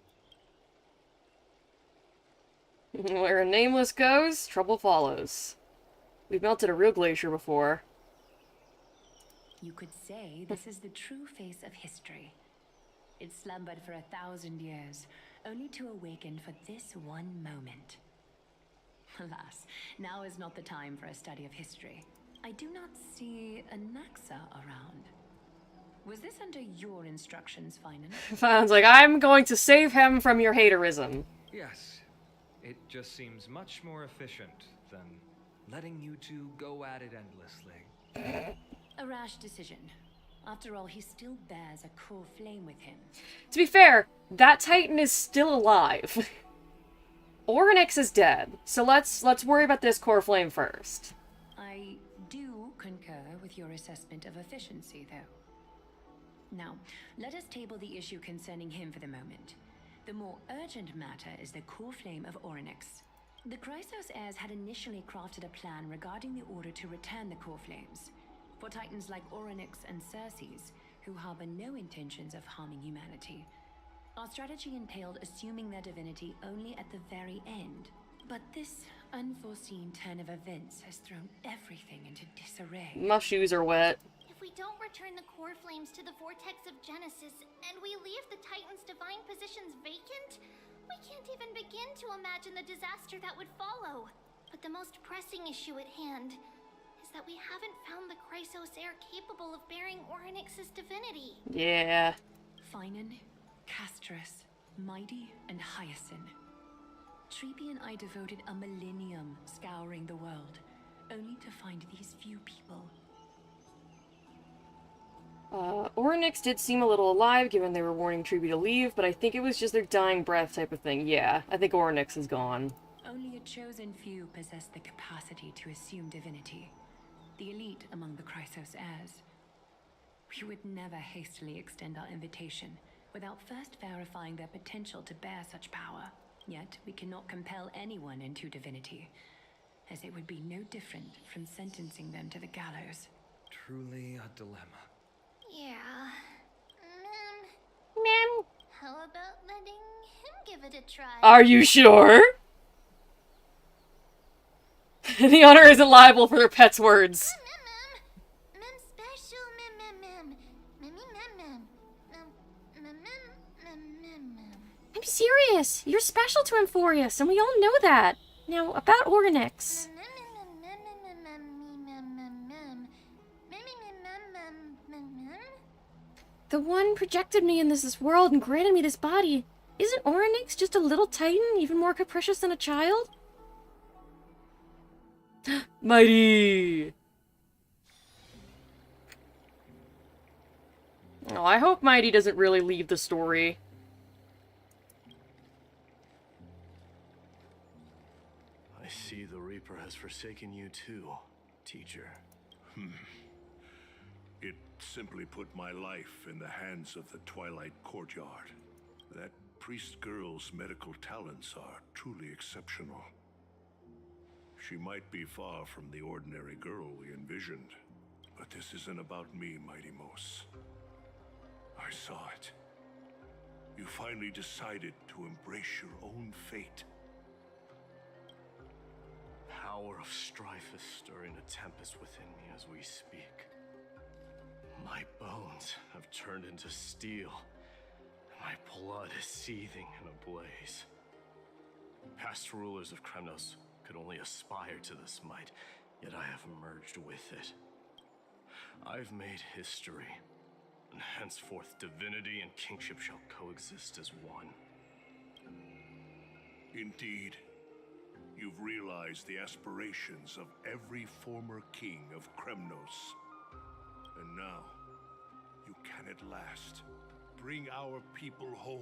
Where a nameless goes, trouble follows. We've melted a real glacier before. You could say this is the true face of history. It slumbered for 1,000 years, only to awaken for this one moment. Alas, now is not the time for a study of history. I do not see a Naxa around. Was this under your instructions, Finan? Finan's like, I'm going to save him from your haterism. Yes. It just seems much more efficient than letting you two go at it endlessly. A rash decision. After all, he still bears a core flame with him. To be fair, that Titan is still alive. Orynyx is dead, so let's worry about this core flame first. I do concur with your assessment of efficiency, though. Now, let us table the issue concerning him for the moment. The more urgent matter is the core flame of Orynyx. The Chrysos heirs had initially crafted a plan regarding the order to return the core flames. For titans like Orynyx and Circes, who harbor no intentions of harming humanity, our strategy entailed assuming their divinity only at the very end. But this unforeseen turn of events has thrown everything into disarray. My shoes are wet. If we don't return the core flames to the vortex of Genesis, and we leave the Titan's divine positions vacant, we can't even begin to imagine the disaster that would follow. But the most pressing issue at hand is that we haven't found the Chrysos heir capable of bearing Orynyx's divinity. Yeah. Finan, Castris, Mighty, and Hyacinth. Treepy and I devoted a millennium scouring the world, only to find these few people. Orynyx did seem a little alive, given they were warning Treepy to leave, but I think it was just their dying breath type of thing. Yeah, I think Orynyx is gone. Only a chosen few possess the capacity to assume divinity. The elite among the Chrysos heirs. We would never hastily extend our invitation without first verifying their potential to bear such power. Yet, we cannot compel anyone into divinity, as it would be no different from sentencing them to the gallows. Truly a dilemma. Yeah. Ma'am. How about letting him give it a try? Are you sure? The owner isn't liable for their pet's words. Mem special, I'm serious. You're special to Emphorius, and we all know that. Now, about Orynyx. The one projected me in this world and granted me this body. Isn't Orynyx just a little titan, even more capricious than a child? Mighty! Oh, I hope Mighty doesn't really leave the story. I see the Reaper has forsaken you too, teacher. It simply put my life in the hands of the Twilight Courtyard. That priest girl's medical talents are truly exceptional. She might be far from the ordinary girl we envisioned, but this isn't about me, Mighty Mos. I saw it. You finally decided to embrace your own fate. Power of strife is stirring a tempest within me as we speak. My bones have turned into steel. My blood is seething in a blaze. Past rulers of Kremnos could only aspire to this might, yet I have merged with it. I've made history, and henceforth divinity and kingship shall coexist as one. Indeed, you've realized the aspirations of every former king of Kremnos. And now, you can at last bring our people home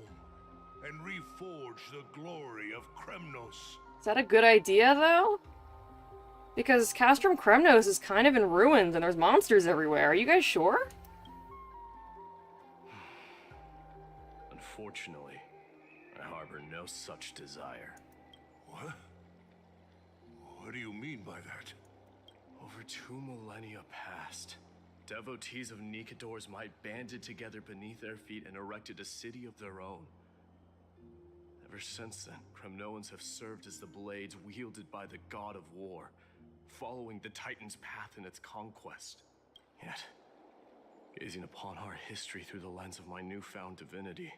and reforge the glory of Kremnos. Is that a good idea, though? Because Castrum Kremnos is kind of in ruins and there's monsters everywhere. Are you guys sure? Unfortunately, I harbor no such desire. What? What do you mean by that? Over 2 millennia past, devotees of Nikador's might banded together beneath their feet and erected a city of their own. Ever since then, Kremnoans have served as the blades wielded by the god of war, following the Titan's path in its conquest. Yet, gazing upon our history through the lens of my newfound divinity,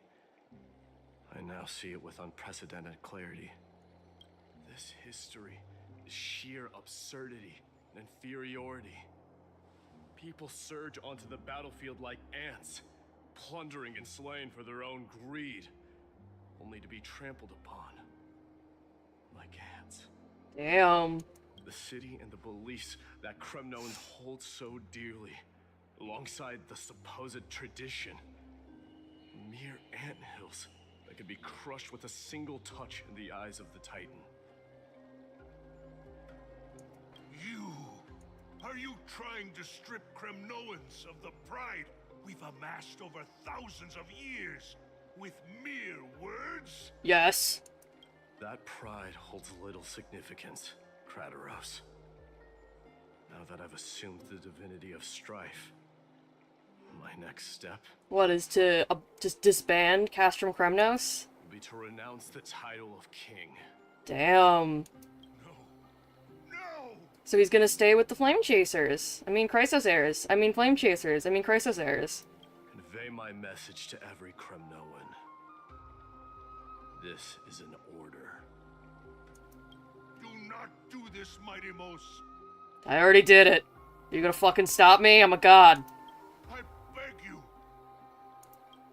I now see it with unprecedented clarity. This history is sheer absurdity and inferiority. People surge onto the battlefield like ants, plundering and slaying for their own greed, only to be trampled upon like ants. Damn. The city and the beliefs that Kremnoans hold so dearly, alongside the supposed tradition, mere anthills that could be crushed with a single touch in the eyes of the Titan. Are you trying to strip Kremnoans of the pride we've amassed over thousands of years with mere words? Yes. That pride holds little significance, Krateros. Now that I've assumed the divinity of strife, my next step... What, is to just disband Castrum Kremnos? ...will be to renounce the title of king. Damn. So he's gonna stay with the Flame Chasers. I mean, Chrysos heirs. I mean, Flame Chasers. I mean, Chrysos heirs. Convey my message to every Kremnoan. This is an order. Do not do this, Mighty Mos. I already did it. You gonna fucking stop me? I'm a god. I beg you.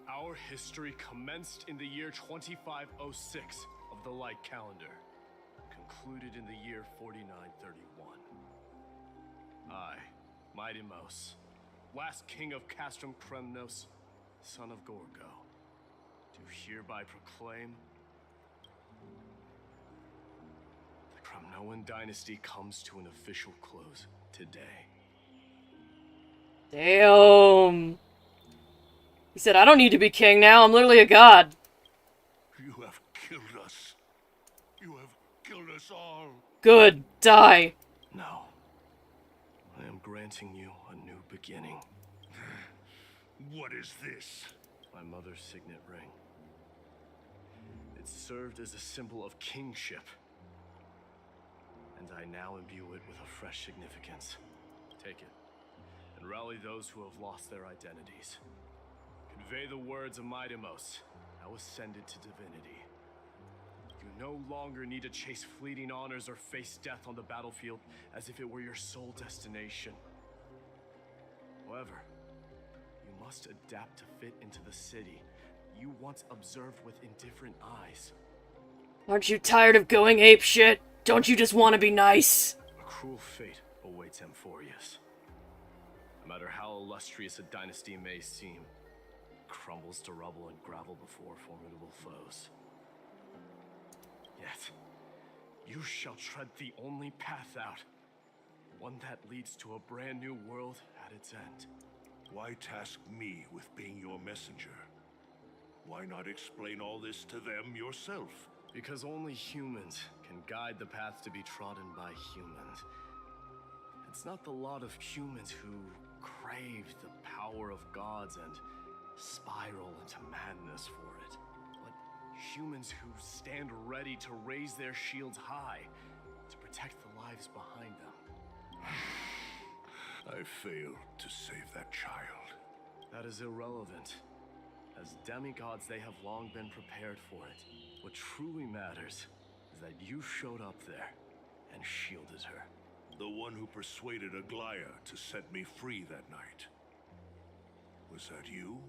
Our history commenced in the year 2506 of the Light Calendar, concluded in the year 4931. I, Mighty Mos, last king of Castrum Kremnos, son of Gorgo, do hereby proclaim the Kremnoan dynasty comes to an official close today. Damn. He said, I don't need to be king now, I'm literally a god. You have killed us. You have killed us all. Good, die. No. I am granting you a new beginning. What is this? My mother's signet ring. It served as a symbol of kingship, and I now imbue it with a fresh significance. Take it, and rally those who have lost their identities. Convey the words of Mighty Mos, now ascended to divinity. You no longer need to chase fleeting honors or face death on the battlefield as if it were your sole destination. However, you must adapt to fit into the city you once observed with indifferent eyes. Aren't you tired of going apeshit? Don't you just want to be nice? A cruel fate awaits Amphorius. No matter how illustrious a dynasty may seem, it crumbles to rubble and gravel before formidable foes. Yet, you shall tread the only path out. One that leads to a brand new world at its end. Why task me with being your messenger? Why not explain all this to them yourself? Because only humans can guide the path to be trodden by humans. It's not the lot of humans who crave the power of gods and spiral into madness for it. Humans who stand ready to raise their shields high to protect the lives behind them. I failed to save that child. That is irrelevant. As demigods, they have long been prepared for it. What truly matters is that you showed up there and shielded her. The one who persuaded Aglaya to set me free that night. Was that you,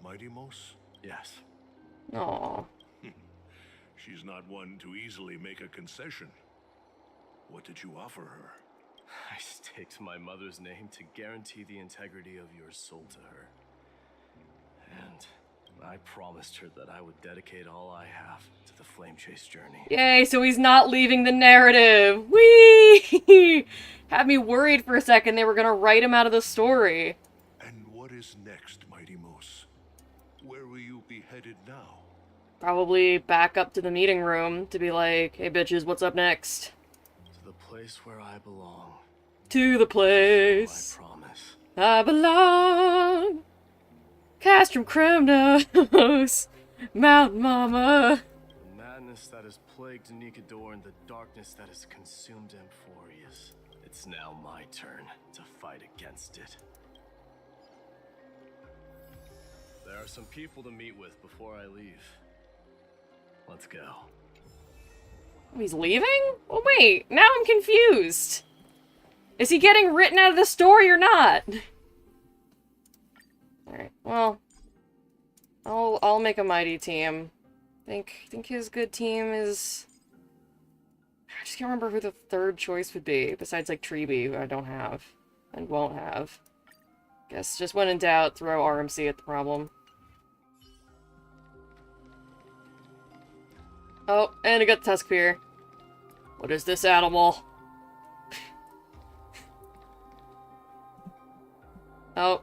Mighty Mos? Yes. Aww. She's not one to easily make a concession. What did you offer her? I staked my mother's name to guarantee the integrity of your soul to her. And I promised her that I would dedicate all I have to the Flame Chase journey. Yay, so he's not leaving the narrative. Whee! Had me worried for a second they were gonna write him out of the story. And what is next, Mighty Mos? Where will you be headed now? Probably back up to the meeting room to be like, hey bitches, what's up next? To the place where I belong. To the place I promise. I belong. Castrum Kremnos, Mountain Mama. The madness that has plagued Nikador and the darkness that has consumed Amphorius. It's now my turn to fight against it. There are some people to meet with before I leave. Let's go. He's leaving? Oh wait, now I'm confused. Is he getting written out of the story or not? Well, I'll make a mighty team. Think his good team is... I just can't remember who the third choice would be, besides, like, Treeby, who I don't have. And won't have. Guess just when in doubt, throw RMC at the problem. Oh, and I got the Tuskpear. What is this animal? Oh.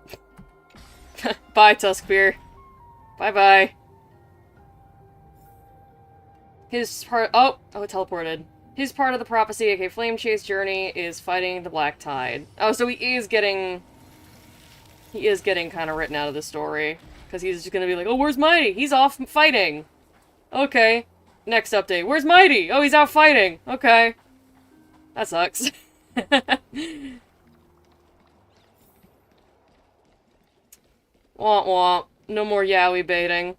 Bye, Tuskpear. Bye-bye. His part- oh, it teleported. His part of the prophecy, aka Flame Chase Journey, is fighting the Black Tide. Oh, so he is getting kind of written out of the story. Because he's just gonna be like, oh, where's Mighty? He's off fighting. Okay. Next update. Where's Mighty? Oh, he's out fighting. Okay. That sucks. Womp womp. No more yaoi baiting.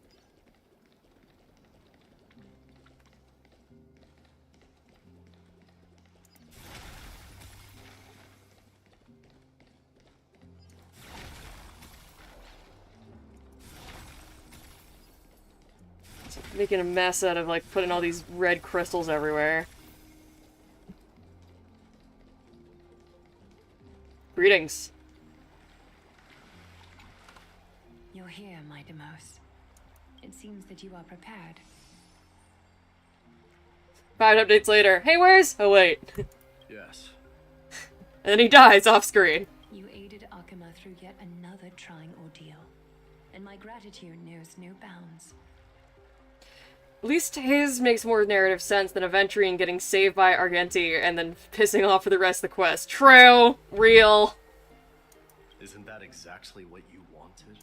Making a mess out of, like, putting all these red crystals everywhere. Greetings. You're here, my Demos. It seems that you are prepared. 5 updates later. Hey, where's... Oh, wait. Yes. And then he dies off screen. You aided Akuma through yet another trying ordeal. And my gratitude knows no bounds. At least his makes more narrative sense than Aventurine getting saved by Argenti and then pissing off for the rest of the quest. True. Real. Isn't that exactly what you wanted?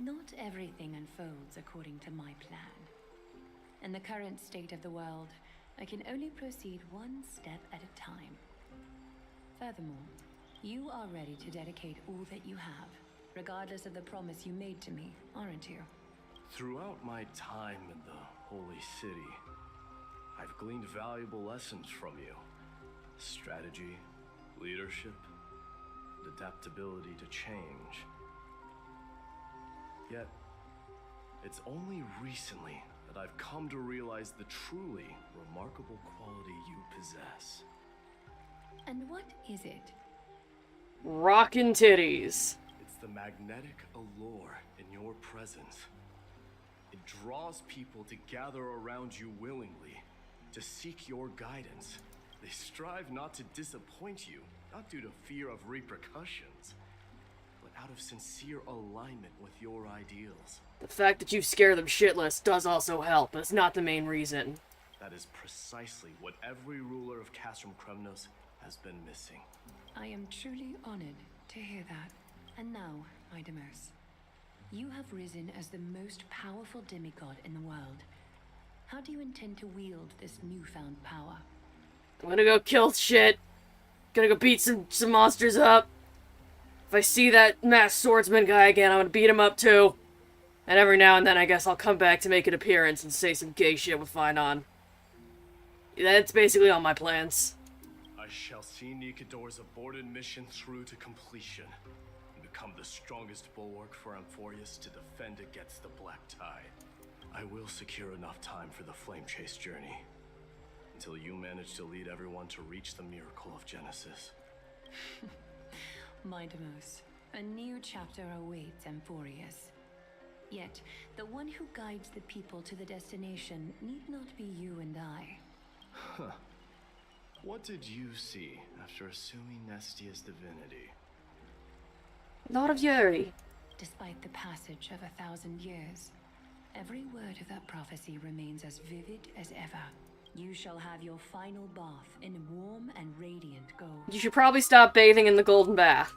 Not everything unfolds according to my plan. In the current state of the world, I can only proceed one step at a time. Furthermore, you are ready to dedicate all that you have, regardless of the promise you made to me, aren't you? Throughout my time in the Holy City, I've gleaned valuable lessons from you. Strategy, leadership, and adaptability to change. Yet, it's only recently that I've come to realize the truly remarkable quality you possess. And what is it? Rockin' titties. It's the magnetic allure in your presence. It draws people to gather around you willingly, to seek your guidance. They strive not to disappoint you, not due to fear of repercussions, but out of sincere alignment with your ideals. The fact that you scare them shitless does also help, but it's not the main reason. That is precisely what every ruler of Castrum Kremnos has been missing. I am truly honored to hear that. And now, my Demos, you have risen as the most powerful demigod in the world. How do you intend to wield this newfound power? I'm gonna go kill shit. Gonna go beat some monsters up. If I see that masked swordsman guy again, I'm gonna beat him up too. And every now and then I guess I'll come back to make an appearance and say some gay shit with Finon. That's basically all my plans. I shall see Nikador's aborted mission through to completion. Become the strongest bulwark for Amphorius to defend against the Black Tide. I will secure enough time for the Flame Chase journey. Until you manage to lead everyone to reach the miracle of Genesis. My Demos, a new chapter awaits Amphorius. Yet, the one who guides the people to the destination need not be you and I. Huh. What did you see after assuming Nestia's divinity? Lord of Yuri. Despite the passage of 1,000 years, every word of that prophecy remains as vivid as ever. You shall have your final bath in warm and radiant gold. You should probably stop bathing in the golden bath.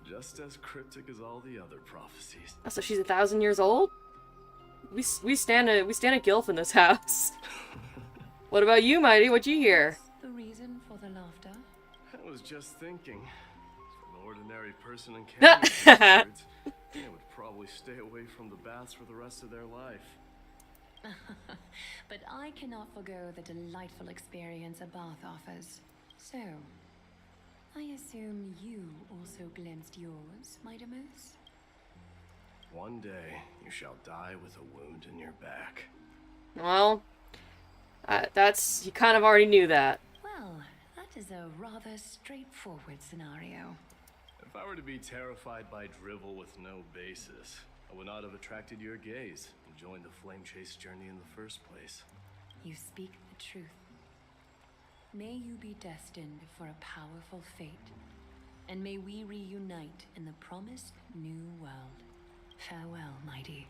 Just as cryptic as all the other prophecies. Oh, so she's 1,000 years old? We stand a gilf in this house. What about you, Mighty? What'd you hear? The reason for the laughter? I was just thinking. For an ordinary person in Canada, they would probably stay away from the baths for the rest of their life. But I cannot forgo the delightful experience a bath offers. So, I assume you also glimpsed yours, my Demos? One day, you shall die with a wound in your back. Well, you kind of already knew that. Well, that is a rather straightforward scenario. If I were to be terrified by drivel with no basis, I would not have attracted your gaze and joined the flame chase journey in the first place. You speak the truth. May you be destined for a powerful fate, and may we reunite in the promised new world. Farewell, mighty.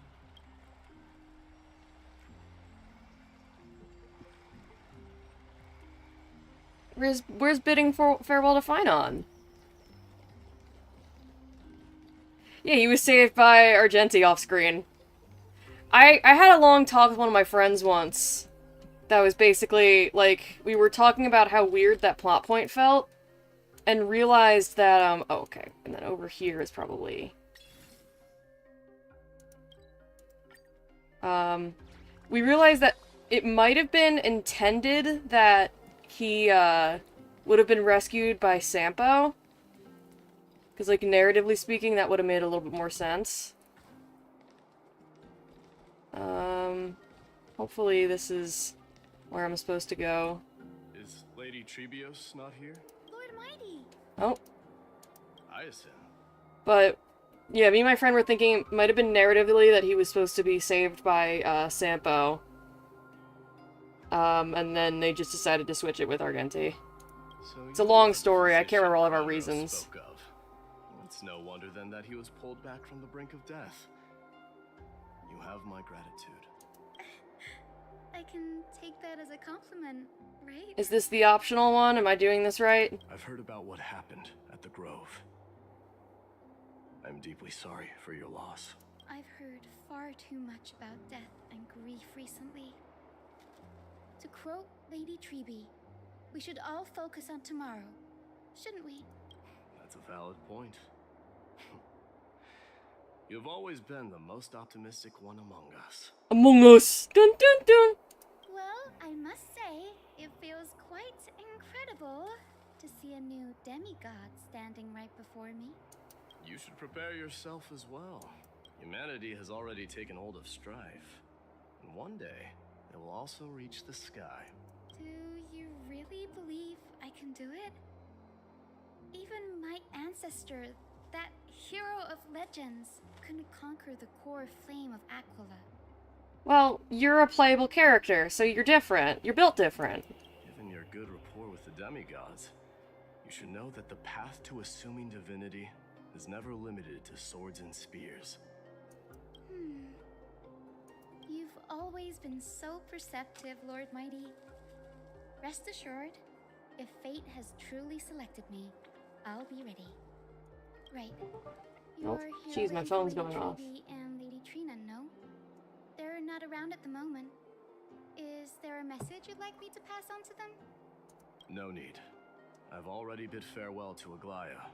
Where's bidding for farewell to Finon? Yeah, he was saved by Argenti off screen. I had a long talk with one of my friends once. That was basically, like, we were talking about how weird that plot point felt, and realized that, oh, okay, and then over here is probably... we realized that it might have been intended that he, would have been rescued by Sampo. Because, like, narratively speaking, that would have made a little bit more sense. Hopefully this is where I'm supposed to go. Is Lady Trebios not here? Lord Mighty! Oh. Hyacinth. But, yeah, me and my friend were thinking it might have been narratively that he was supposed to be saved by, Sampo. And then they just decided to switch it with Argenti. So it's a long story, I can't remember all of our reasons. It's no wonder then that he was pulled back from the brink of death. You have my gratitude. I can take that as a compliment, right? Is this the optional one? Am I doing this right? I've heard about what happened at the Grove. I'm deeply sorry for your loss. I've heard far too much about death and grief recently. To quote Lady Treby, we should all focus on tomorrow, shouldn't we? That's a valid point. You've always been the most optimistic one among us. Among us! Dun dun dun! Well, I must say, it feels quite incredible to see a new demigod standing right before me. You should prepare yourself as well. Humanity has already taken hold of strife. And one day, it will also reach the sky. Do you really believe I can do it? Even my ancestor, that hero of legends, couldn't conquer the core flame of Aquila. Well, you're a playable character, so you're different. You're built different. Given your good rapport with the demigods, you should know that the path to assuming divinity is never limited to swords and spears. You've always been so perceptive, Lord Mighty. Rest assured, if fate has truly selected me, I'll be ready. Right. Oh, You're jeez, here my with phone's Lady going off. Treby and Lady Trina, no? They're not around at the moment. Is there a message you'd like me to pass on to them? No need. I've already bid farewell to Aglaya.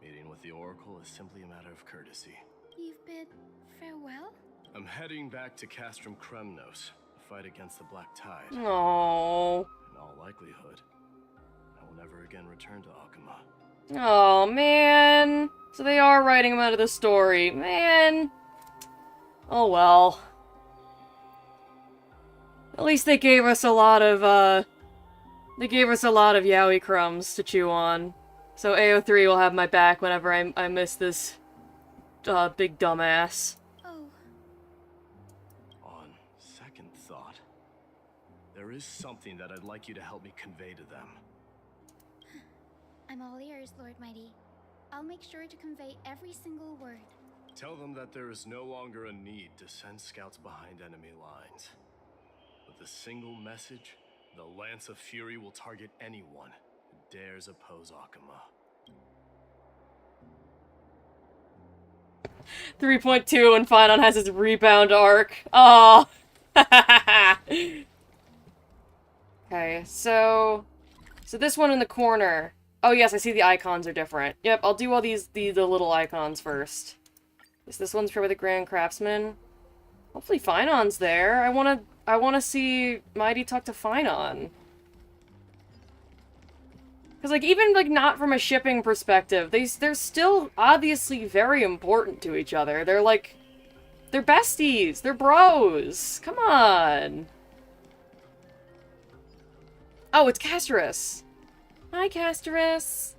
Meeting with the Oracle is simply a matter of courtesy. You've bid farewell? I'm heading back to Castrum Kremnos, to fight against the Black Tide. Aww. In all likelihood, I will never again return to Akuma. Oh man. So they are writing him out of the story. Man. Oh well. At least they gave us a lot of, yaoi crumbs to chew on. So AO3 will have my back whenever I miss this, big dumbass. Oh. On second thought, there is something that I'd like you to help me convey to them. I'm all ears, Lord Mighty. I'll make sure to convey every single word. Tell them that there is no longer a need to send scouts behind enemy lines. With a single message, the Lance of Fury will target anyone who dares oppose Akuma. 3.2 when Finon has his rebound arc. Oh. Okay, so this one in the corner. Oh yes, I see the icons are different. Yep, I'll do all the little icons first. This one's for the Grand Craftsman. Hopefully Finon's there. I wanna see Mighty talk to Finon. Because, like, even, like, not from a shipping perspective, they're still obviously very important to each other. They're, like, They're besties! They're bros! Come on! Oh, it's Casterus! Hi, Casterus!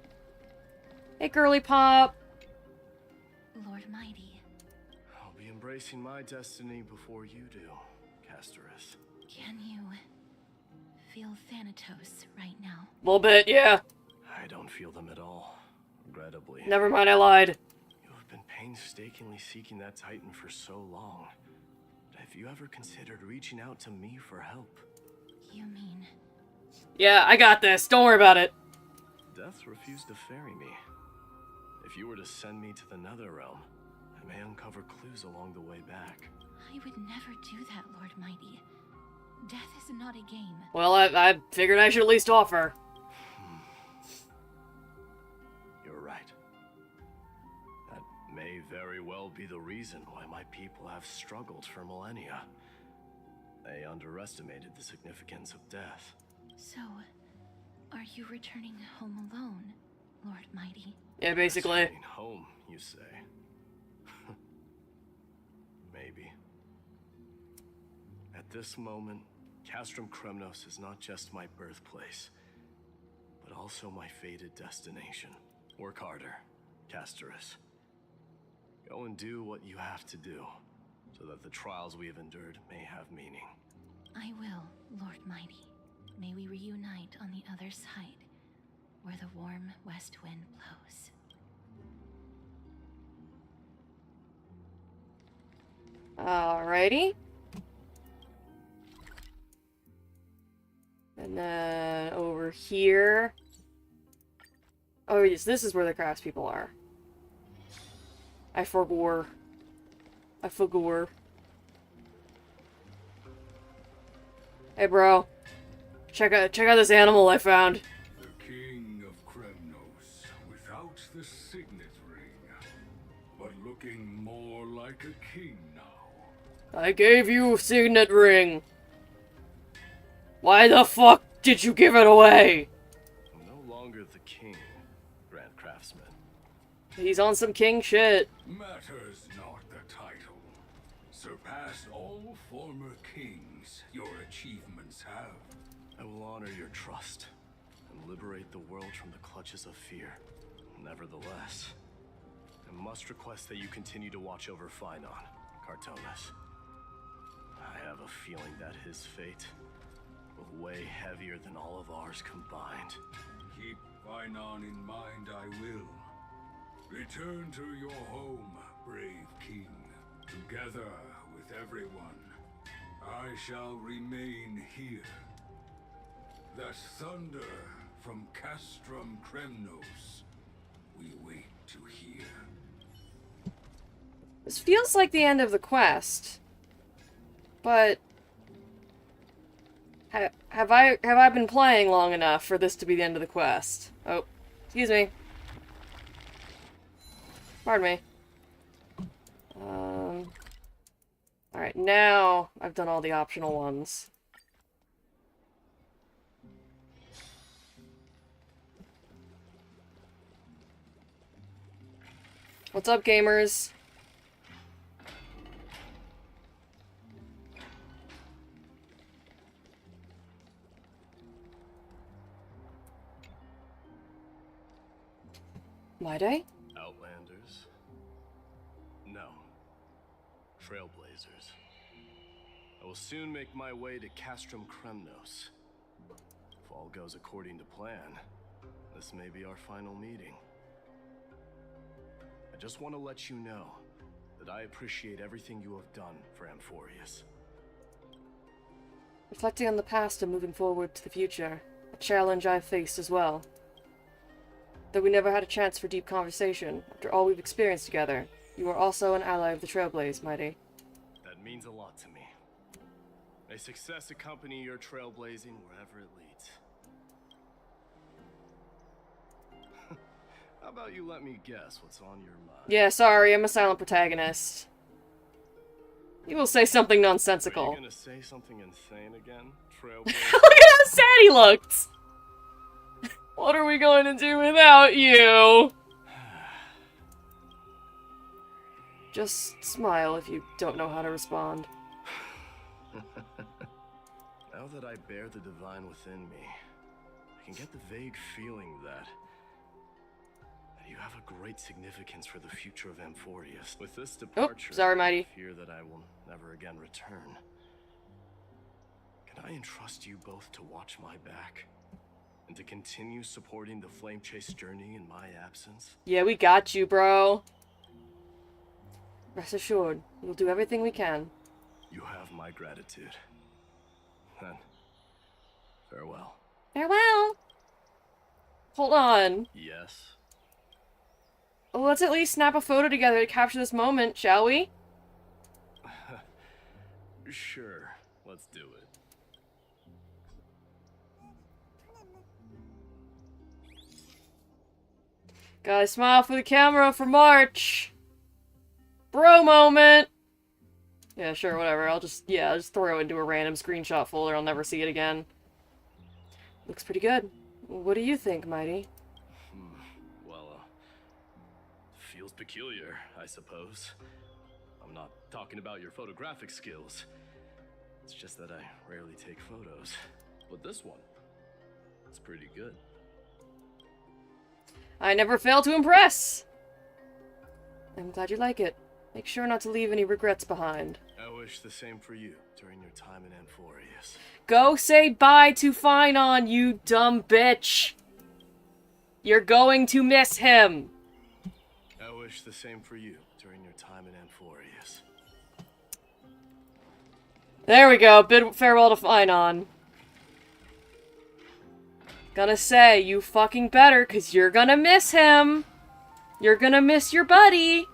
Hey, girly pop! Lord Mighty. I'll be embracing my destiny before you do, Casterus. Can you feel Thanatos right now? A little bit, yeah. I don't feel them at all, regrettably. Never mind, I lied. You have been painstakingly seeking that Titan for so long. But have you ever considered reaching out to me for help? You mean... Yeah, I got this. Don't worry about it. Death refused to ferry me. If you were to send me to the Nether Realm, I may uncover clues along the way back. I would never do that, Lord Mighty. Death is not a game. Well, I figured I should at least offer. You're right. That may very well be the reason why my people have struggled for millennia. They underestimated the significance of death. So, are you returning home alone, Lord Mighty? Yeah, basically. Returning home, you say? Maybe. At this moment, Castrum Kremnos is not just my birthplace, but also my fated destination. Work harder, Casterus. Go and do what you have to do, so that the trials we have endured may have meaning. I will, Lord Mighty. May we reunite on the other side, where the warm west wind blows. Alrighty. And then over here. Oh yes, this is where the craftspeople are. I forgore. Hey bro. Check out this animal I found. The King of Kremnos, without the signet ring, but looking more like a king now. I gave you signet ring. Why the fuck did you give it away? I'm no longer the king, Grand Craftsman. He's on some king shit. Matters not the title. Surpass all former kings your achievements have. I will honor your trust and liberate the world from the clutches of fear. Nevertheless, I must request that you continue to watch over Phynon, Cartonis. I have a feeling that his fate will weigh heavier than all of ours combined. Keep Phynon in mind, I will. Return to your home, brave king. Together with everyone, I shall remain here. That thunder from Castrum Kremnos, we wait to hear. This feels like the end of the quest. But have I been playing long enough for this to be the end of the quest? Oh, excuse me. Pardon me. Alright, now I've done all the optional ones. What's up, gamers? My day? Outlanders? No. Trailblazers. I will soon make my way to Castrum Kremnos. If all goes according to plan, this may be our final meeting. I just want to let you know that I appreciate everything you have done for Amphorius. Reflecting on the past and moving forward to the future, a challenge I've faced as well. Though we never had a chance for deep conversation, after all we've experienced together, you are also an ally of the Trailblaze, Mighty. That means a lot to me. May success accompany your trailblazing wherever it leads. How about you let me guess what's on your mind? Yeah, sorry, I'm a silent protagonist. You will say something nonsensical. Are you gonna say something insane again, Trailblazer? Look at how sad he looked! What are we going to do without you? Just smile if you don't know how to respond. Now that I bear the divine within me, I can get the vague feeling that you have a great significance for the future of Amphorius. With this departure, sorry, Mighty. I fear that I will never again return. Can I entrust you both to watch my back? And to continue supporting the Flame Chase journey in my absence? Yeah, we got you, bro. Rest assured, we'll do everything we can. You have my gratitude. Then, farewell. Farewell! Hold on. Yes? Well, let's at least snap a photo together to capture this moment, shall we? Sure, let's do it. Gotta smile for the camera for March. Bro moment. Yeah, sure, whatever. I'll just throw it into a random screenshot folder. I'll never see it again. Looks pretty good. What do you think, Mighty? Well, feels peculiar, I suppose. I'm not talking about your photographic skills. It's just that I rarely take photos. But this one, it's pretty good. I never fail to impress! I'm glad you like it. Make sure not to leave any regrets behind. I wish the same for you during your time in Amphorius. Go say bye to Finon, you dumb bitch! You're going to miss him! I wish the same for you during your time in Amphorius. There we go, bid farewell to Finon. Gonna say, you fucking better, cause you're gonna miss him! You're gonna miss your buddy!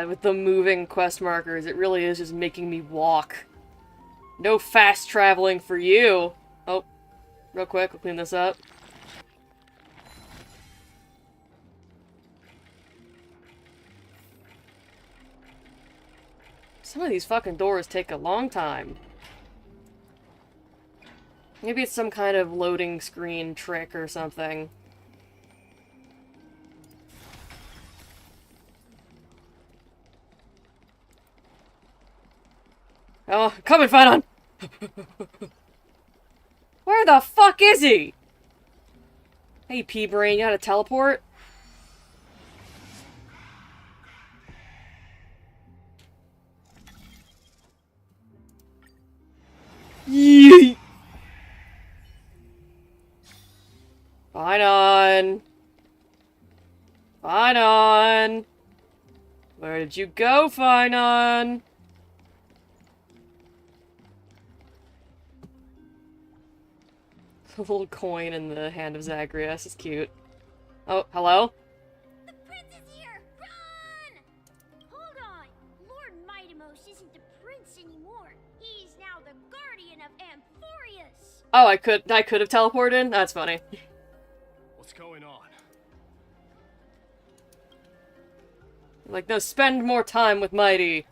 With the moving quest markers, it really is just making me walk. No fast traveling for you! Oh, real quick, we'll clean this up. Some of these fucking doors take a long time. Maybe it's some kind of loading screen trick or something. Oh, come and fight on! Where the fuck is he? Hey, P-Brain, you got a teleport? Yeet! Finon! Finon! Where did you go, Finon? A little coin in the hand of Zagreus is cute. Oh, hello? The prince is here! Run! Hold on. Lord Mightimos isn't the prince anymore. He's now the guardian of Amphorius. Oh, I could have teleported? That's funny. What's going on? Like, no, spend more time with Mighty.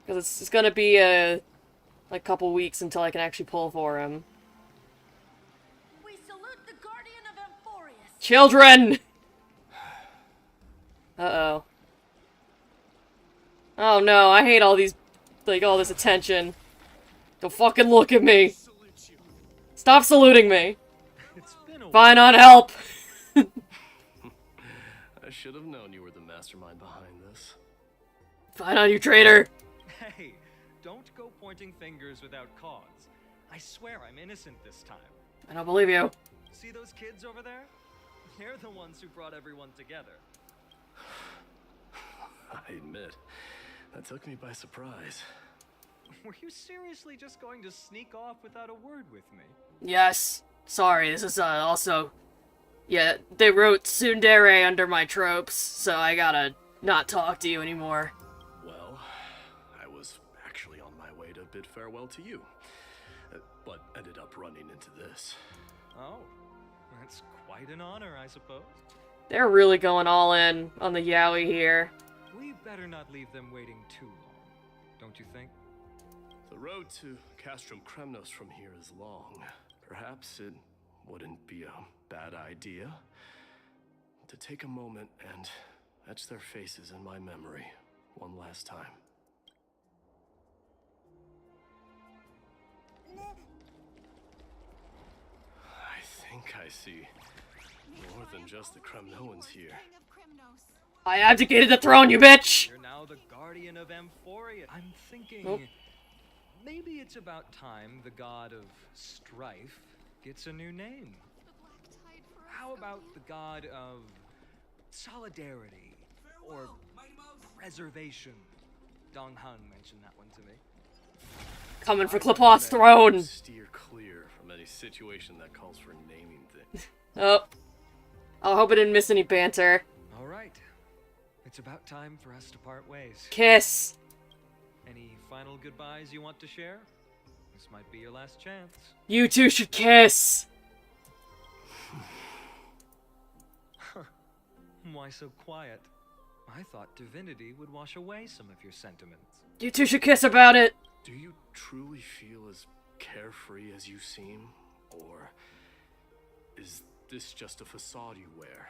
Because it's gonna be a couple weeks until I can actually pull for him. We salute the guardian of Amphorius. Children! Uh-oh. Oh no, I hate all these, like, all this attention. Don't fucking look at me! Stop saluting me! Fine on help! I should have known you were the mastermind behind this. Fine on you, traitor! Hey, don't go pointing fingers without cause. I swear I'm innocent this time. I don't believe you. See those kids over there? They're the ones who brought everyone together. I admit, that took me by surprise. Were you seriously just going to sneak off without a word with me? Yes. Sorry, this is, also... Yeah, they wrote tsundere under my tropes, so I gotta not talk to you anymore. Well, I was actually on my way to bid farewell to you, but ended up running into this. Oh, that's quite an honor, I suppose. They're really going all in on the yaoi here. We better not leave them waiting too long, don't you think? The road to Castrum Kremnos from here is long. Perhaps it wouldn't be a bad idea to take a moment and etch their faces in my memory one last time. I think I see more than just the Kremnoans here. I abdicated the throne, you bitch! You're now the guardian of Amphoria. I'm thinking Nope. maybe it's about time the god of strife gets a new name. How about the god of solidarity or preservation? Dong Hung mentioned that one to me. Coming for Klipoth's throne! Steer clear from any situation that calls for naming things. Oh. I hope I didn't miss any banter. All right. It's about time for us to part ways. Kiss! Any final goodbyes you want to share? This might be your last chance. You two should kiss! Why so quiet? I thought divinity would wash away some of your sentiments. You two should kiss about it! Do you truly feel as carefree as you seem? Or is this just a facade you wear?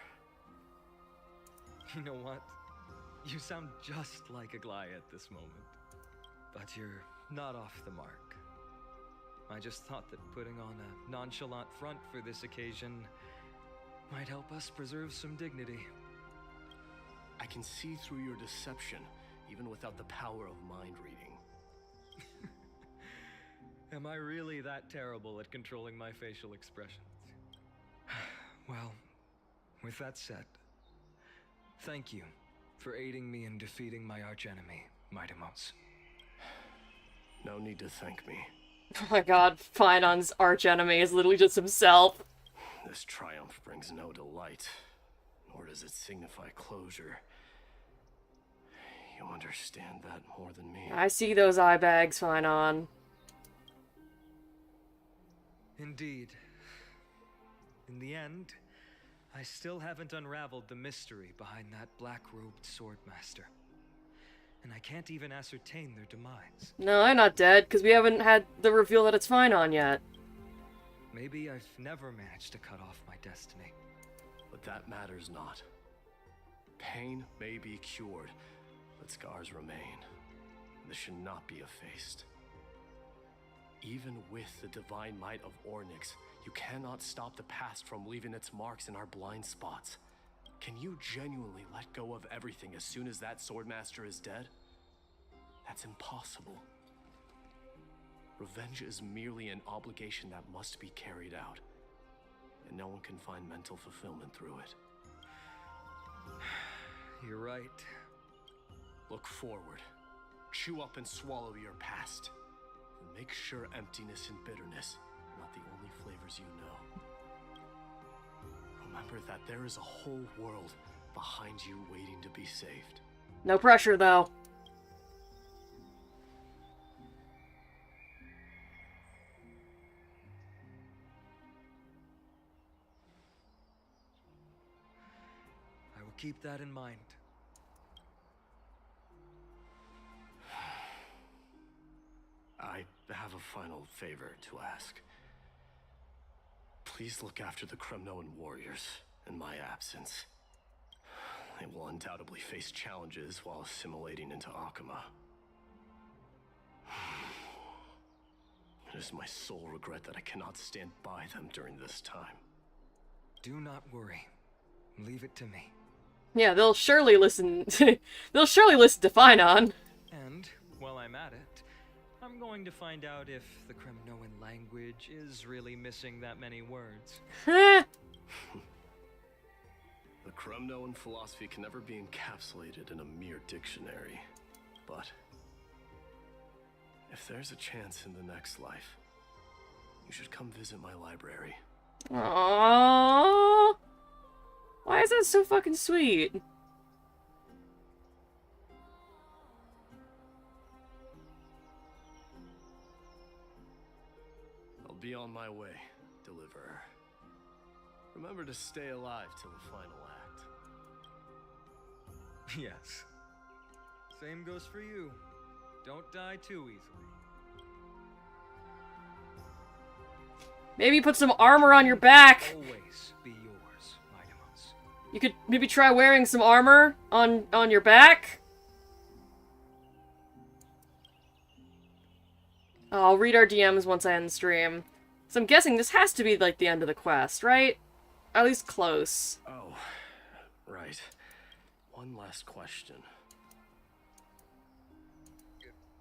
You know what? You sound just like Aglaia at this moment. But you're not off the mark. I just thought that putting on a nonchalant front for this occasion might help us preserve some dignity. I can see through your deception, even without the power of mind reading. Am I really that terrible at controlling my facial expressions? Well, with that said, thank you for aiding me in defeating my archenemy, Mightimos. No need to thank me. Oh my god, Finon's archenemy is literally just himself. This triumph brings no delight, nor does it signify closure. You understand that more than me. I see those eye bags, Finon. Indeed. In the end, I still haven't unraveled the mystery behind that black-robed swordmaster. And I can't even ascertain their demise. No, I'm not dead, because we haven't had the reveal that it's Finon yet. Maybe I've never managed to cut off my destiny. But that matters not. Pain may be cured, but scars remain. This should not be effaced. Even with the divine might of Ornyx, you cannot stop the past from leaving its marks in our blind spots. Can you genuinely let go of everything as soon as that swordmaster is dead? That's impossible. Revenge is merely an obligation that must be carried out, and no one can find mental fulfillment through it. You're right. Look forward. Chew up and swallow your past. And make sure emptiness and bitterness are not the only flavors you know. Remember that there is a whole world behind you waiting to be saved. No pressure, though. I will keep that in mind. I have a final favor to ask. Please look after the Kremnoan warriors in my absence. They will undoubtedly face challenges while assimilating into Akama. It is my sole regret that I cannot stand by them during this time. Do not worry. Leave it to me. Yeah, they'll surely listen. They'll surely listen to Finon. And while I'm at it, I'm going to find out if the Kremnoan language is really missing that many words. The Kremnoan philosophy can never be encapsulated in a mere dictionary. But if there's a chance in the next life, you should come visit my library. Aww. Why is that so fucking sweet? I'll be on my way, Deliverer. Remember to stay alive till the final act. Yes. Same goes for you. Don't die too easily. Maybe put some armor on your back. Always be yours, Mightymouse. You could maybe try wearing some armor on your back. I'll read our DMs once I end the stream. So I'm guessing this has to be like the end of the quest, right? At least close. Oh, right. One last question.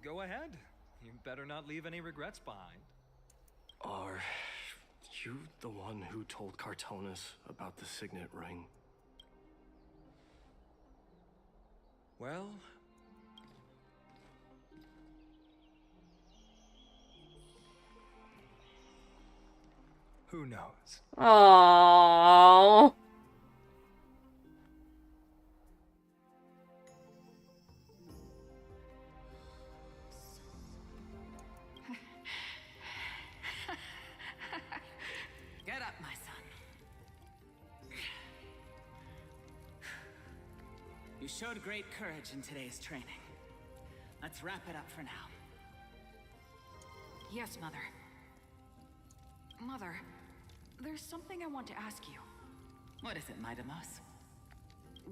Go ahead. You better not leave any regrets behind. Are you the one who told Cartonis about the signet ring? Well... who knows? Aww. Get up, my son. You showed great courage in today's training. Let's wrap it up for now. Yes, Mother. Mother, there's something I want to ask you. What is it, Mightymouse?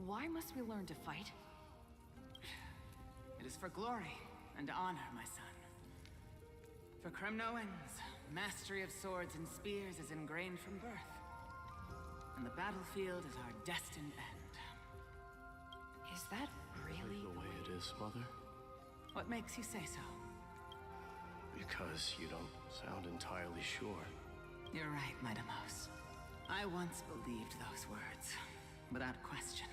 Why must we learn to fight? It is for glory and honor, my son. For Kremnoans, mastery of swords and spears is ingrained from birth. And the battlefield is our destined end. Is that really the way it is, Mother? What makes you say so? Because you don't sound entirely sure. You're right, Mightymouse. I once believed those words, without question.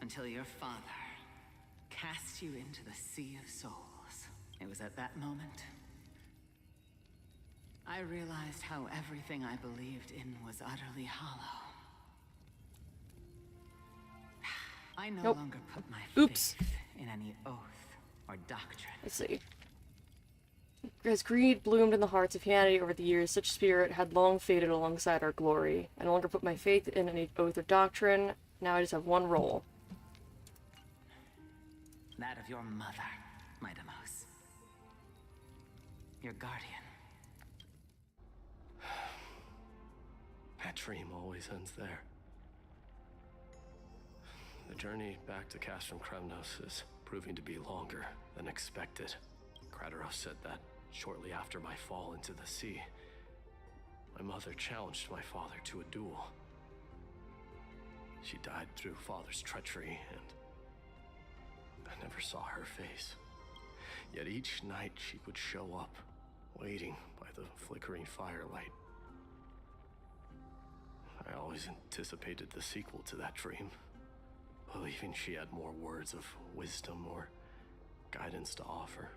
Until your father cast you into the Sea of Souls. It was at that moment I realized how everything I believed in was utterly hollow. I no longer put my faith in any oath or doctrine. Let's see. As greed bloomed in the hearts of humanity over the years, such spirit had long faded alongside our glory. I no longer put my faith in any oath or doctrine. Now I just have one role. That of your mother, Mightymouse. Your guardian. That dream always ends there. The journey back to Castrum Kremnos is proving to be longer than expected. Kratoros said that shortly after my fall into the sea. My mother challenged my father to a duel. She died through father's treachery, and I never saw her face. Yet each night she would show up, waiting by the flickering firelight. I always anticipated the sequel to that dream, believing she had more words of wisdom or guidance to offer.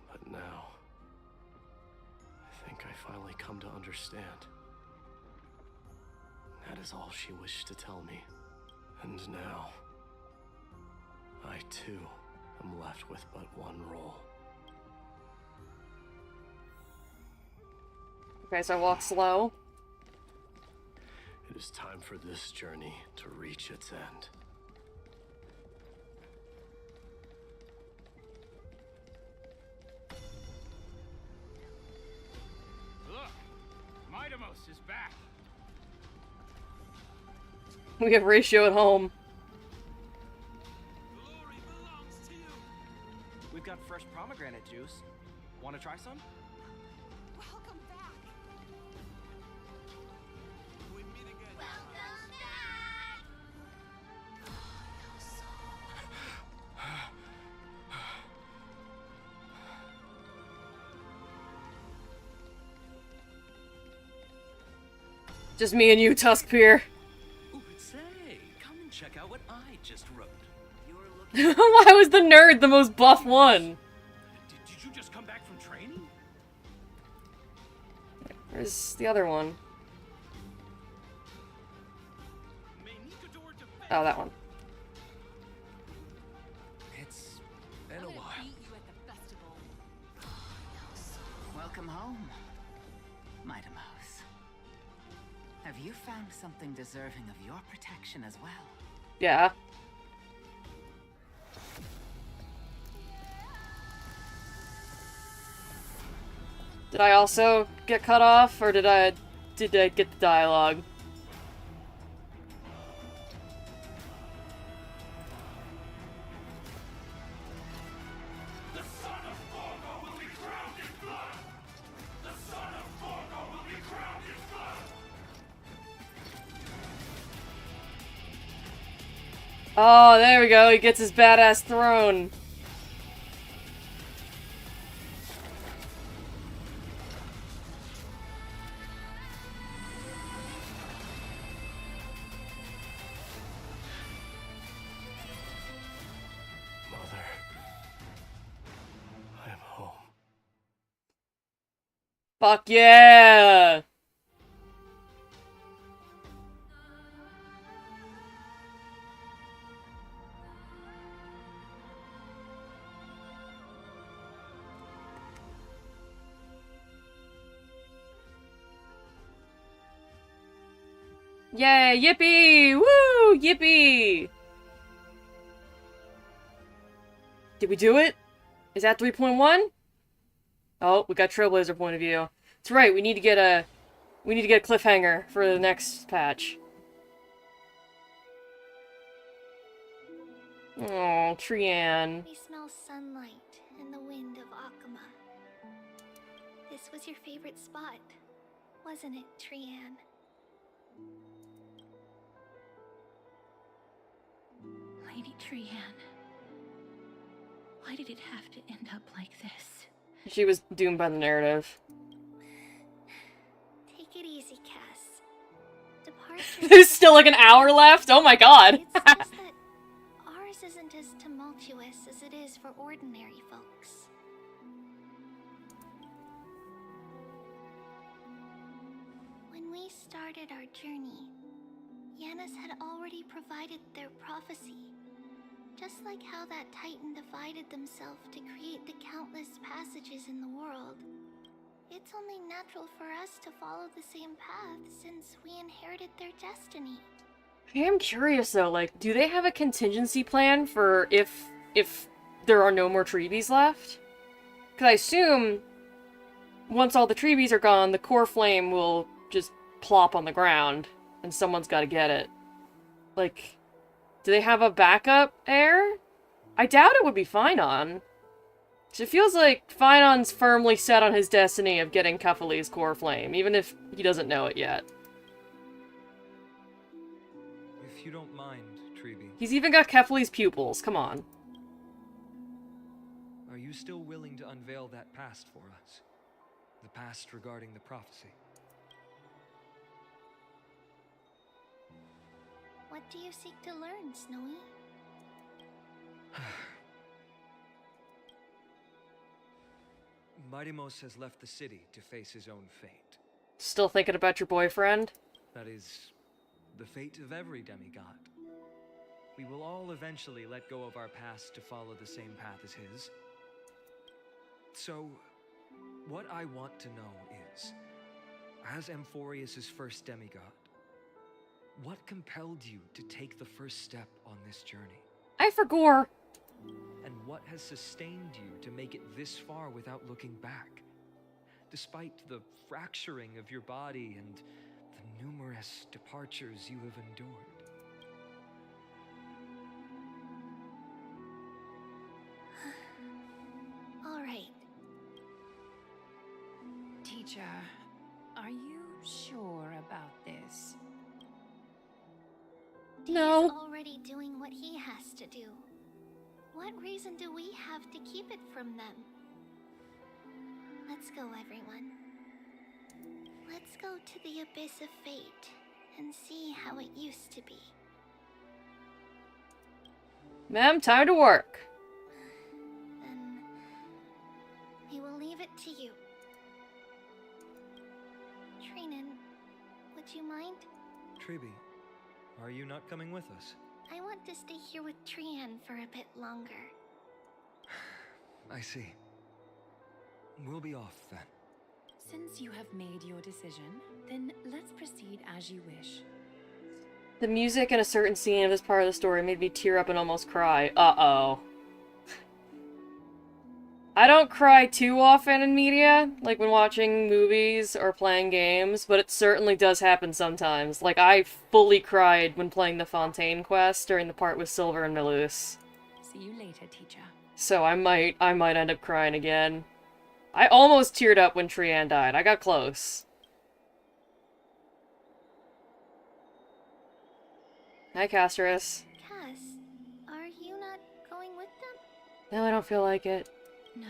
But now, I think I finally come to understand. That is all she wished to tell me. And now, I too am left with but one role. Okay, so I walk slow. It is time for this journey to reach its end. Look, Mightymouse is back. We have Ratio at home. We've got fresh pomegranate juice. Want to try some? Welcome back. We meet again. Welcome Just me and you, Tuskpear. Ooh, say, come and check out what I just wrote. Why was the nerd the most buff one? Did you just come back from training? Where's the other one? Oh, that one. It's been a while. Welcome home, Mightymouse. Have you found something deserving of your protection as well? Yeah. Did I also get cut off, or did I get the dialogue? Oh, there we go. He gets his badass throne. Mother, I am home. Fuck yeah! Yay! Yippee! Woo! Yippee! Did we do it? Is that 3.1? Oh, we got Trailblazer point of view. That's right, we need to get a cliffhanger for the next patch. Oh, Trianne. We smell sunlight and the wind of Akuma. This was your favorite spot, wasn't it, Trianne? Lady Trianne. Why did it have to end up like this? She was doomed by the narrative. Take it easy, Cass. Departure. There's still like an hour left? Oh my god! It's just that ours isn't as tumultuous as it is for ordinary folks. When we started our journey, Yanis had already provided their prophecy. Just like how that Titan divided themselves to create the countless passages in the world. It's only natural for us to follow the same path since we inherited their destiny. I am curious though, like, do they have a contingency plan for if there are no more Treebies left? Because I assume once all the Treebies are gone, the core flame will just plop on the ground and someone's got to get it. Like, do they have a backup heir? I doubt it would be Finon. It feels like Finon's firmly set on his destiny of getting Kefali's core flame, even if he doesn't know it yet. If you don't mind, Treeby. He's even got Kefali's pupils, come on. Are you still willing to unveil that past for us? The past regarding the prophecy? What do you seek to learn, Snowy? Mightimos has left the city to face his own fate. Still thinking about your boyfriend? That is the fate of every demigod. We will all eventually let go of our past to follow the same path as his. So, what I want to know is, as Amphorius' first demigod, what compelled you to take the first step on this journey? I forgot. And what has sustained you to make it this far without looking back? Despite the fracturing of your body and the numerous departures you have endured. All right. Teacher, are you sure about this? No. He's already doing what he has to do. What reason do we have to keep it from them? Let's go, everyone. Let's go to the abyss of fate and see how it used to be. Ma'am, time to work. Then we will leave it to you. Trinan, would you mind? Treeby, are you not coming with us? I want to stay here with Trian for a bit longer. I see. We'll be off then. Since you have made your decision, then let's proceed as you wish. The music in a certain scene of this part of the story made me tear up and almost cry. Uh-oh. I don't cry too often in media, like when watching movies or playing games, but it certainly does happen sometimes. Like, I fully cried when playing the Fontaine quest during the part with Silver and Melus. See you later, teacher. So I might end up crying again. I almost teared up when Trianne died. I got close. Hi, Castris. Cass, are you not going with them? No, I don't feel like it. No.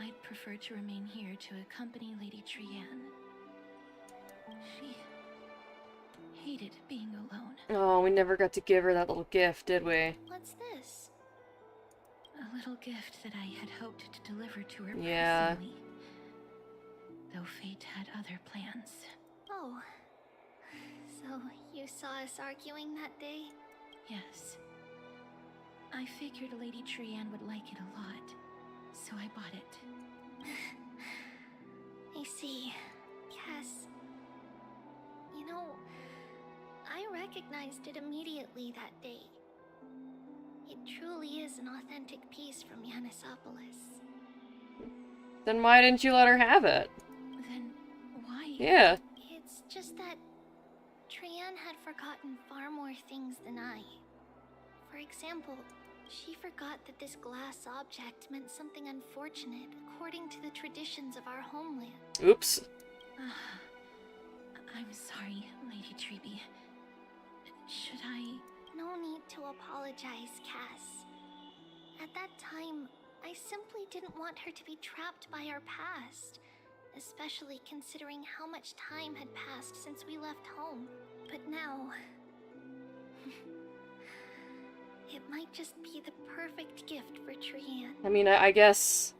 I'd prefer to remain here to accompany Lady Trianne. She hated being alone. Oh, we never got to give her that little gift, did we? What's this? A little gift that I had hoped to deliver to her Yeah. personally. Though fate had other plans. Oh. So you saw us arguing that day? Yes. I figured Lady Trianne would like it a lot, so I bought it. I see. Cass. You know, I recognized it immediately that day. It truly is an authentic piece from Yanisopolis. Then why didn't you let her have it? Then why? Yeah. It's just that Trianne had forgotten far more things than I. For example, she forgot that this glass object meant something unfortunate according to the traditions of our homeland. Oops. I'm sorry, Lady Treeby. Should I... No need to apologize, Cass. At that time, I simply didn't want her to be trapped by our past, especially considering how much time had passed since we left home. But now... it might just be the perfect gift for Trianne. I mean, I guess...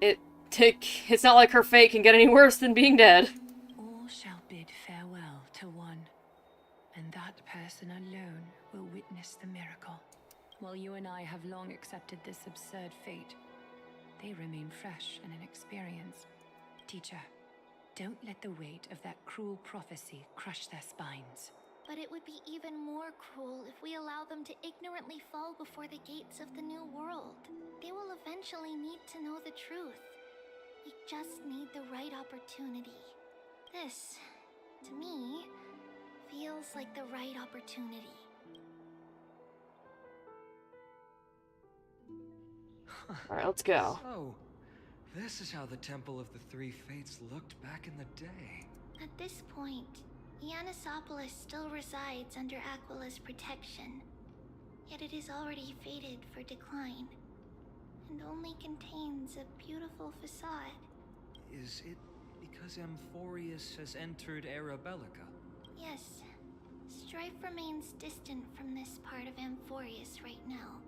It's not like her fate can get any worse than being dead. All shall bid farewell to one, and that person alone will witness the miracle. While you and I have long accepted this absurd fate, they remain fresh and inexperienced. Teacher, don't let the weight of that cruel prophecy crush their spines. But it would be even more cruel if we allow them to ignorantly fall before the gates of the new world. They will eventually need to know the truth. We just need the right opportunity. This, to me, feels like the right opportunity. Alright, let's go. So, this is how the Temple of the Three Fates looked back in the day. At this point, Yanisopolis still resides under Aquila's protection, yet it is already fated for decline, and only contains a beautiful facade. Is it because Amphorius has entered Arabellica? Yes, Strife remains distant from this part of Amphorius right now,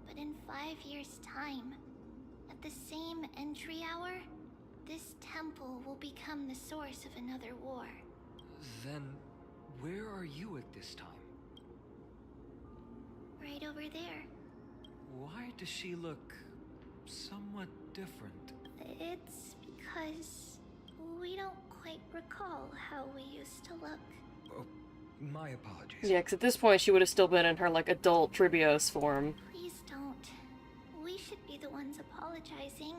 but in 5 years' time, at the same entry hour, this temple will become the source of another war. Then, where are you at this time? Right over there. Why does she look somewhat different? It's because we don't quite recall how we used to look. Oh, my apologies. Yeah, because at this point she would have still been in her, like, adult Tribios form. Please don't. We should be the ones apologizing.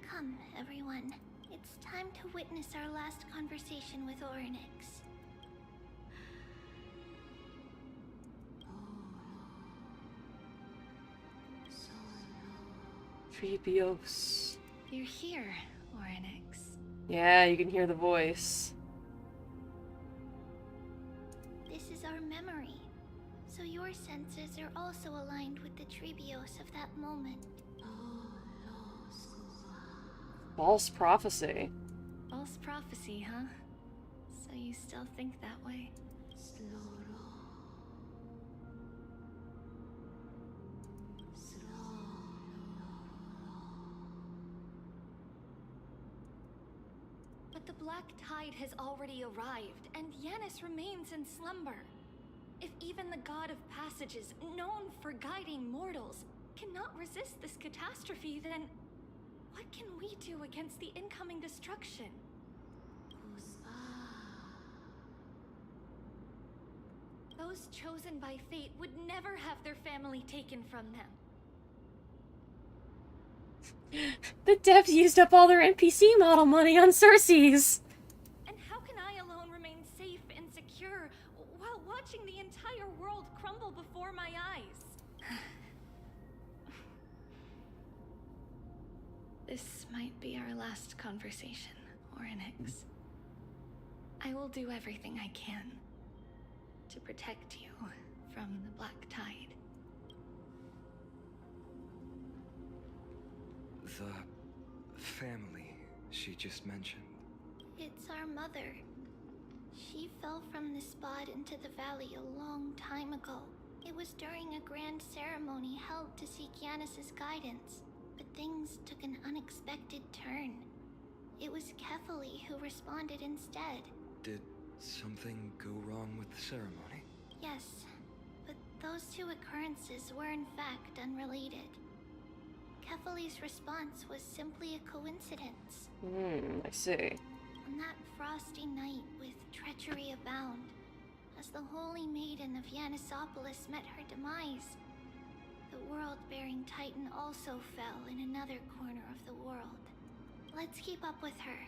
Come, everyone. It's time to witness our last conversation with Orynyx. Tribios. You're here, Orynyx. Yeah, you can hear the voice. This is our memory, so your senses are also aligned with the Tribios of that moment. False prophecy. False prophecy, huh? So you still think that way? But the Black Tide has already arrived, and Yanis remains in slumber. If even the God of Passages, known for guiding mortals, cannot resist this catastrophe, then what can we do against the incoming destruction? Those chosen by fate would never have their family taken from them. The devs used up all their NPC model money on Cersei's. And how can I alone remain safe and secure while watching the entire world crumble before my eyes? This might be our last conversation, Orynyx. I will do everything I can to protect you from the Black Tide. The family she just mentioned. It's our mother. She fell from the spot into the valley a long time ago. It was during a grand ceremony held to seek Yanis's guidance, but things took an unexpected turn. It was Kefali who responded instead. Did something go wrong with the ceremony? Yes, but those two occurrences were in fact unrelated. Kefali's response was simply a coincidence. I see. On that frosty night with treachery abound, as the holy maiden of Yanisopolis met her demise, the world-bearing titan also fell in another corner of the world. Let's keep up with her.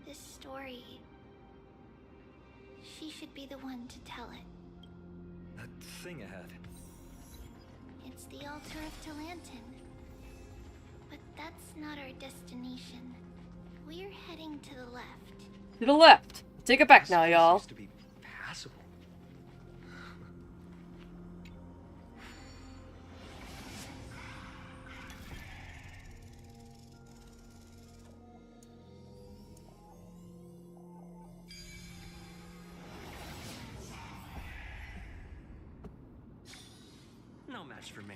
This story... she should be the one to tell it. That thing ahead. It's the altar of Talantin. But that's not our destination. We're heading to the left. To the left. Take it back now, y'all. Used to be passable. No match for me.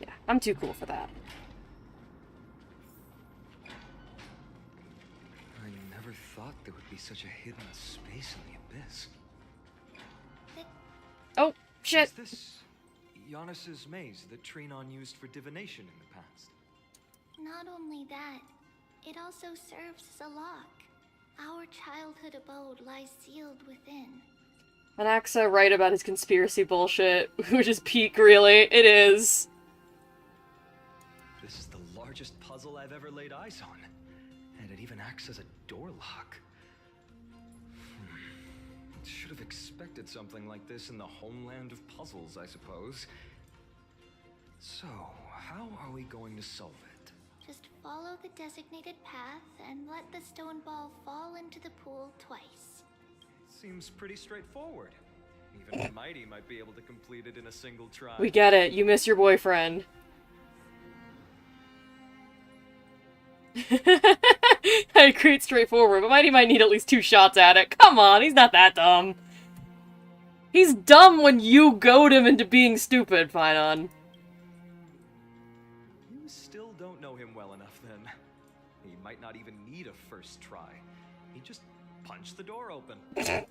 Yeah, I'm too cool for that. I never thought there would be such a hidden space in the abyss. Oh, shit! Is this Yanis's maze that Trinon used for divination in the past? Not only that, it also serves as a lock. Our childhood abode lies sealed within. Anaxa right about his conspiracy bullshit, which is peak, really. It is. This is the largest puzzle I've ever laid eyes on. And it even acts as a door lock. Should have expected something like this in the homeland of puzzles, I suppose. So, how are we going to solve it? Just follow the designated path and let the stone ball fall into the pool twice. Seems pretty straightforward. Even Mighty might be able to complete it in a single try. We get it. You miss your boyfriend. I agree, it's straightforward, but Mighty might need at least 2 shots at it. Come on, he's not that dumb. He's dumb when you goad him into being stupid, Finon. You still don't know him well enough, then. He might not even need a first try. He just punched the door open. Mighty.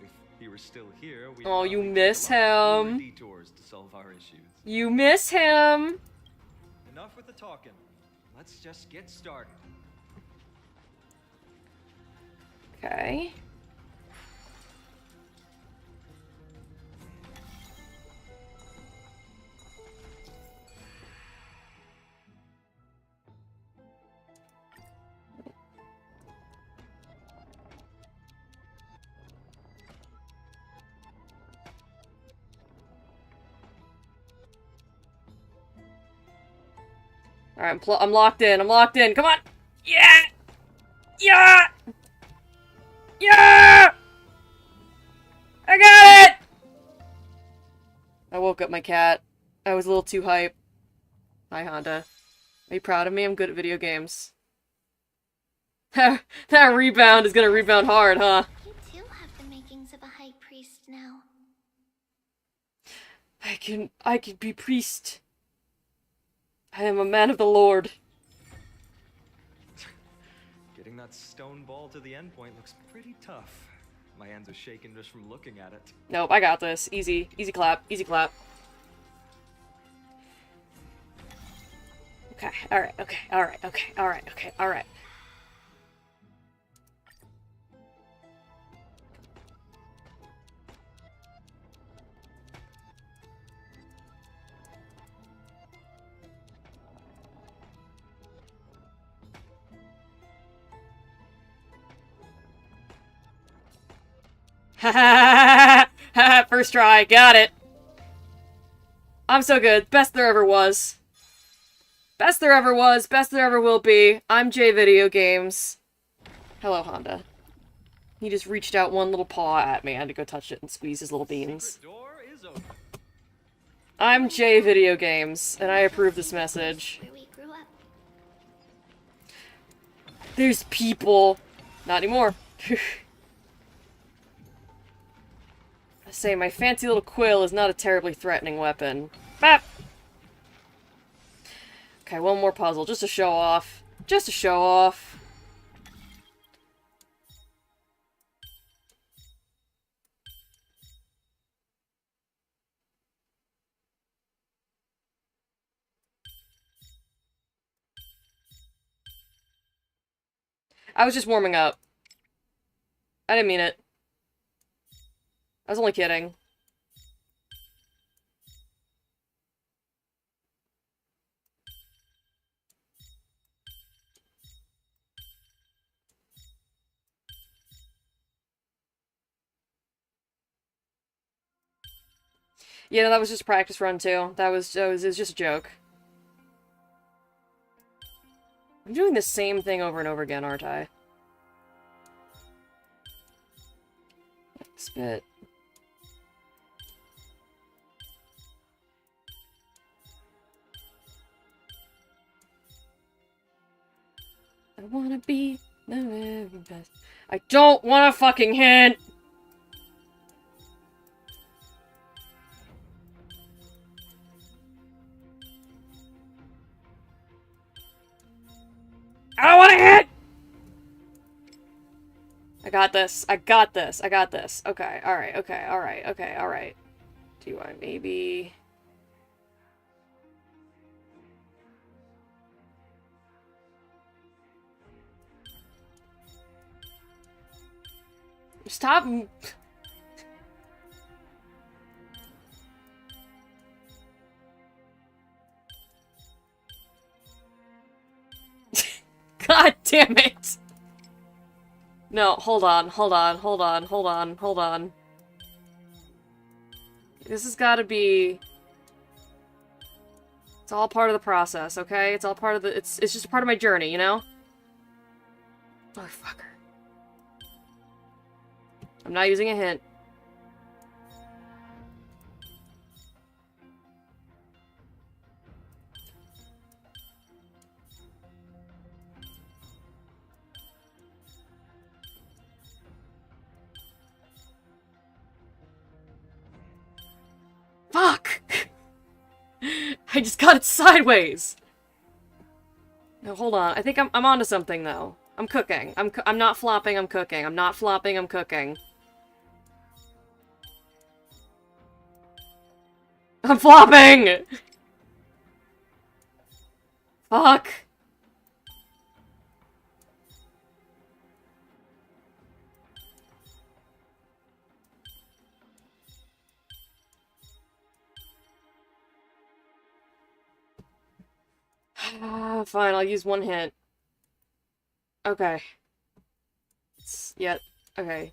If he were still here, we'd Oh, you probably miss take a lot fewer him. detours to solve our issues. You miss him. Enough with the talking. Let's just get started. Okay. Alright, I'm locked in. I'm locked in. Come on! Yeah! Yeah! Yeah! I got it! I woke up my cat. I was a little too hype. Hi, Honda. Are you proud of me? I'm good at video games. That rebound is gonna rebound hard, huh? You too have the makings of a high priest now. I can be priest. I am a man of the Lord. Getting that stone ball to the end point looks pretty tough. My hands are shaking just from looking at it. Nope, I got this. Easy. Easy clap. Easy clap. Okay, alright, okay, alright, okay, alright, okay, alright. Ha ha ha! First try, got it. I'm so good. Best there ever was. Best there ever was. Best there ever will be. I'm J Video Games. Hello, Honda. He just reached out one little paw at me. I had to go touch it and squeeze his little beans. I'm J Video Games, and I approve this message. Where we grew up. There's people. Not anymore. I say, my fancy little quill is not a terribly threatening weapon. Bap! Okay, one more puzzle, just to show off. Just to show off. I was just warming up. I didn't mean it. I was only kidding. Yeah, no, that was just a practice run too. It was just a joke. I'm doing the same thing over and over again, aren't I? Spit. I wanna be the very best. I don't want a fucking hint! I don't want a hint! I got this. I got this. I got this. Okay, alright, okay, alright, okay, alright. Do I maybe... Stop! God damn it! No, hold on, hold on, hold on, hold on, hold on. This has gotta be... It's all part of the process, okay? It's all part of the... It's just a part of my journey, you know? Motherfucker. I'm not using a hint. Fuck! I just got it sideways! No, hold on. I think I'm onto something, though. I'm cooking. I'm not flopping, I'm cooking. I'm not flopping, I'm cooking. I'm flopping! Fuck! Fine, I'll use one hint. Okay. Yeah, okay.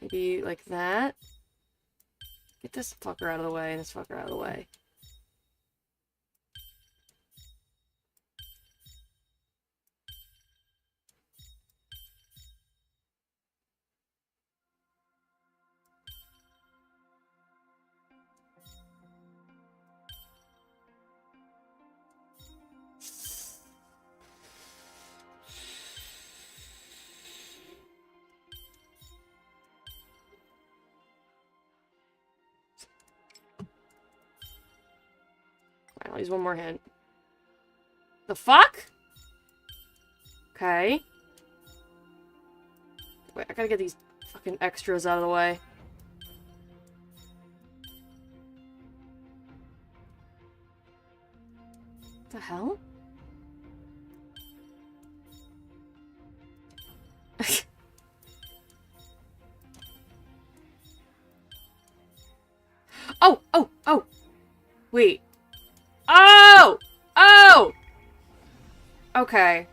Maybe like that? Get this fucker out of the way and this fucker out of the way. I'll use one more hint. The fuck? Okay. Wait, I gotta get these fucking extras out of the way. What the hell? Oh! Oh! Oh! Wait. Oh! Oh! Okay.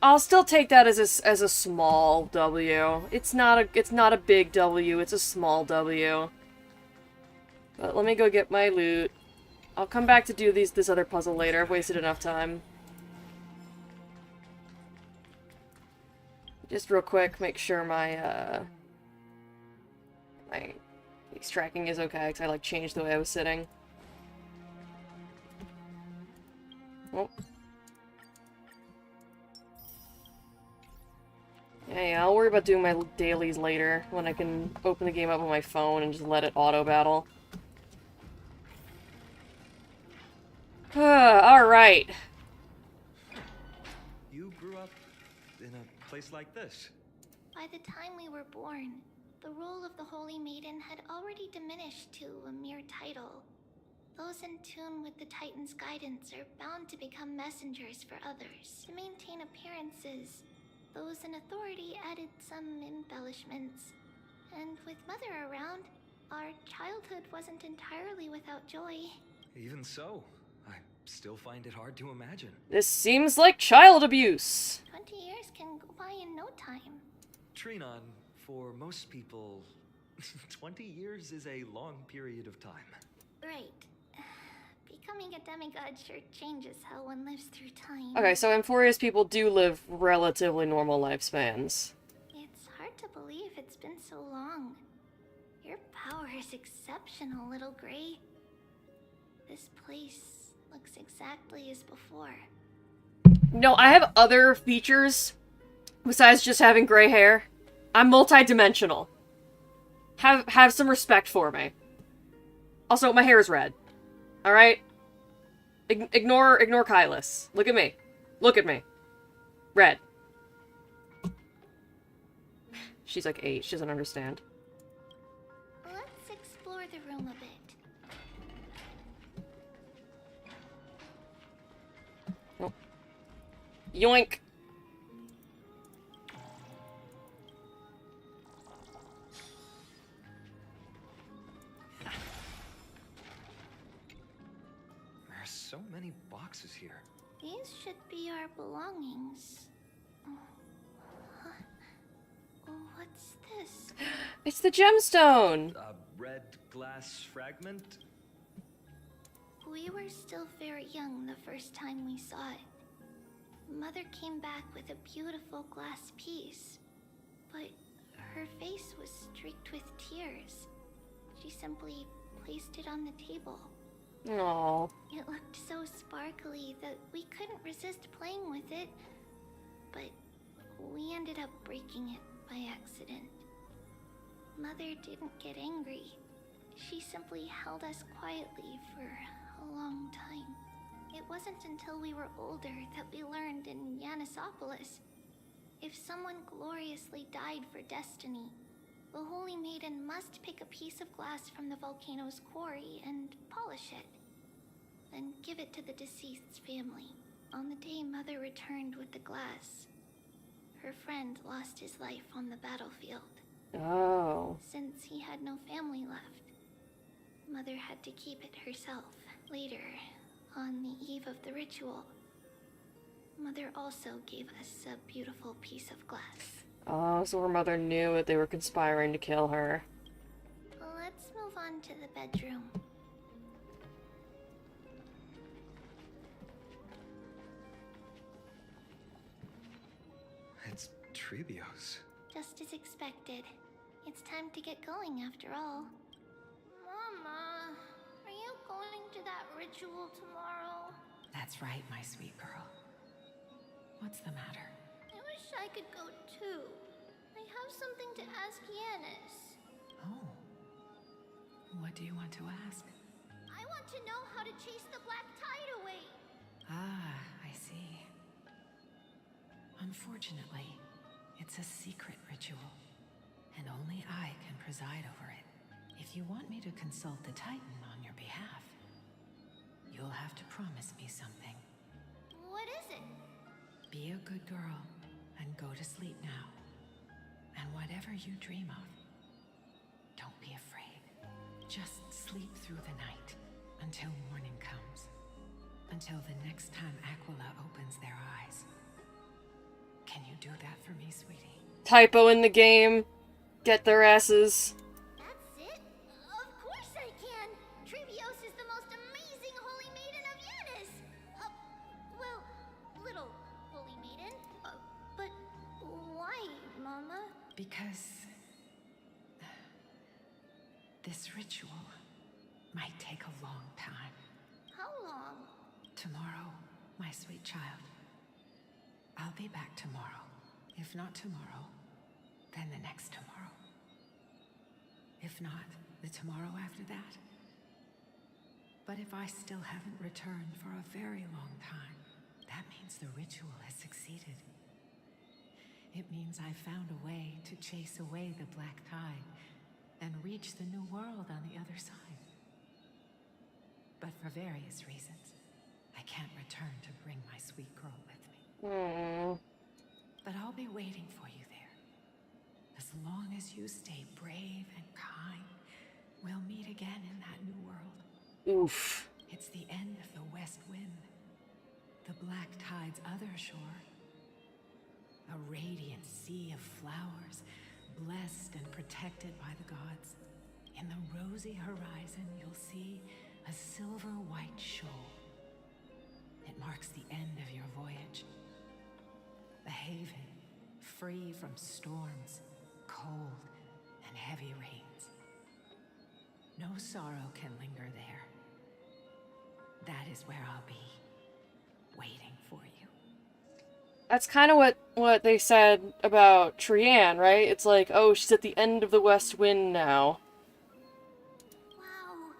I'll still take that as a small W. It's not a big W, it's a small W. But let me go get my loot. I'll come back to do this other puzzle later. I've wasted enough time. Just real quick, make sure my my face tracking is okay, because I like changed the way I was sitting. Oh. Yeah, I'll worry about doing my dailies later, when I can open the game up on my phone and just let it auto-battle. Alright. You grew up in a place like this. By the time we were born, the role of the Holy Maiden had already diminished to a mere title. Those in tune with the Titan's guidance are bound to become messengers for others. To maintain appearances, those in authority added some embellishments. And with Mother around, our childhood wasn't entirely without joy. Even so, I still find it hard to imagine. This seems like child abuse. 20 years can go by in no time. Trinon, for most people, 20 years is a long period of time. Right. Becoming a demigod sure changes how one lives through time. Okay, so Amphoria's people do live relatively normal lifespans. It's hard to believe it's been so long. Your power is exceptional, Little Gray. This place looks exactly as before. No, I have other features besides just having gray hair. I'm multi-dimensional. Have some respect for me. Also, my hair is red. Alright? Ignore Kylus. Look at me. Look at me. Red. She's like 8. She doesn't understand. Let's explore the room a bit. Oh. Yoink! There's so many boxes here. These should be our belongings. What's this? It's the gemstone! A red glass fragment? We were still very young the first time we saw it. Mother came back with a beautiful glass piece, but her face was streaked with tears. She simply placed it on the table. Aww. It looked so sparkly that we couldn't resist playing with it, but we ended up breaking it by accident. Mother didn't get angry. She simply held us quietly for a long time. It wasn't until we were older that we learned in Yanisopolis, if someone gloriously died for destiny, the Holy Maiden must pick a piece of glass from the volcano's quarry and polish it, then give it to the deceased's family. On the day Mother returned with the glass, her friend lost his life on the battlefield. Oh. Since he had no family left, Mother had to keep it herself. Later, on the eve of the ritual, Mother also gave us a beautiful piece of glass. Oh, so her mother knew that they were conspiring to kill her. Let's move on to the bedroom. It's Trebio's. Just as expected. It's time to get going after all. Mama, are you going to that ritual tomorrow? That's right, my sweet girl. What's the matter? I wish I could go too. I have something to ask Yanis. Oh. What do you want to ask? I want to know how to chase the black tide away. Ah, I see. Unfortunately, it's a secret ritual, and only I can preside over it. If you want me to consult the Titan on your behalf, you'll have to promise me something. What is it? Be a good girl and go to sleep now. And whatever you dream of, don't be afraid. Just sleep through the night until morning comes. Until the next time Aquila opens their eyes. Can you do that for me, sweetie? Typo in the game. Get their asses. That's it? Of course I can! Trevios is the most amazing holy maiden of Yanis! Well, little holy maiden. But why, Mama? Because this ritual might take a long time. How long? Tomorrow, my sweet child. I'll be back tomorrow. If not tomorrow, then the next tomorrow. If not, the tomorrow after that. But if I still haven't returned for a very long time, that means the ritual has succeeded. It means I found a way to chase away the black tide and reach the new world on the other side. But for various reasons, I can't return to bring my sweet girl with me. But I'll be waiting for you there. As long as you stay brave and kind, we'll meet again in that new world. Oof. It's the end of the West Wind, the black tide's other shore. A radiant sea of flowers, blessed and protected by the gods. In the rosy horizon, you'll see a silver-white shoal. It marks the end of your voyage. A haven, free from storms, cold, and heavy rains. No sorrow can linger there. That is where I'll be, waiting for you. That's kind of what they said about Trianne, right? It's like, oh, she's at the end of the West Wind now. Wow,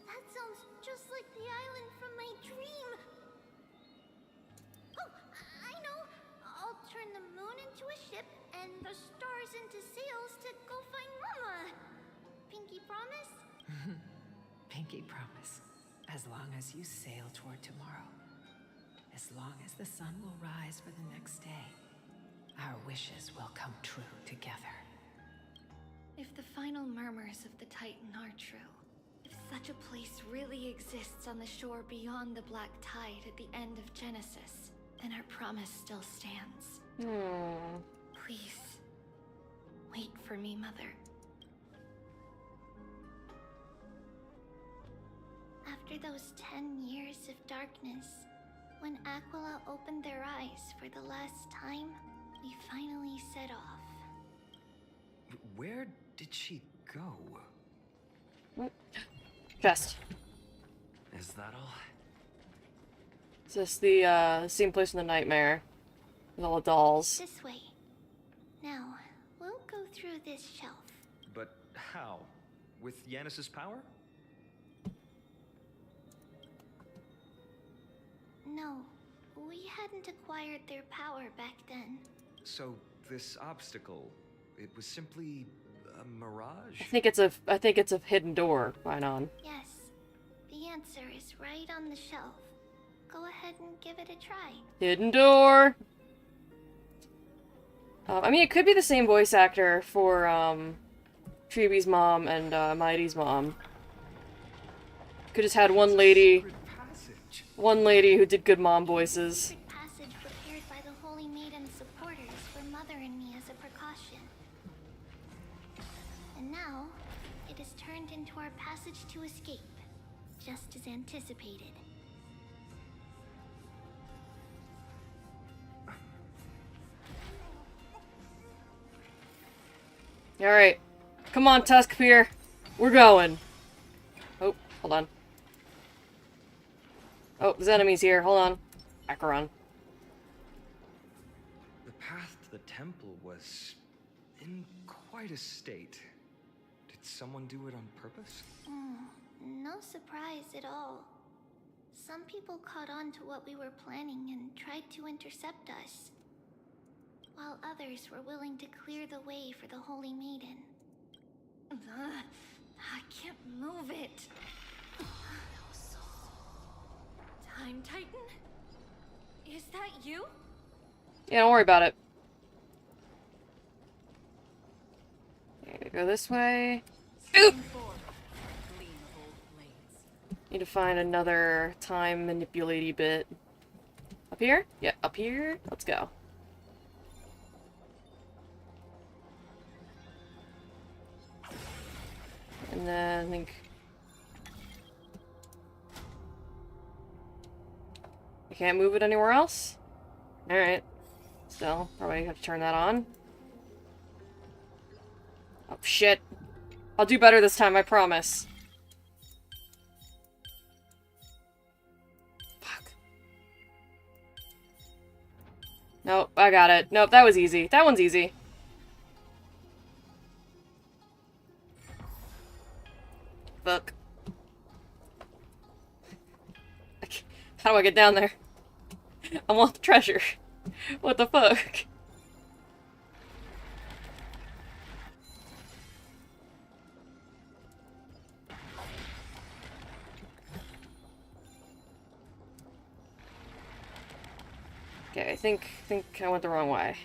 that sounds just like the island from my dream. Oh, I know. I'll turn the moon into a ship and the stars into sails to go find Mama. Pinky promise? Pinky promise. As long as you sail toward tomorrow. As long as the sun will rise for the next day, our wishes will come true together. If the final murmurs of the Titan are true, if such a place really exists on the shore beyond the black tide at the end of Genesis, then our promise still stands. Please, wait for me, Mother. After those 10 years of darkness, when Aquila opened their eyes for the last time, we finally set off. Where did she go? Chest. Is that all? Is this the same place in the nightmare? With all the dolls. This way. Now, we'll go through this shelf. But how? With Yanis's power? No, we hadn't acquired their power back then. So this obstacle, it was simply a mirage? I think it's a hidden door going on. Yes, the answer is right on the shelf. Go ahead and give it a try. Hidden door! I mean, it could be the same voice actor for, Treebee's mom and, Mighty's mom. Could just had one lady who did good mom voices. Passage prepared by the Holy Maiden's supporters for Mother and me as a precaution. And now, it is turned into our passage to escape, just as anticipated. Alright. Come on, Tuskpier. We're going. Oh, hold on. Oh, there's enemies here. Hold on. Acheron. The path to the temple was in quite a state. Did someone do it on purpose? No surprise at all. Some people caught on to what we were planning and tried to intercept us, while others were willing to clear the way for the Holy Maiden. I can't move it. Time Titan? Is that you? Yeah, don't worry about it. Okay, go this way. Oop! Need to find another time manipulating bit. Up here? Yeah, up here. Let's go. And then I think... I can't move it anywhere else? Alright. Still, probably have to turn that on. Oh, shit. I'll do better this time, I promise. Fuck. Nope, I got it. Nope, that was easy. That one's easy. Fuck. How do I get down there? I want the treasure. What the fuck? Okay, I think I went the wrong way.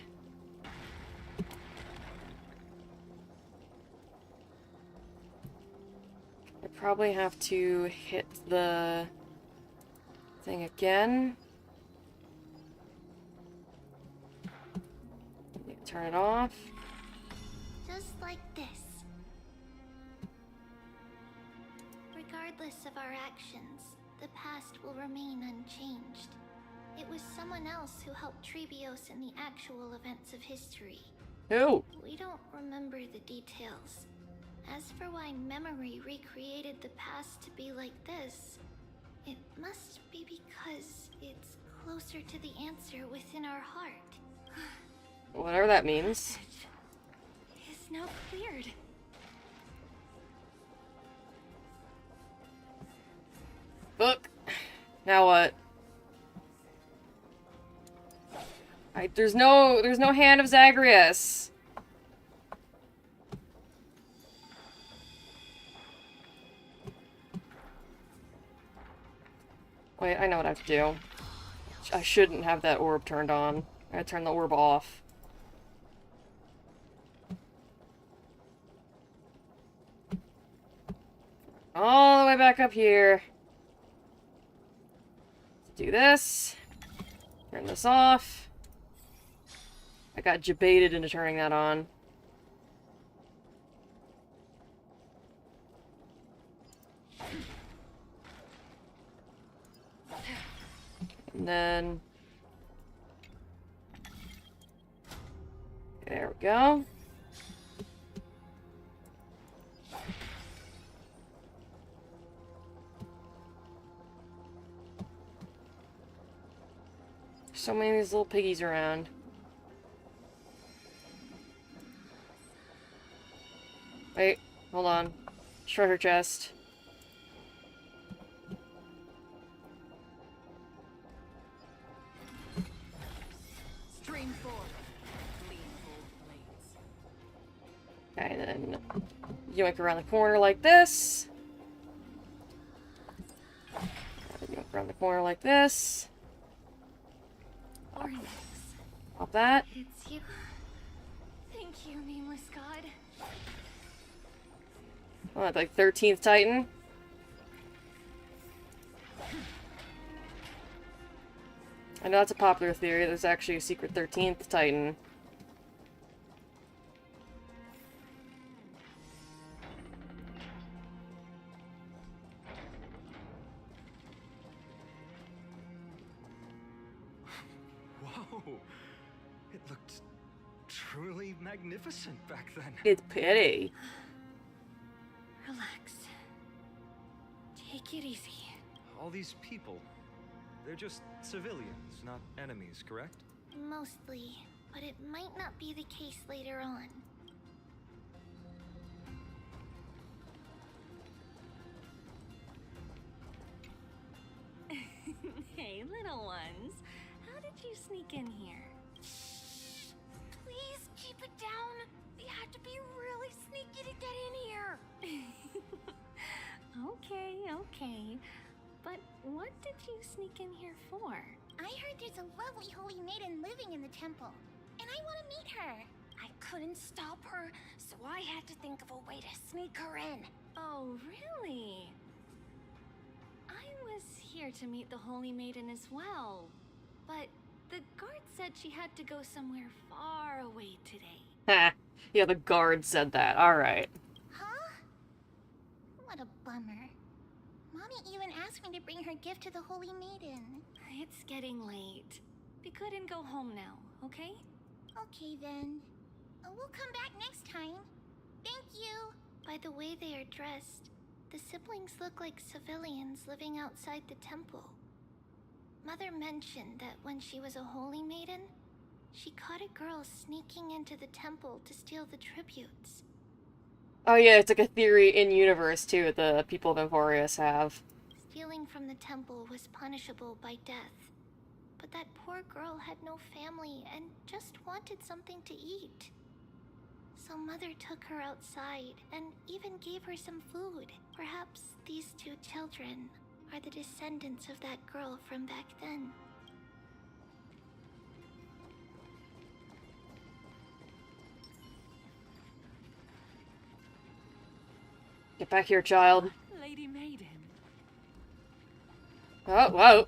I probably have to hit the thing again. Turn it off. Just like this. Regardless of our actions, the past will remain unchanged. It was someone else who helped Trebios in the actual events of history. Who? We don't remember the details. As for why memory recreated the past to be like this, it must be because it's closer to the answer within our heart. Whatever that means. Is now cleared. Look. Now what? There's no hand of Zagreus. Wait, I know what I have to do. I shouldn't have that orb turned on. I gotta turn the orb off. All the way back up here. Let's do this. Turn this off. I got debated into turning that on. And then... there we go. So many of these little piggies around. Wait, hold on. Treasure chest. Stream 4. Okay, then yoink around the corner like this. Yoink around the corner like this. Ornix. Pop that. It's you. Thank you, nameless god. Oh, that's like 13th Titan. I know that's a popular theory. There's actually a secret 13th Titan. Whoa! It looked truly magnificent back then. It's pretty. Relax. Take it easy. All these people, they're just civilians, not enemies, correct? Mostly, but it might not be the case later on. Hey, little ones. How did you sneak in here? Please keep it down. We had to be really sneaky to get in here. Okay. But what did you sneak in here for? I heard there's a lovely holy maiden living in the temple, and I want to meet her. I couldn't stop her, so I had to think of a way to sneak her in. Oh, really? I was here to meet the Holy Maiden as well, but the guard said she had to go somewhere far away today. Ha! Yeah, the guard said that. Alright. Huh? didn't even ask me to bring her gift to the Holy Maiden. It's getting late. Be good and go home now, okay? Okay then. We'll come back next time. Thank you. By the way they are dressed, the siblings look like civilians living outside the temple. Mother mentioned that when she was a holy maiden, she caught a girl sneaking into the temple to steal the tributes. Oh yeah, it's like a theory in universe too, the people of Emporius have. Stealing from the temple was punishable by death. But that poor girl had no family and just wanted something to eat. So Mother took her outside and even gave her some food. Perhaps these two children are the descendants of that girl from back then. Get back here, child. Lady Maiden. Oh, whoa.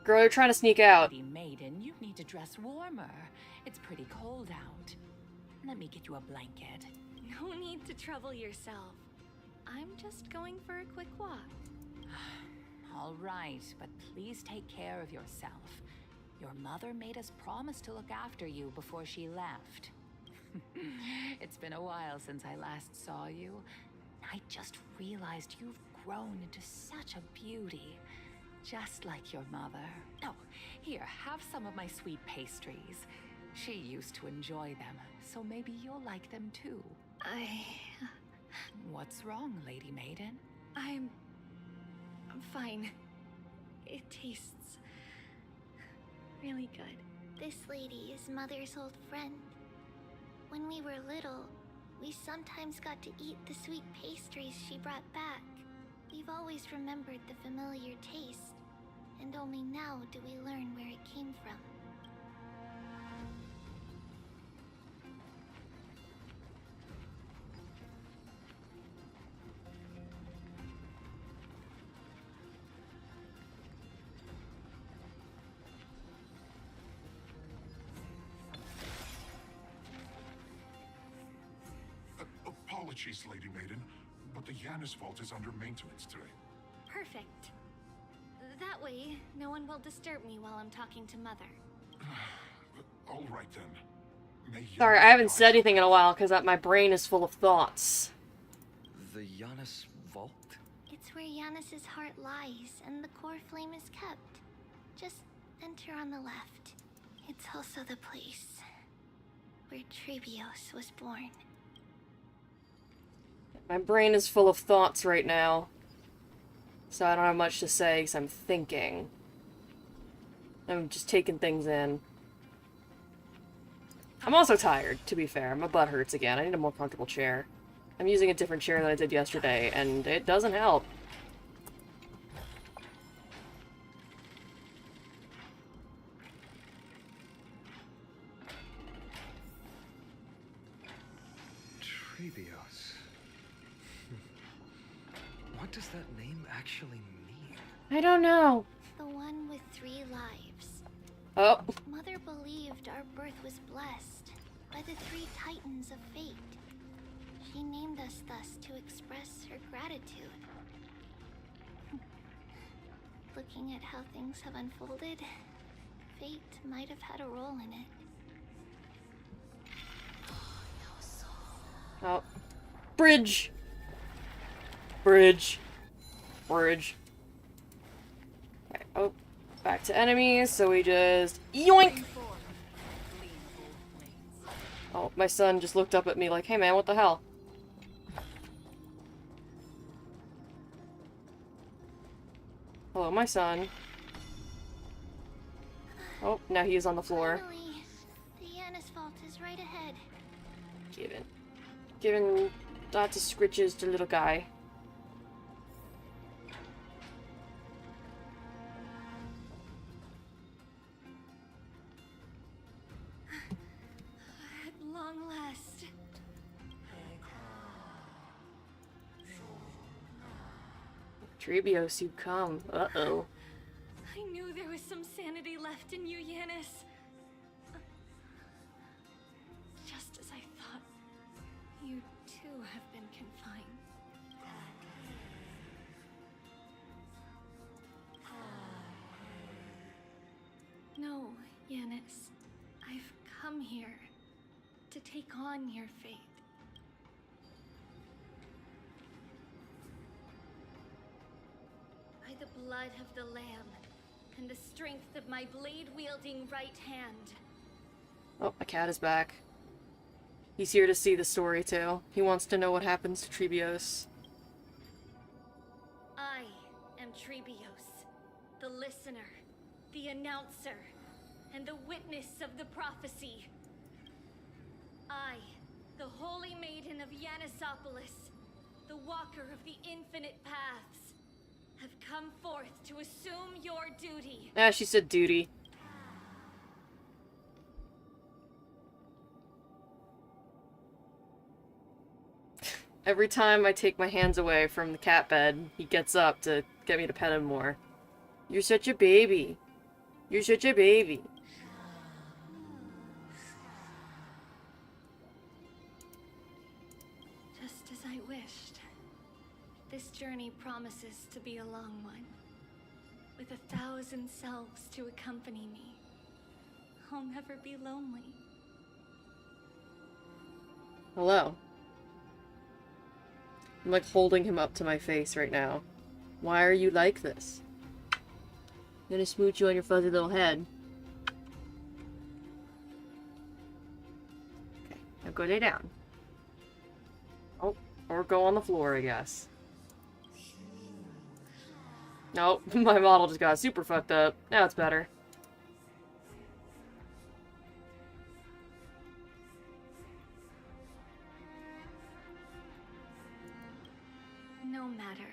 Girl, you're trying to sneak out. Lady Maiden, you need to dress warmer. It's pretty cold out. Let me get you a blanket. No need to trouble yourself. I'm just going for a quick walk. All right, but please take care of yourself. Your mother made us promise to look after you before she left. It's been a while since I last saw you. I just realized you've grown into such a beauty. Just like your mother. Oh, here, have some of my sweet pastries. She used to enjoy them, so maybe you'll like them too. What's wrong, Lady Maiden? I'm fine. It tastes really good. This lady is Mother's old friend. When we were little, we sometimes got to eat the sweet pastries she brought back. We've always remembered the familiar taste, and only now do we learn where it came from. Apologies, Lady Maiden, but the Yanis vault is under maintenance today. Perfect. That way, no one will disturb me while I'm talking to Mother. All right then. May Sorry, I haven't said anything in a while because my brain is full of thoughts. The Yanis vault? It's where Yanis's heart lies and the core flame is kept. Just enter on the left. It's also the place where Trebios was born. My brain is full of thoughts right now. So I don't have much to say because I'm thinking. I'm just taking things in. I'm also tired, to be fair. My butt hurts again. I need a more comfortable chair. I'm using a different chair than I did yesterday, and it doesn't help. Trebios. What does that name actually mean? I don't know. The one with 3 lives. Oh. Mother believed our birth was blessed by the 3 titans of fate. She named us thus to express her gratitude. Looking at how things have unfolded, fate might have had a role in it. Oh. Bridge! Bridge. Bridge. Okay. Oh. Back to enemies, so we just... Yoink! Oh, my son just looked up at me like, hey man, what the hell? Hello, my son. Oh, now he is on the floor. Finally, the Yanis vault is right ahead. Giving lots of scritches to little guy. At long last. Trebios, you come. Uh-oh. I knew there was some sanity left in you, Yanis. Just as I thought, you too have been confined. Yanis, I've come here to take on your fate. By the blood of the Lamb and the strength of my blade-wielding right hand. Oh, my cat is back. He's here to see the story too. He wants to know what happens to Trebios. I am Trebios, the listener, the announcer, and the witness of the prophecy. I, the holy maiden of Yanisopolis, the walker of the infinite paths, have come forth to assume your duty. Ah, she said duty. Every time I take my hands away from the cat bed, he gets up to get me to pet him more. You're such a baby. You're such a baby. Just as I wished. This journey promises to be a long one. With 1,000 selves to accompany me. I'll never be lonely. Hello. I'm like holding him up to my face right now. Why are you like this? I'm gonna smooch you on your fuzzy little head. Okay, now go lay down. Oh, or go on the floor, I guess. Nope, my model just got super fucked up. Now it's better. No matter.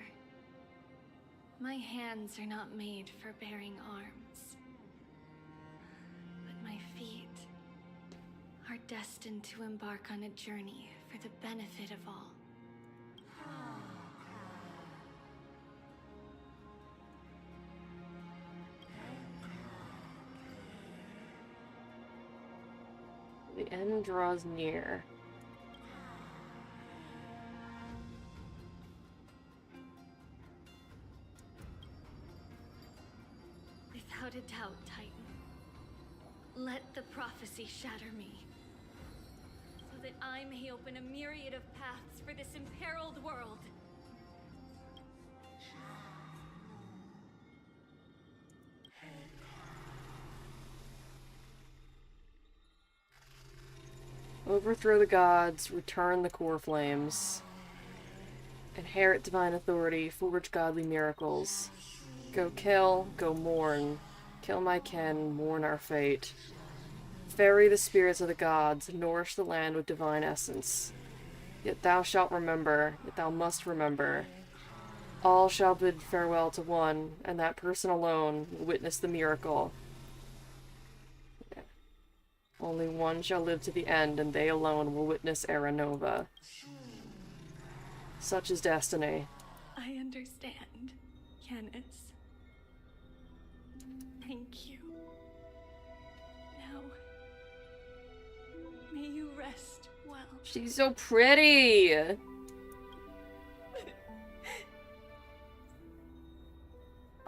My hands are not made for bearing arms. But my feet are destined to embark on a journey for the benefit of all. The end draws near. Without a doubt, Titan. Let the prophecy shatter me. So that I may open a myriad of paths for this imperiled world. Overthrow the gods, return the core flames. Inherit divine authority, forge godly miracles. Go kill, go mourn. Kill my kin, mourn our fate. Ferry the spirits of the gods, nourish the land with divine essence. Yet thou shalt remember, yet thou must remember. All shall bid farewell to one, and that person alone will witness the miracle. Only one shall live to the end, and they alone will witness Era Nova. Such is destiny. I understand, Yanis. Thank you. Now, may you rest well. She's so pretty!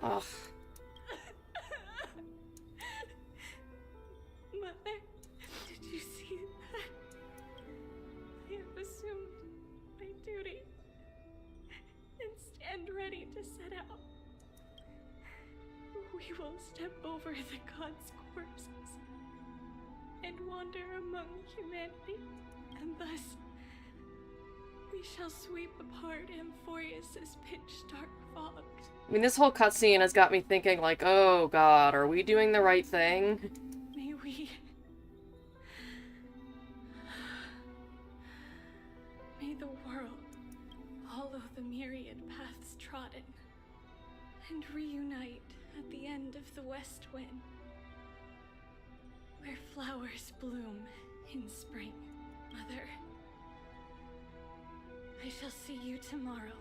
Ugh. Mother, did you see that? I have assumed my duty and stand ready to set out. We will step over the gods' corpses and wander among humanity, and thus we shall sweep apart Amphorius's pitch-dark fogs. I mean, this whole cutscene has got me thinking, like, oh god, are we doing the right thing? May we... May the world follow the myriad paths trodden and reunite at the end of the west wind, where flowers bloom in spring. Mother, I shall see you tomorrow.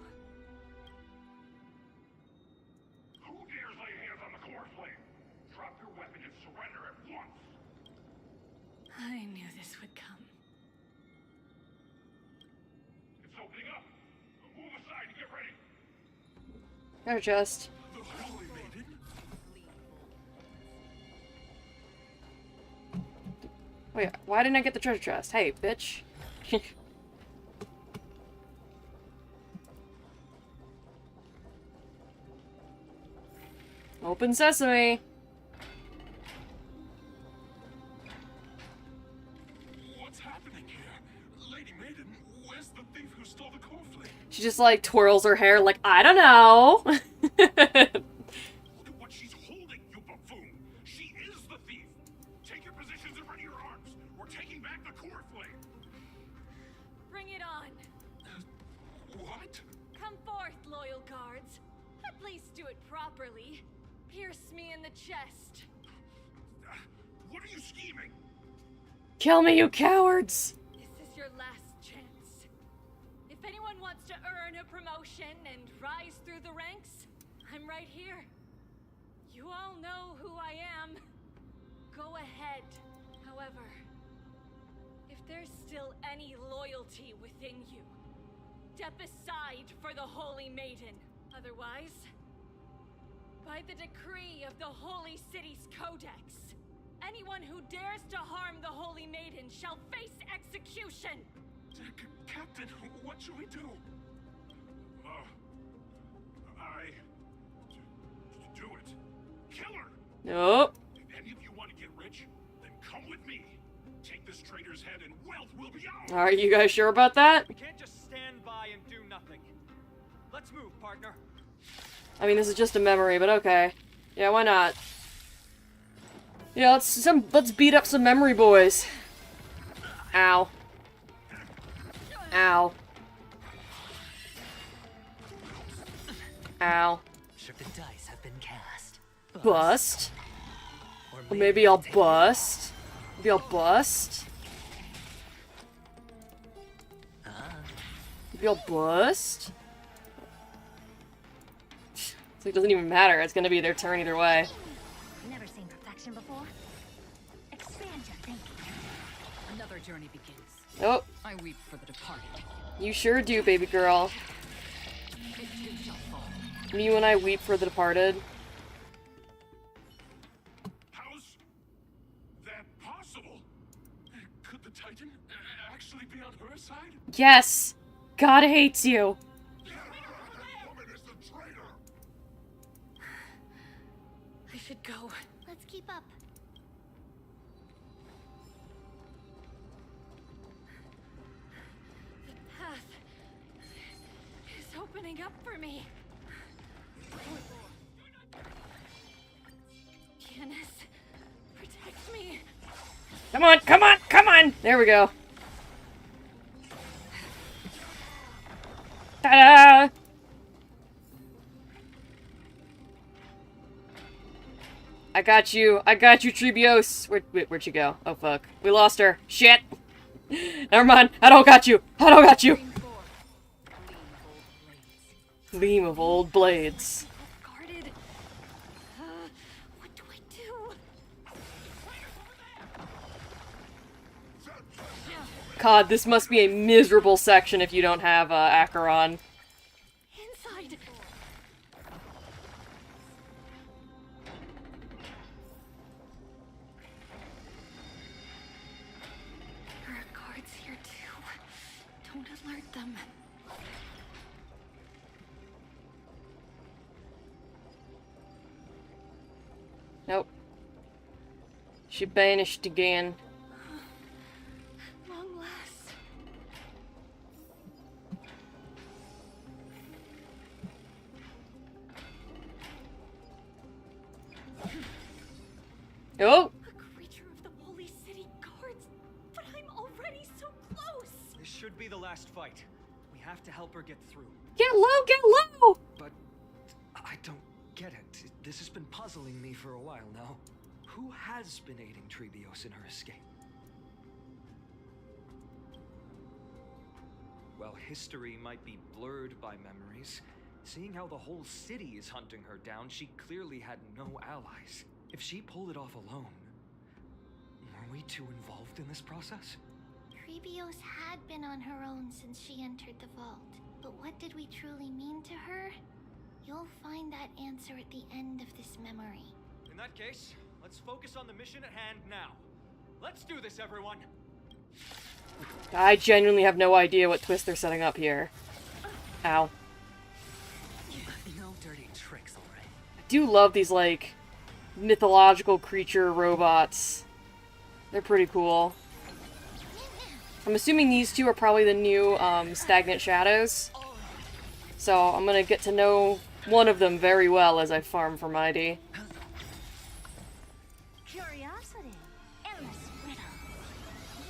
Who dares lay hands on the core flame? Drop your weapon and surrender at once! I knew this would come. It's opening up! Move aside and get ready! Or just... The holy maiden? Wait, why didn't I get the treasure chest? Hey, bitch. Open sesame. What's happening here? Lady Maiden, where's the thief who stole the cornflake? She just like twirls her hair like, I don't know. Look at what she's holding, you buffoon. She is the thief. Take your positions and ready your arms. We're taking back the cornflake. Bring it on. What? Come forth, loyal guards. At least do it properly. Pierce me in the chest. What are you scheming? Kill me, you cowards! This is your last chance. If anyone wants to earn a promotion and rise through the ranks, I'm right here. You all know who I am. Go ahead. However, if there's still any loyalty within you, step aside for the Holy Maiden. Otherwise, by the decree of the Holy City's Codex, anyone who dares to harm the Holy Maiden shall face execution! Captain, what should we do? Do it. Kill her! Nope. If any of you want to get rich, then come with me. Take this traitor's head and wealth will be ours! Are you guys sure about that? We can't just stand by and do nothing. Let's move, partner. I mean, this is just a memory, but okay. Yeah, why not? Yeah, let's beat up some memory boys. Ow. Ow. Ow. The dice have been cast. Bust. Or maybe I'll bust. Maybe I'll bust. Maybe I'll bust. So it doesn't even matter. It's gonna be their turn either way. Never seen perfection before. Expand your thinking. Another journey begins. Oh. I weep for the departed. You sure do, baby girl. It too shall fall. Me when I weep for the departed. How's that possible? Could the Titan actually be on her side? Yes! God hates you! I should go. Let's keep up. The path is opening up for me. Janice, protect me. Come on, come on, come on! There we go. Ta-da! I got you, Trebios! Where'd she go? Oh fuck. We lost her. Shit! Never mind, I don't got you! I don't got you! Gleam of old blades. Guarded. What do I do? God, this must be a miserable section if you don't have Acheron. Inside. There are guards here too. Don't alert them. Nope. She banished again. Long last. Oh! A creature of the Holy City Guards, but I'm already so close. This should be the last fight. We have to help her get through. Get low, get low! But I don't get it. This has been puzzling me for a while now. Who has been aiding Trebios in her escape? While history might be blurred by memories, seeing how the whole city is hunting her down, she clearly had no allies. If she pulled it off alone, were we too involved in this process? Trebios had been on her own since she entered the vault. But what did we truly mean to her? You'll find that answer at the end of this memory. In that case, let's focus on the mission at hand now. Let's do this, everyone. I genuinely have no idea what twist they're setting up here. Ow. No dirty tricks, alright. I do love these, like, mythological creature robots. They're pretty cool. I'm assuming these two are probably the new, Stagnant Shadows. So I'm gonna get to know one of them very well as I farm for Mighty. Curiosity. Endless riddle.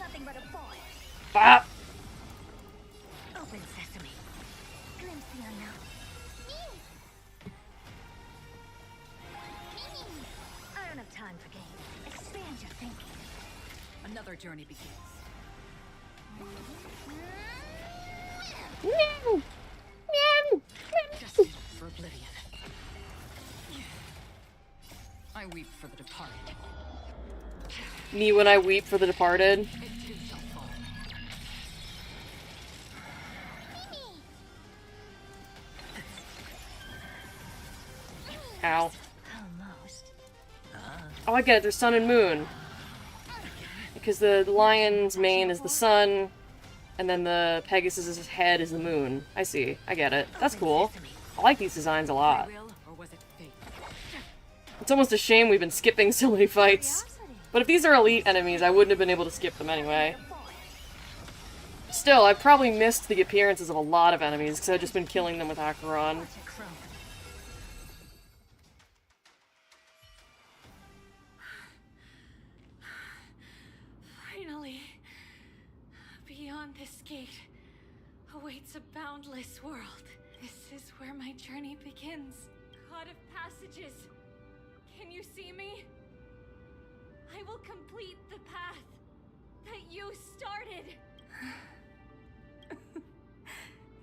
Nothing but a boy. Ah! Open sesame. Glimpse the unknown. I don't have time for games. Expand your thinking. Another journey begins. Meow! Meow! Destined for oblivion. I weep for the departed. Me when I weep for the departed. It too shall fall. Ow. Almost. Oh, I get it. There's sun and moon. Because the lion's mane is the sun, and then the Pegasus's head is the moon. I see. I get it. That's cool. I like these designs a lot. Or was it fate? It's almost a shame we've been skipping so many fights. But if these are elite enemies, I wouldn't have been able to skip them anyway. Still, I've probably missed the appearances of a lot of enemies, because I've just been killing them with Acheron. Finally, beyond this gate awaits a boundless world. This is where my journey begins. God of passages, can you see me? I will complete the path that you started.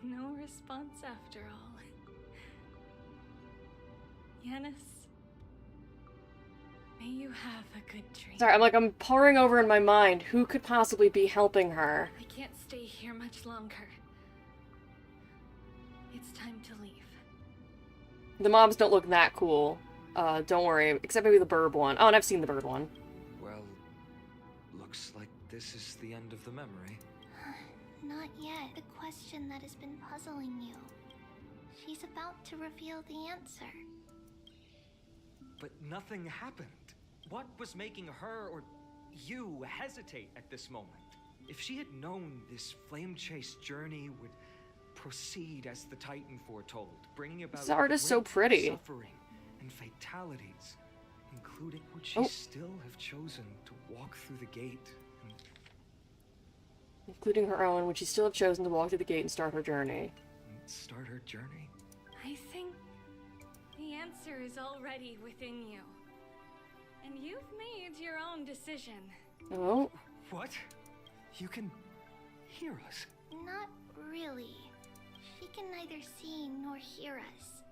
No response after all. Yanis, may you have a good dream. Sorry, I'm poring over in my mind who could possibly be helping her. I can't stay here much longer. It's time to leave. The mobs don't look that cool. Don't worry, except maybe the bird one. Oh, and I've seen the bird one. Well, looks like this is the end of the memory. Not yet. The question that has been puzzling you. She's about to reveal the answer. But nothing happened. What was making her or you hesitate at this moment? If she had known this flame chase journey would proceed as the Titan foretold, bringing about This art is so great pretty. suffering and fatalities, including would she still have chosen to walk through the gate and Including her own, would she still have chosen to walk through the gate and start her journey? start her journey? I think the answer is already within you. And you've made your own decision. Oh? What? You can hear us? Not really. She can neither see nor hear us.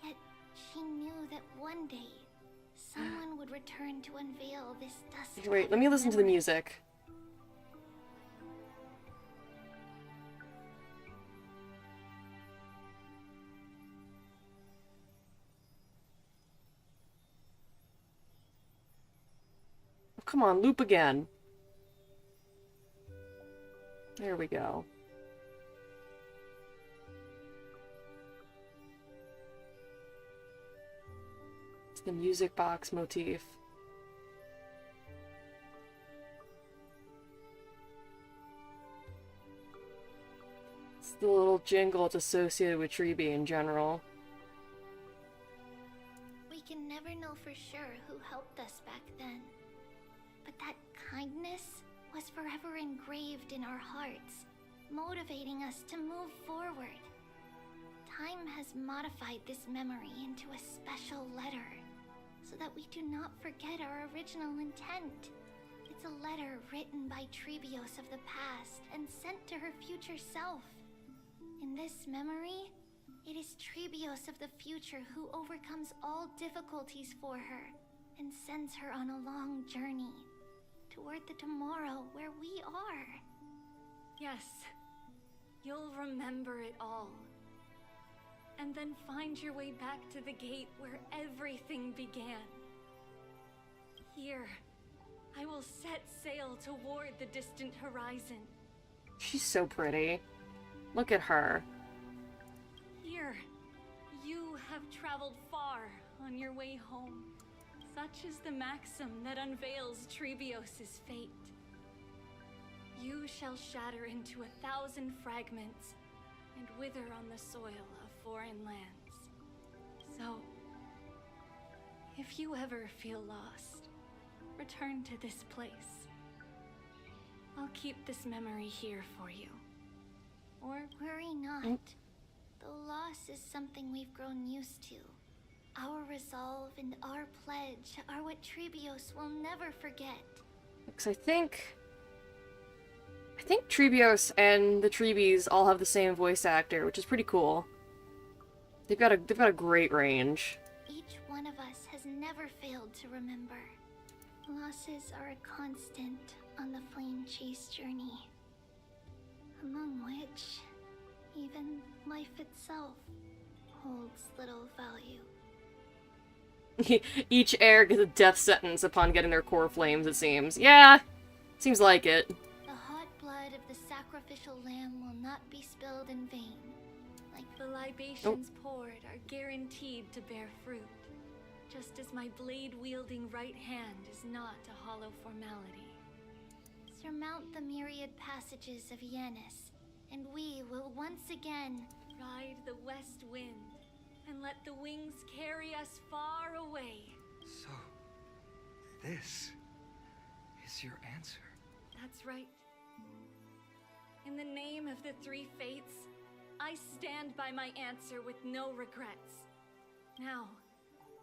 Yet she knew that one day someone would return to unveil this dust. Wait, let me listen to the music. Oh, come on, loop again. There we go. It's the music box motif. It's the little jingle it's associated with Treeby in general. We can never know for sure who helped us back then. But that kindness was forever engraved in our hearts, motivating us to move forward. Time has modified this memory into a special letter, so that we do not forget our original intent. It's a letter written by Trebios of the past and sent to her future self. In this memory, it is Trebios of the future who overcomes all difficulties for her and sends her on a long journey toward the tomorrow where we are. Yes, you'll remember it all. And then find your way back to the gate where everything began. Here, I will set sail toward the distant horizon. She's so pretty. Look at her. Here, you have traveled far on your way home. Such is the maxim that unveils Trebios's fate. You shall shatter into 1,000 fragments and wither on the soil of foreign lands. So, if you ever feel lost, return to this place. I'll keep this memory here for you. Or worry not. The loss is something we've grown used to. Our resolve and our pledge are what Trebios will never forget. Because I think Trebios and the Trebies all have the same voice actor, which is pretty cool. They've got a great range. Each one of us has never failed to remember. Losses are a constant on the flame chase journey, among which even life itself holds little value. Each heir gets a death sentence upon getting their core flames, it seems. Yeah, seems like it. The hot blood of the sacrificial lamb will not be spilled in vain. Like the libations poured are guaranteed to bear fruit, just as my blade-wielding right hand is not a hollow formality. Surmount the myriad passages of Yanis, and we will once again ride the west wind and let the wings carry us far away. So, this is your answer. That's right. In the name of the three fates, I stand by my answer with no regrets. Now,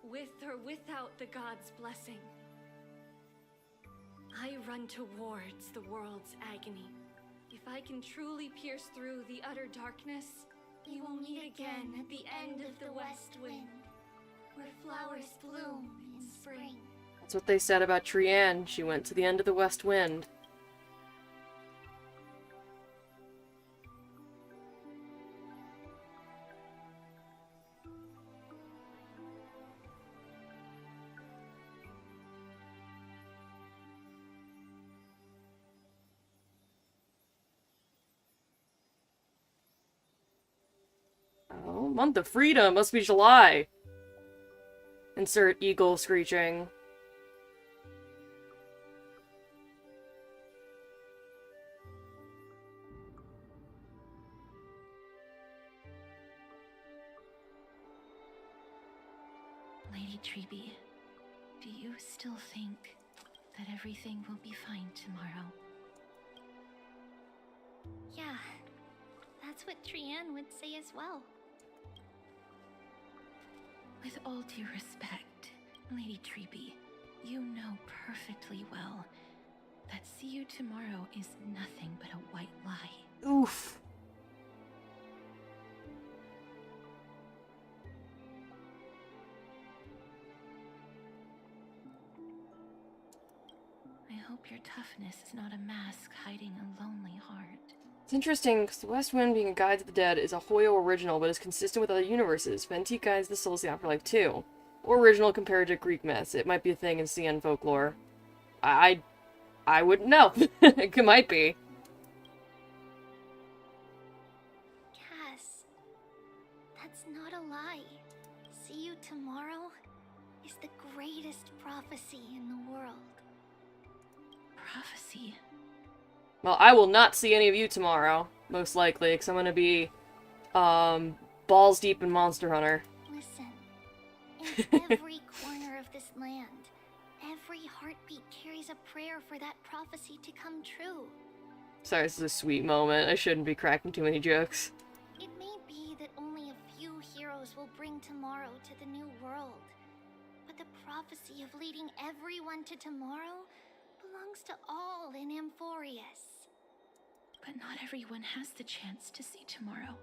with or without the god's blessing, I run towards the world's agony. If I can truly pierce through the utter darkness, we will meet again at the end of the west wind, where flowers bloom in spring. That's what they said about Trianne. She went to the end of the west wind. Oh, month of freedom! Must be July! Insert eagle screeching. Lady Treby, do you still think that everything will be fine tomorrow? Yeah, that's what Trianne would say as well. With all due respect, Lady Treby, you know perfectly well that see you tomorrow is nothing but a white lie. Oof. I hope your toughness is not a mask hiding a lonely heart. It's interesting, because the West Wind being a guide to the dead is a Hoyo original, but is consistent with other universes. Ventique guides the souls to the afterlife too. Or original compared to Greek myths. It might be a thing in CN folklore. I wouldn't know. It might be. Cass, that's not a lie. See you tomorrow is the greatest prophecy in the world. Prophecy? Well, I will not see any of you tomorrow, most likely, because I'm gonna be, balls deep in Monster Hunter. Listen, in every corner of this land, every heartbeat carries a prayer for that prophecy to come true. Sorry, this is a sweet moment. I shouldn't be cracking too many jokes. It may be that only a few heroes will bring tomorrow to the new world, but the prophecy of leading everyone to tomorrow belongs to all in Amphorius. But not everyone has the chance to see tomorrow.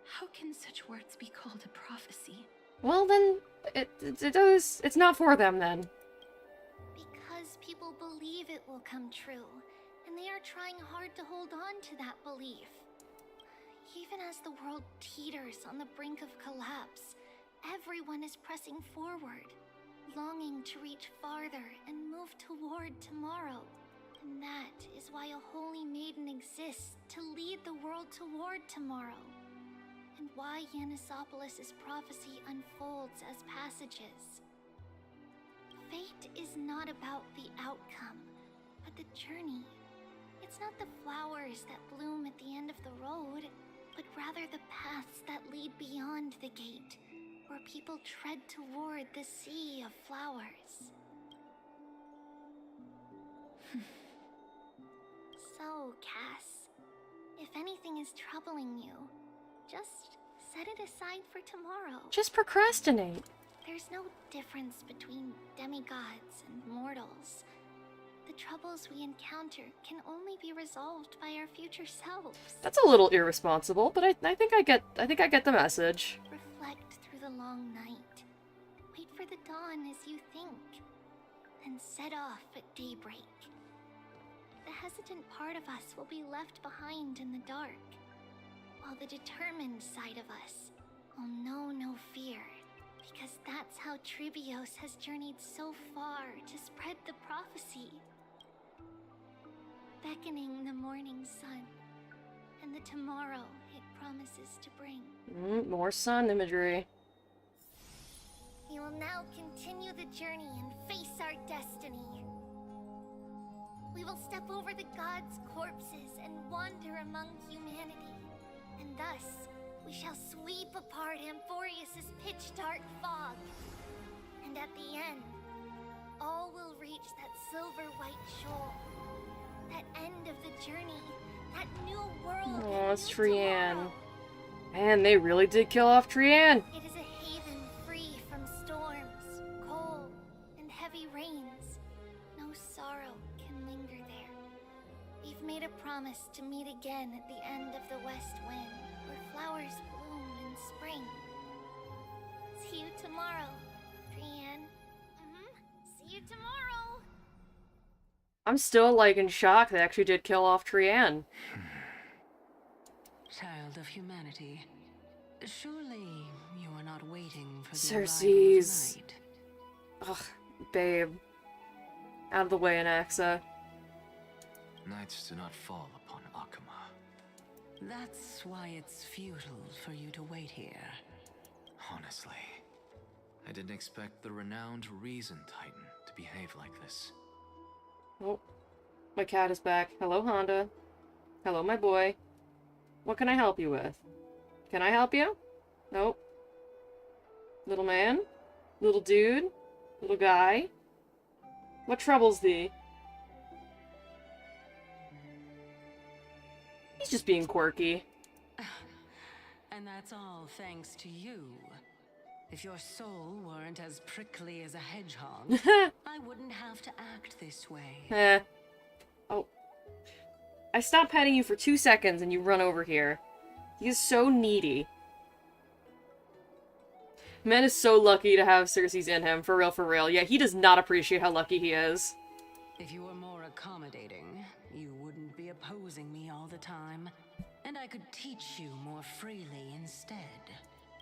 How can such words be called a prophecy? Well, then, it's not for them, then. Because people believe it will come true, and they are trying hard to hold on to that belief. Even as the world teeters on the brink of collapse, everyone is pressing forward. longing to reach farther and move toward tomorrow. And that is why a holy maiden exists, to lead the world toward tomorrow. And why Yanisopoulos' prophecy unfolds as passages. Fate is not about the outcome, but the journey. It's not the flowers that bloom at the end of the road, but rather the paths that lead beyond the gate, where people tread toward the sea of flowers. So, Cass, if anything is troubling you, just set it aside for tomorrow. Just procrastinate. There's no difference between demigods and mortals. The troubles we encounter can only be resolved by our future selves. That's a little irresponsible, but I think I get the message. Reflect through the long night. Wait for the dawn as you think. Then set off at daybreak. The hesitant part of us will be left behind in the dark, while the determined side of us will know no fear, because that's how Tribios has journeyed so far to spread the prophecy. Beckoning the morning sun, and the tomorrow it promises to bring. More sun imagery. We will now continue the journey and face our destiny. We will step over the gods' corpses and wander among humanity, and thus we shall sweep apart Amphorius' pitch-dark fog. And at the end, all will reach that silver-white shoal. That end of the journey, that new world. Oh, it's Trianne. Man, they really did kill off Trianne. It is a haven free from storms, cold, and heavy rains. No sorrow can linger there. We've made a promise to meet again at the end of the west wind, where flowers bloom in spring. See you tomorrow, Trianne. See you tomorrow. I'm still, like, in shock they actually did kill off Trianne. Child of humanity, surely you are not waiting for the Cersei's. arrival of night. Ugh, babe. Out of the way, Anaxa. Nights do not fall upon Akama. That's why it's futile for you to wait here. Honestly, I didn't expect the renowned Reason Titan to behave like this. Oh, my cat is back. Hello, Honda. Hello, my boy. What can I help you with? Can I help you? Nope. Little man? Little dude? Little guy? What troubles thee? He's just being quirky. And that's all thanks to you. If your soul weren't as prickly as a hedgehog, I wouldn't have to act this way. Oh. I stop petting you for 2 seconds and you run over here. He is so needy. Man is so lucky to have Cersei's in him, for real, for real. Yeah, he does not appreciate how lucky he is. If you were more accommodating, you wouldn't be opposing me all the time. And I could teach you more freely instead.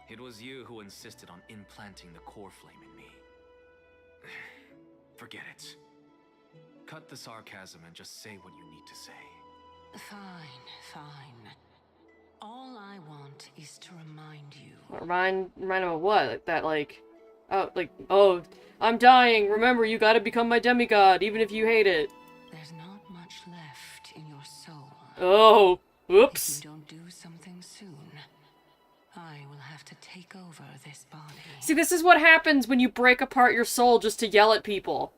It was you who insisted on implanting the core flame in me. Forget it. Cut the sarcasm and just say what you need to say. Fine, fine. All I want is to remind you. Remind him of what? Oh, I'm dying. Remember, you gotta become my demigod, even if you hate it. There's not much left in your soul. Oh, oops. If you don't do something soon, I will have to take over this body. See, this is what happens when you break apart your soul just to yell at people.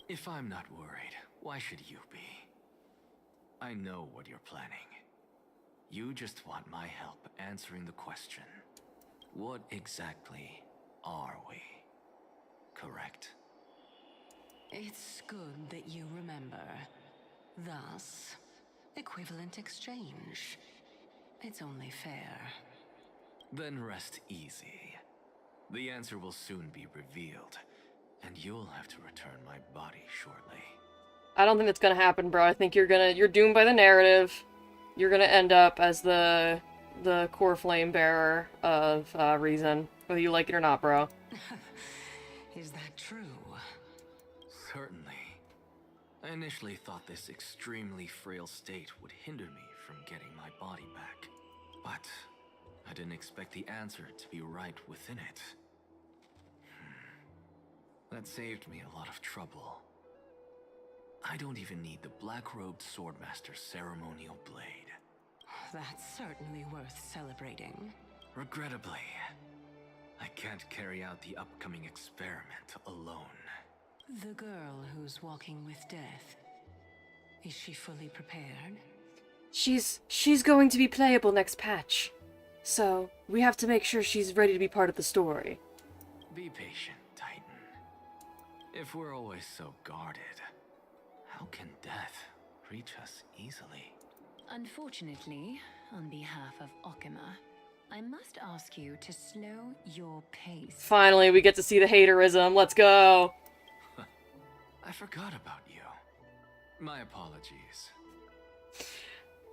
If I'm not worried, why should you be? I know what you're planning. You just want my help answering the question. What exactly are we? Correct? It's good that you remember. Thus, equivalent exchange. It's only fair. Then rest easy. The answer will soon be revealed, and you'll have to return my body shortly. I don't think that's gonna happen, bro. I think you're doomed by the narrative. You're gonna end up as the core flame bearer of Reason, whether you like it or not, bro. Is that true? Certainly. I initially thought this extremely frail state would hinder me from getting my body back. But I didn't expect the answer to be right within it. That saved me a lot of trouble. I don't even need the black-robed swordmaster's ceremonial blade. That's certainly worth celebrating. Regrettably, I can't carry out the upcoming experiment alone. The girl who's walking with death. Is she fully prepared? She's going to be playable next patch. So, we have to make sure she's ready to be part of the story. Be patient, Titan. If we're always so guarded, how can death reach us easily? Unfortunately, on behalf of Okima, I must ask you to slow your pace. Finally, we get to see the haterism. Let's go! I forgot about you. My apologies.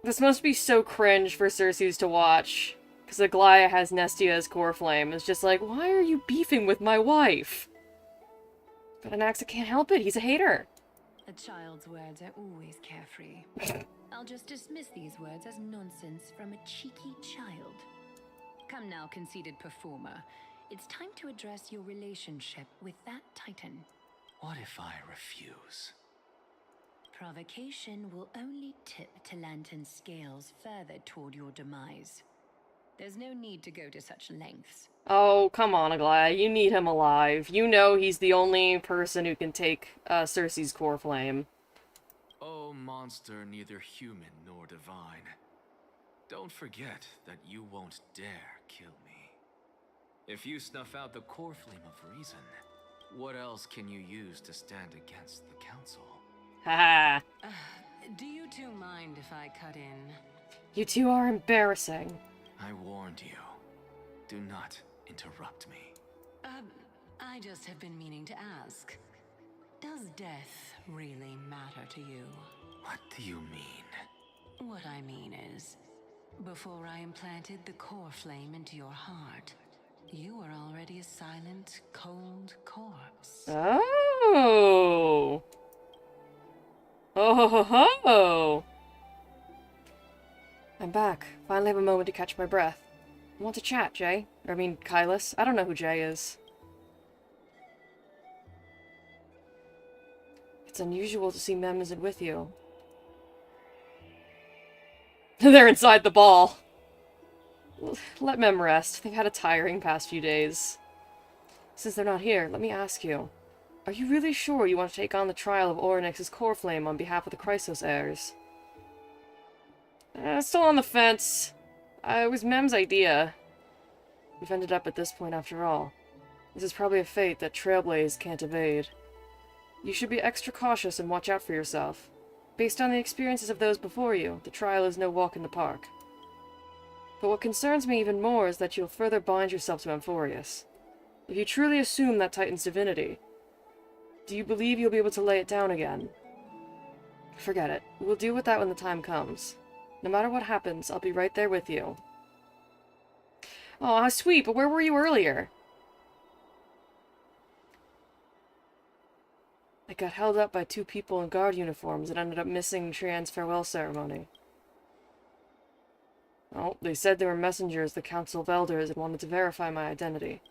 This must be so cringe for Cersei's to watch. Because Aglaia has Nestia as core flame. It's just like, why are you beefing with my wife? But Anaxa can't help it. He's a hater. A child's words are always carefree. I'll just dismiss these words as nonsense from a cheeky child. Come now, conceited performer. It's time to address your relationship with that Titan. What if I refuse? Provocation will only tip Talantan's scales further toward your demise. There's no need to go to such lengths. Oh, come on, Aglaia. You need him alive. You know he's the only person who can take Cersei's core flame. Oh, monster neither human nor divine. Don't forget that you won't dare kill me. If you snuff out the core flame of reason, what else can you use to stand against the council? Haha. Do you two mind if I cut in? You two are embarrassing. I warned you. Do not interrupt me. I just have been meaning to ask. Does death really matter to you? What do you mean? What I mean is, before I implanted the core flame into your heart, you were already a silent, cold corpse. Oh. Oh ho ho ho. I'm back. Finally have a moment to catch my breath. I want to chat, Jay. I mean, Kylus. I don't know who Jay is. It's unusual to see Memnazid with you. They're inside the ball. Let Mem rest. They've had a tiring past few days. Since they're not here, let me ask you. Are you really sure you want to take on the trial of Orynyx's core flame on behalf of the Chrysos heirs? Still on the fence. It was Mem's idea. We've ended up at this point after all. This is probably a fate that Trailblaze can't evade. You should be extra cautious and watch out for yourself. Based on the experiences of those before you, the trial is no walk in the park. But what concerns me even more is that you'll further bind yourself to Amphorius. If you truly assume that Titan's divinity, do you believe you'll be able to lay it down again? Forget it. We'll deal with that when the time comes. No matter what happens, I'll be right there with you. Aw, sweet, but where were you earlier? I got held up by two people in guard uniforms and ended up missing Trian's farewell ceremony. Oh, they said they were messengers the Council of Elders and wanted to verify my identity.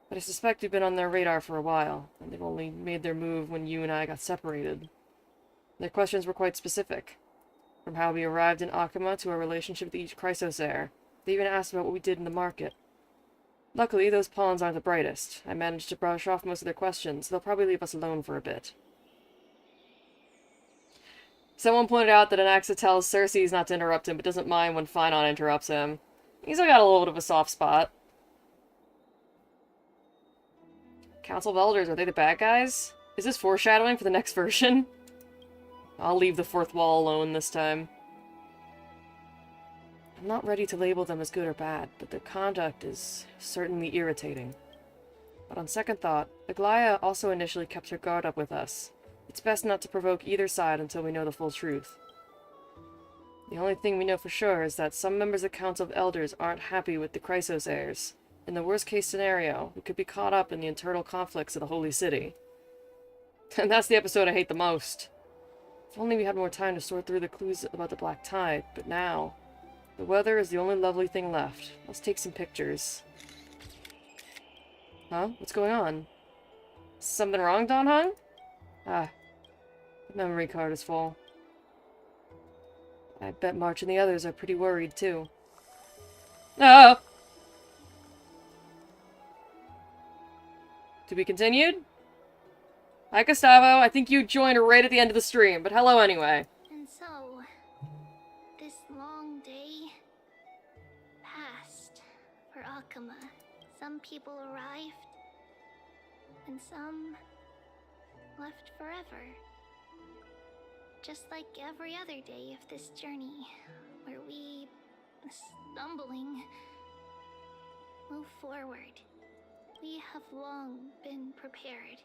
But I suspect we've been on their radar for a while, and they've only made their move when you and I got separated. Their questions were quite specific. From how we arrived in Akima to our relationship with each Chrysos heir. They even asked about what we did in the market. Luckily, those pawns aren't the brightest. I managed to brush off most of their questions, so they'll probably leave us alone for a bit. Someone pointed out that Anaxa tells Cersei not to interrupt him, but doesn't mind when Phynon interrupts him. He's still got a little bit of a soft spot. Council of Elders, are they the bad guys? Is this foreshadowing for the next version? I'll leave the fourth wall alone this time. I'm not ready to label them as good or bad, but their conduct is certainly irritating. But on second thought, Aglaia also initially kept her guard up with us. It's best not to provoke either side until we know the full truth. The only thing we know for sure is that some members of the Council of Elders aren't happy with the Chrysos heirs, In the worst case scenario, we could be caught up in the internal conflicts of the Holy City. And that's the episode I hate the most. If only we had more time to sort through the clues about the Black Tide, but now... The weather is the only lovely thing left. Let's take some pictures. Huh? What's going on? Something wrong, Don Hung? Ah. The memory card is full. I bet March and the others are pretty worried, too. Oh! To be continued? Hi, Gustavo. I think you joined right at the end of the stream, but hello anyway. And so, this long day passed for Akuma. Some people arrived, and some left forever. Just like every other day of this journey, where we, stumbling, move forward. We have long been prepared.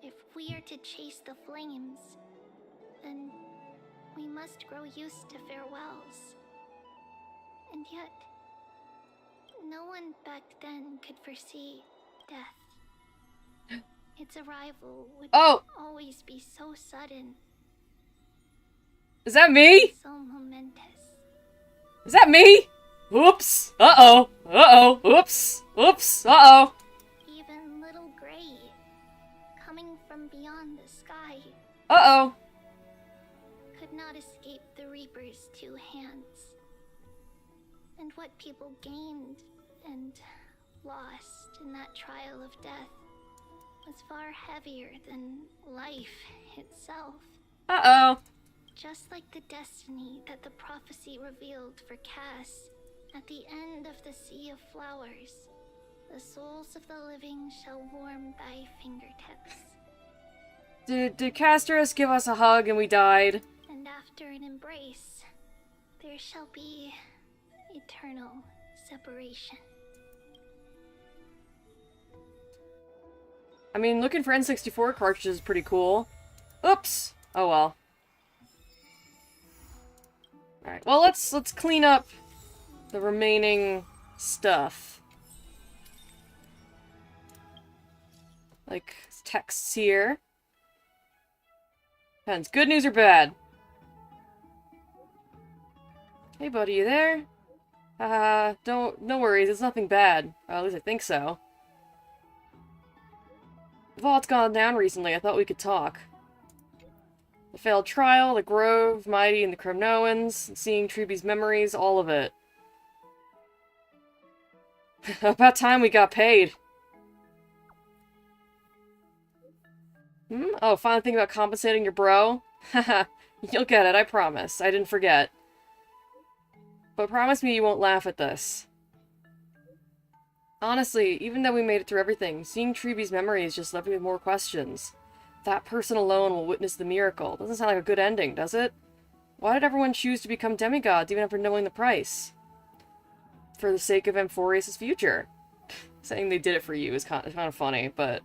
If we are to chase the flames, then we must grow used to farewells. And yet, no one back then could foresee death. Its arrival would always be so sudden. Is that me? So momentous. Is that me? Oops. Uh-oh. Uh-oh. Oops. Oops. Uh-oh. Even little Gray, coming from beyond the sky, Uh-oh. could not escape the Reaper's two hands. And what people gained and lost in that trial of death was far heavier than life itself. Uh-oh. Just like the destiny that the prophecy revealed for Cass at the end of the Sea of Flowers, the souls of the living shall warm thy fingertips. Did Castros give us a hug and we died? And after an embrace, there shall be eternal separation. I mean, looking for N64 cartridges is pretty cool. Oops! Oh well. Alright, well let's clean up the remaining stuff. Like, texts here. Depends. Good news or bad? Hey buddy, you there? No worries, it's nothing bad. Or at least I think so. The vault's gone down recently, I thought we could talk. The failed trial, the Grove, Mighty, and the Cromnoans, seeing Treeby's memories, all of it. About time we got paid. Oh, finally thinking about compensating your bro? Haha, you'll get it, I promise. I didn't forget. But promise me you won't laugh at this. Honestly, even though we made it through everything, seeing Treeby's memories just left me with more questions. That person alone will witness the miracle. Doesn't sound like a good ending, does it? Why did everyone choose to become demigods even after knowing the price? For the sake of Amphorius' future. Saying they did it for you is kind of funny, but...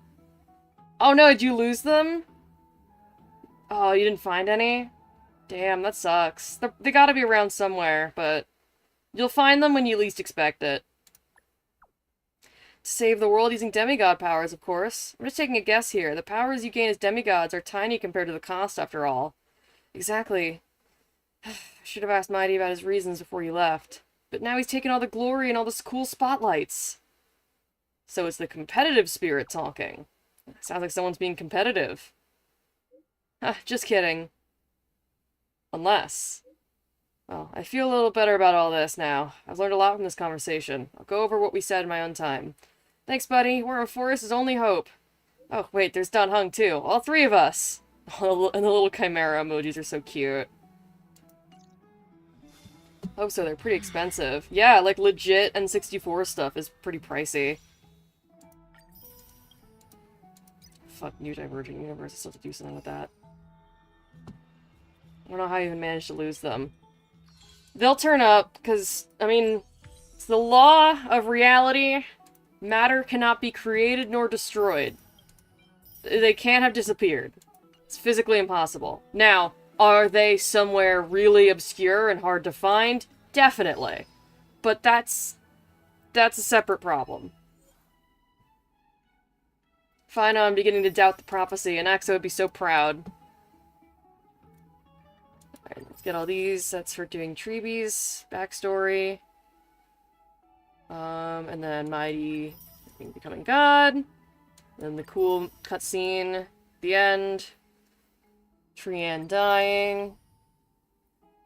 Oh no, did you lose them? Oh, you didn't find any? Damn, that sucks. They gotta be around somewhere, but... You'll find them when you least expect it. To save the world using demigod powers, of course. I'm just taking a guess here. The powers you gain as demigods are tiny compared to the cost, after all. Exactly. I should have asked Mighty about his reasons before you left. But now he's taken all the glory and all the cool spotlights. So it's the competitive spirit talking. Sounds like someone's being competitive. Just kidding. Unless... Well, I feel a little better about all this now. I've learned a lot from this conversation. I'll go over what we said in my own time. Thanks, buddy. We're Amphorius' only hope. Oh, wait, there's Don Hung, too. All three of us. And the little chimera emojis are so cute. Oh, so they're pretty expensive. Yeah, like, legit N64 stuff is pretty pricey. Fuck, New Divergent Universe, I still have to do something with that. I don't know how I even managed to lose them. They'll turn up, because, I mean, it's the law of reality. Matter cannot be created nor destroyed. They can't have disappeared. It's physically impossible. Now, are they somewhere really obscure and hard to find? Definitely. But that's that's a separate problem. If I know I'm beginning to doubt the prophecy, and Axo would be so proud. Alright, let's get all these. That's for doing Treebe's backstory. And then Mighty becoming God. Then the cool cutscene. The end. Trianne dying.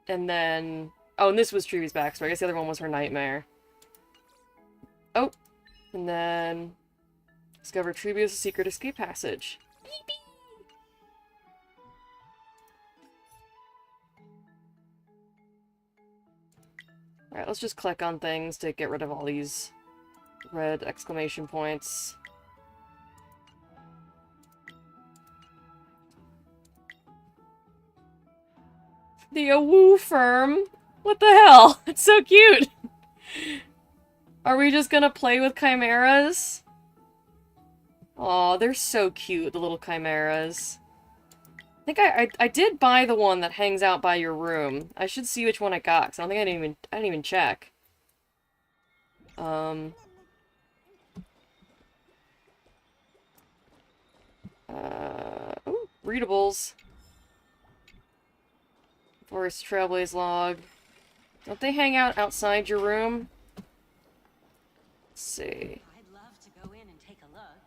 And then... Oh, and this was Treebe's backstory. I guess the other one was her nightmare. Oh. And then... Discover Treebe's secret escape passage. Alright, let's just click on things to get rid of all these red exclamation points. The Awoo firm? What the hell? It's so cute! Are we just gonna play with chimeras? Aw, they're so cute, the little chimeras. I think I did buy the one that hangs out by your room. I should see which one I got, because I don't think I didn't even check. Ooh, readables. Forest Trailblaze log. Don't they hang out outside your room? Let's see. I'd love to go in and take a look.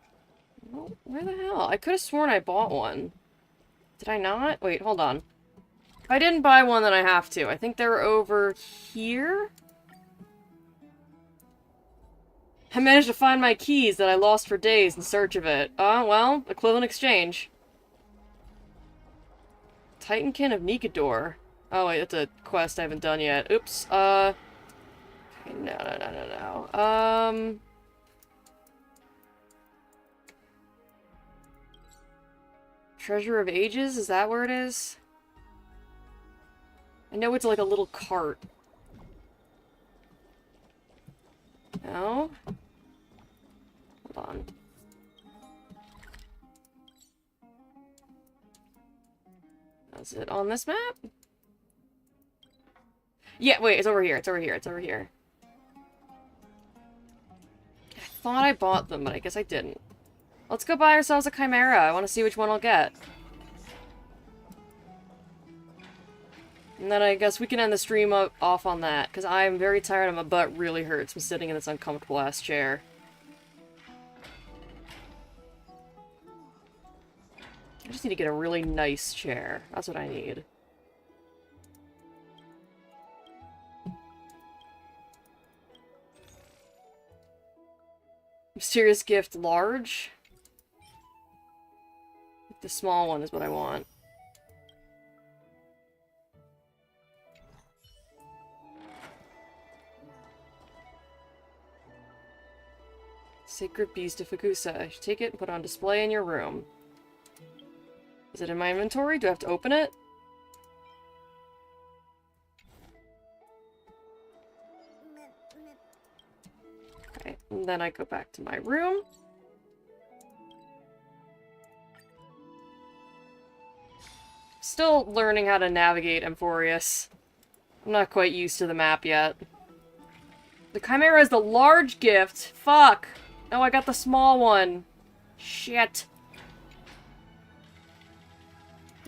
Well, where the hell? I could have sworn I bought one. Did I not? Wait, hold on. If I didn't buy one, then I have to. I think they're over here? I managed to find my keys that I lost for days in search of it. Oh, well, equivalent exchange. Titankin of Nikador. Oh, wait, that's a quest I haven't done yet. Oops, okay, no. Treasure of Ages? Is that where it is? I know it's like a little cart. No? Hold on. Is it on this map? Yeah, wait, it's over here, it's over here, it's over here. I thought I bought them, but I guess I didn't. Let's go buy ourselves a chimera. I want to see which one I'll get. And then I guess we can end the stream off on that, because I'm very tired and my butt really hurts from sitting in this uncomfortable-ass chair. I just need to get a really nice chair. That's what I need. Mysterious gift large? The small one is what I want. Sacred Beast of Fukusa. I should take it and put it on display in your room. Is it in my inventory? Do I have to open it? Okay, and then I go back to my room. Still learning how to navigate Emphorius. I'm not quite used to the map yet. The Chimera is the large gift. Fuck. No, I got the small one. Shit.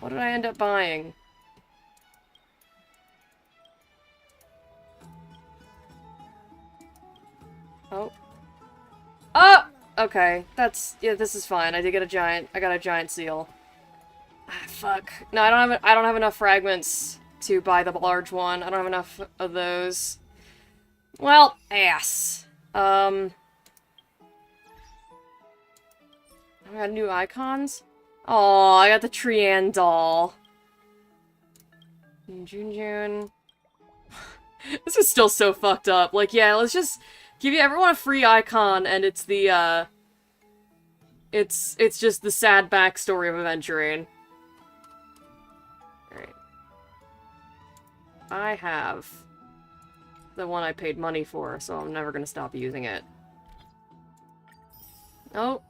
What did I end up buying? Oh. Oh! Okay. That's... Yeah, this is fine. I did get a giant... I got a giant seal. Ah, fuck. No, I don't have enough fragments to buy the large one. I don't have enough of those. Well, ass. I got new icons? Oh, I got the Trianne doll. June. This is still so fucked up. Like, yeah, let's just give everyone a free icon, and it's the, it's just the sad backstory of adventuring. Alright. I have the one I paid money for, so I'm never gonna stop using it. Oh.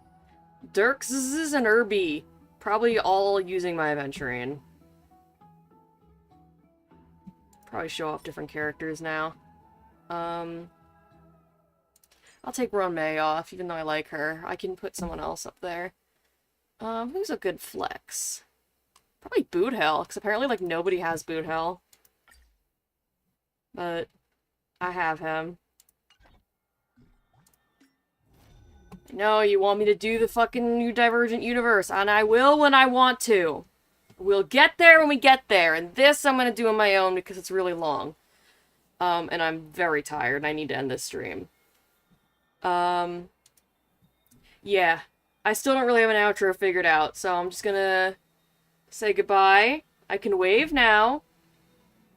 Dirks and Irby. Probably all using my adventuring. Probably show off different characters now. I'll take Ron-May off, even though I like her. I can put someone else up there. Who's a good flex? Probably Boot Hell, because apparently, like, nobody has Boot Hell. But I have him. No, you want me to do the fucking new Divergent Universe, and I will when I want to. We'll get there when we get there, and this I'm gonna do on my own because it's really long. And I'm very tired, and I need to end this stream. Yeah. I still don't really have an outro figured out, so I'm just gonna say goodbye. I can wave now.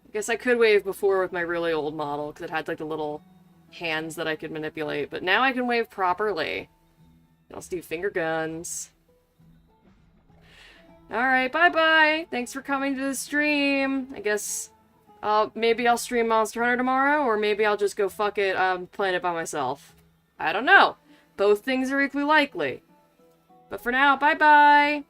I guess I could wave before with my really old model, because it had, like, the little hands that I could manipulate, but now I can wave properly. Let's do finger guns. Alright, bye-bye! Thanks for coming to the stream! I guess, maybe I'll stream Monster Hunter tomorrow, or maybe I'll just go fuck it, playing it by myself. I don't know! Both things are equally likely. But for now, bye-bye!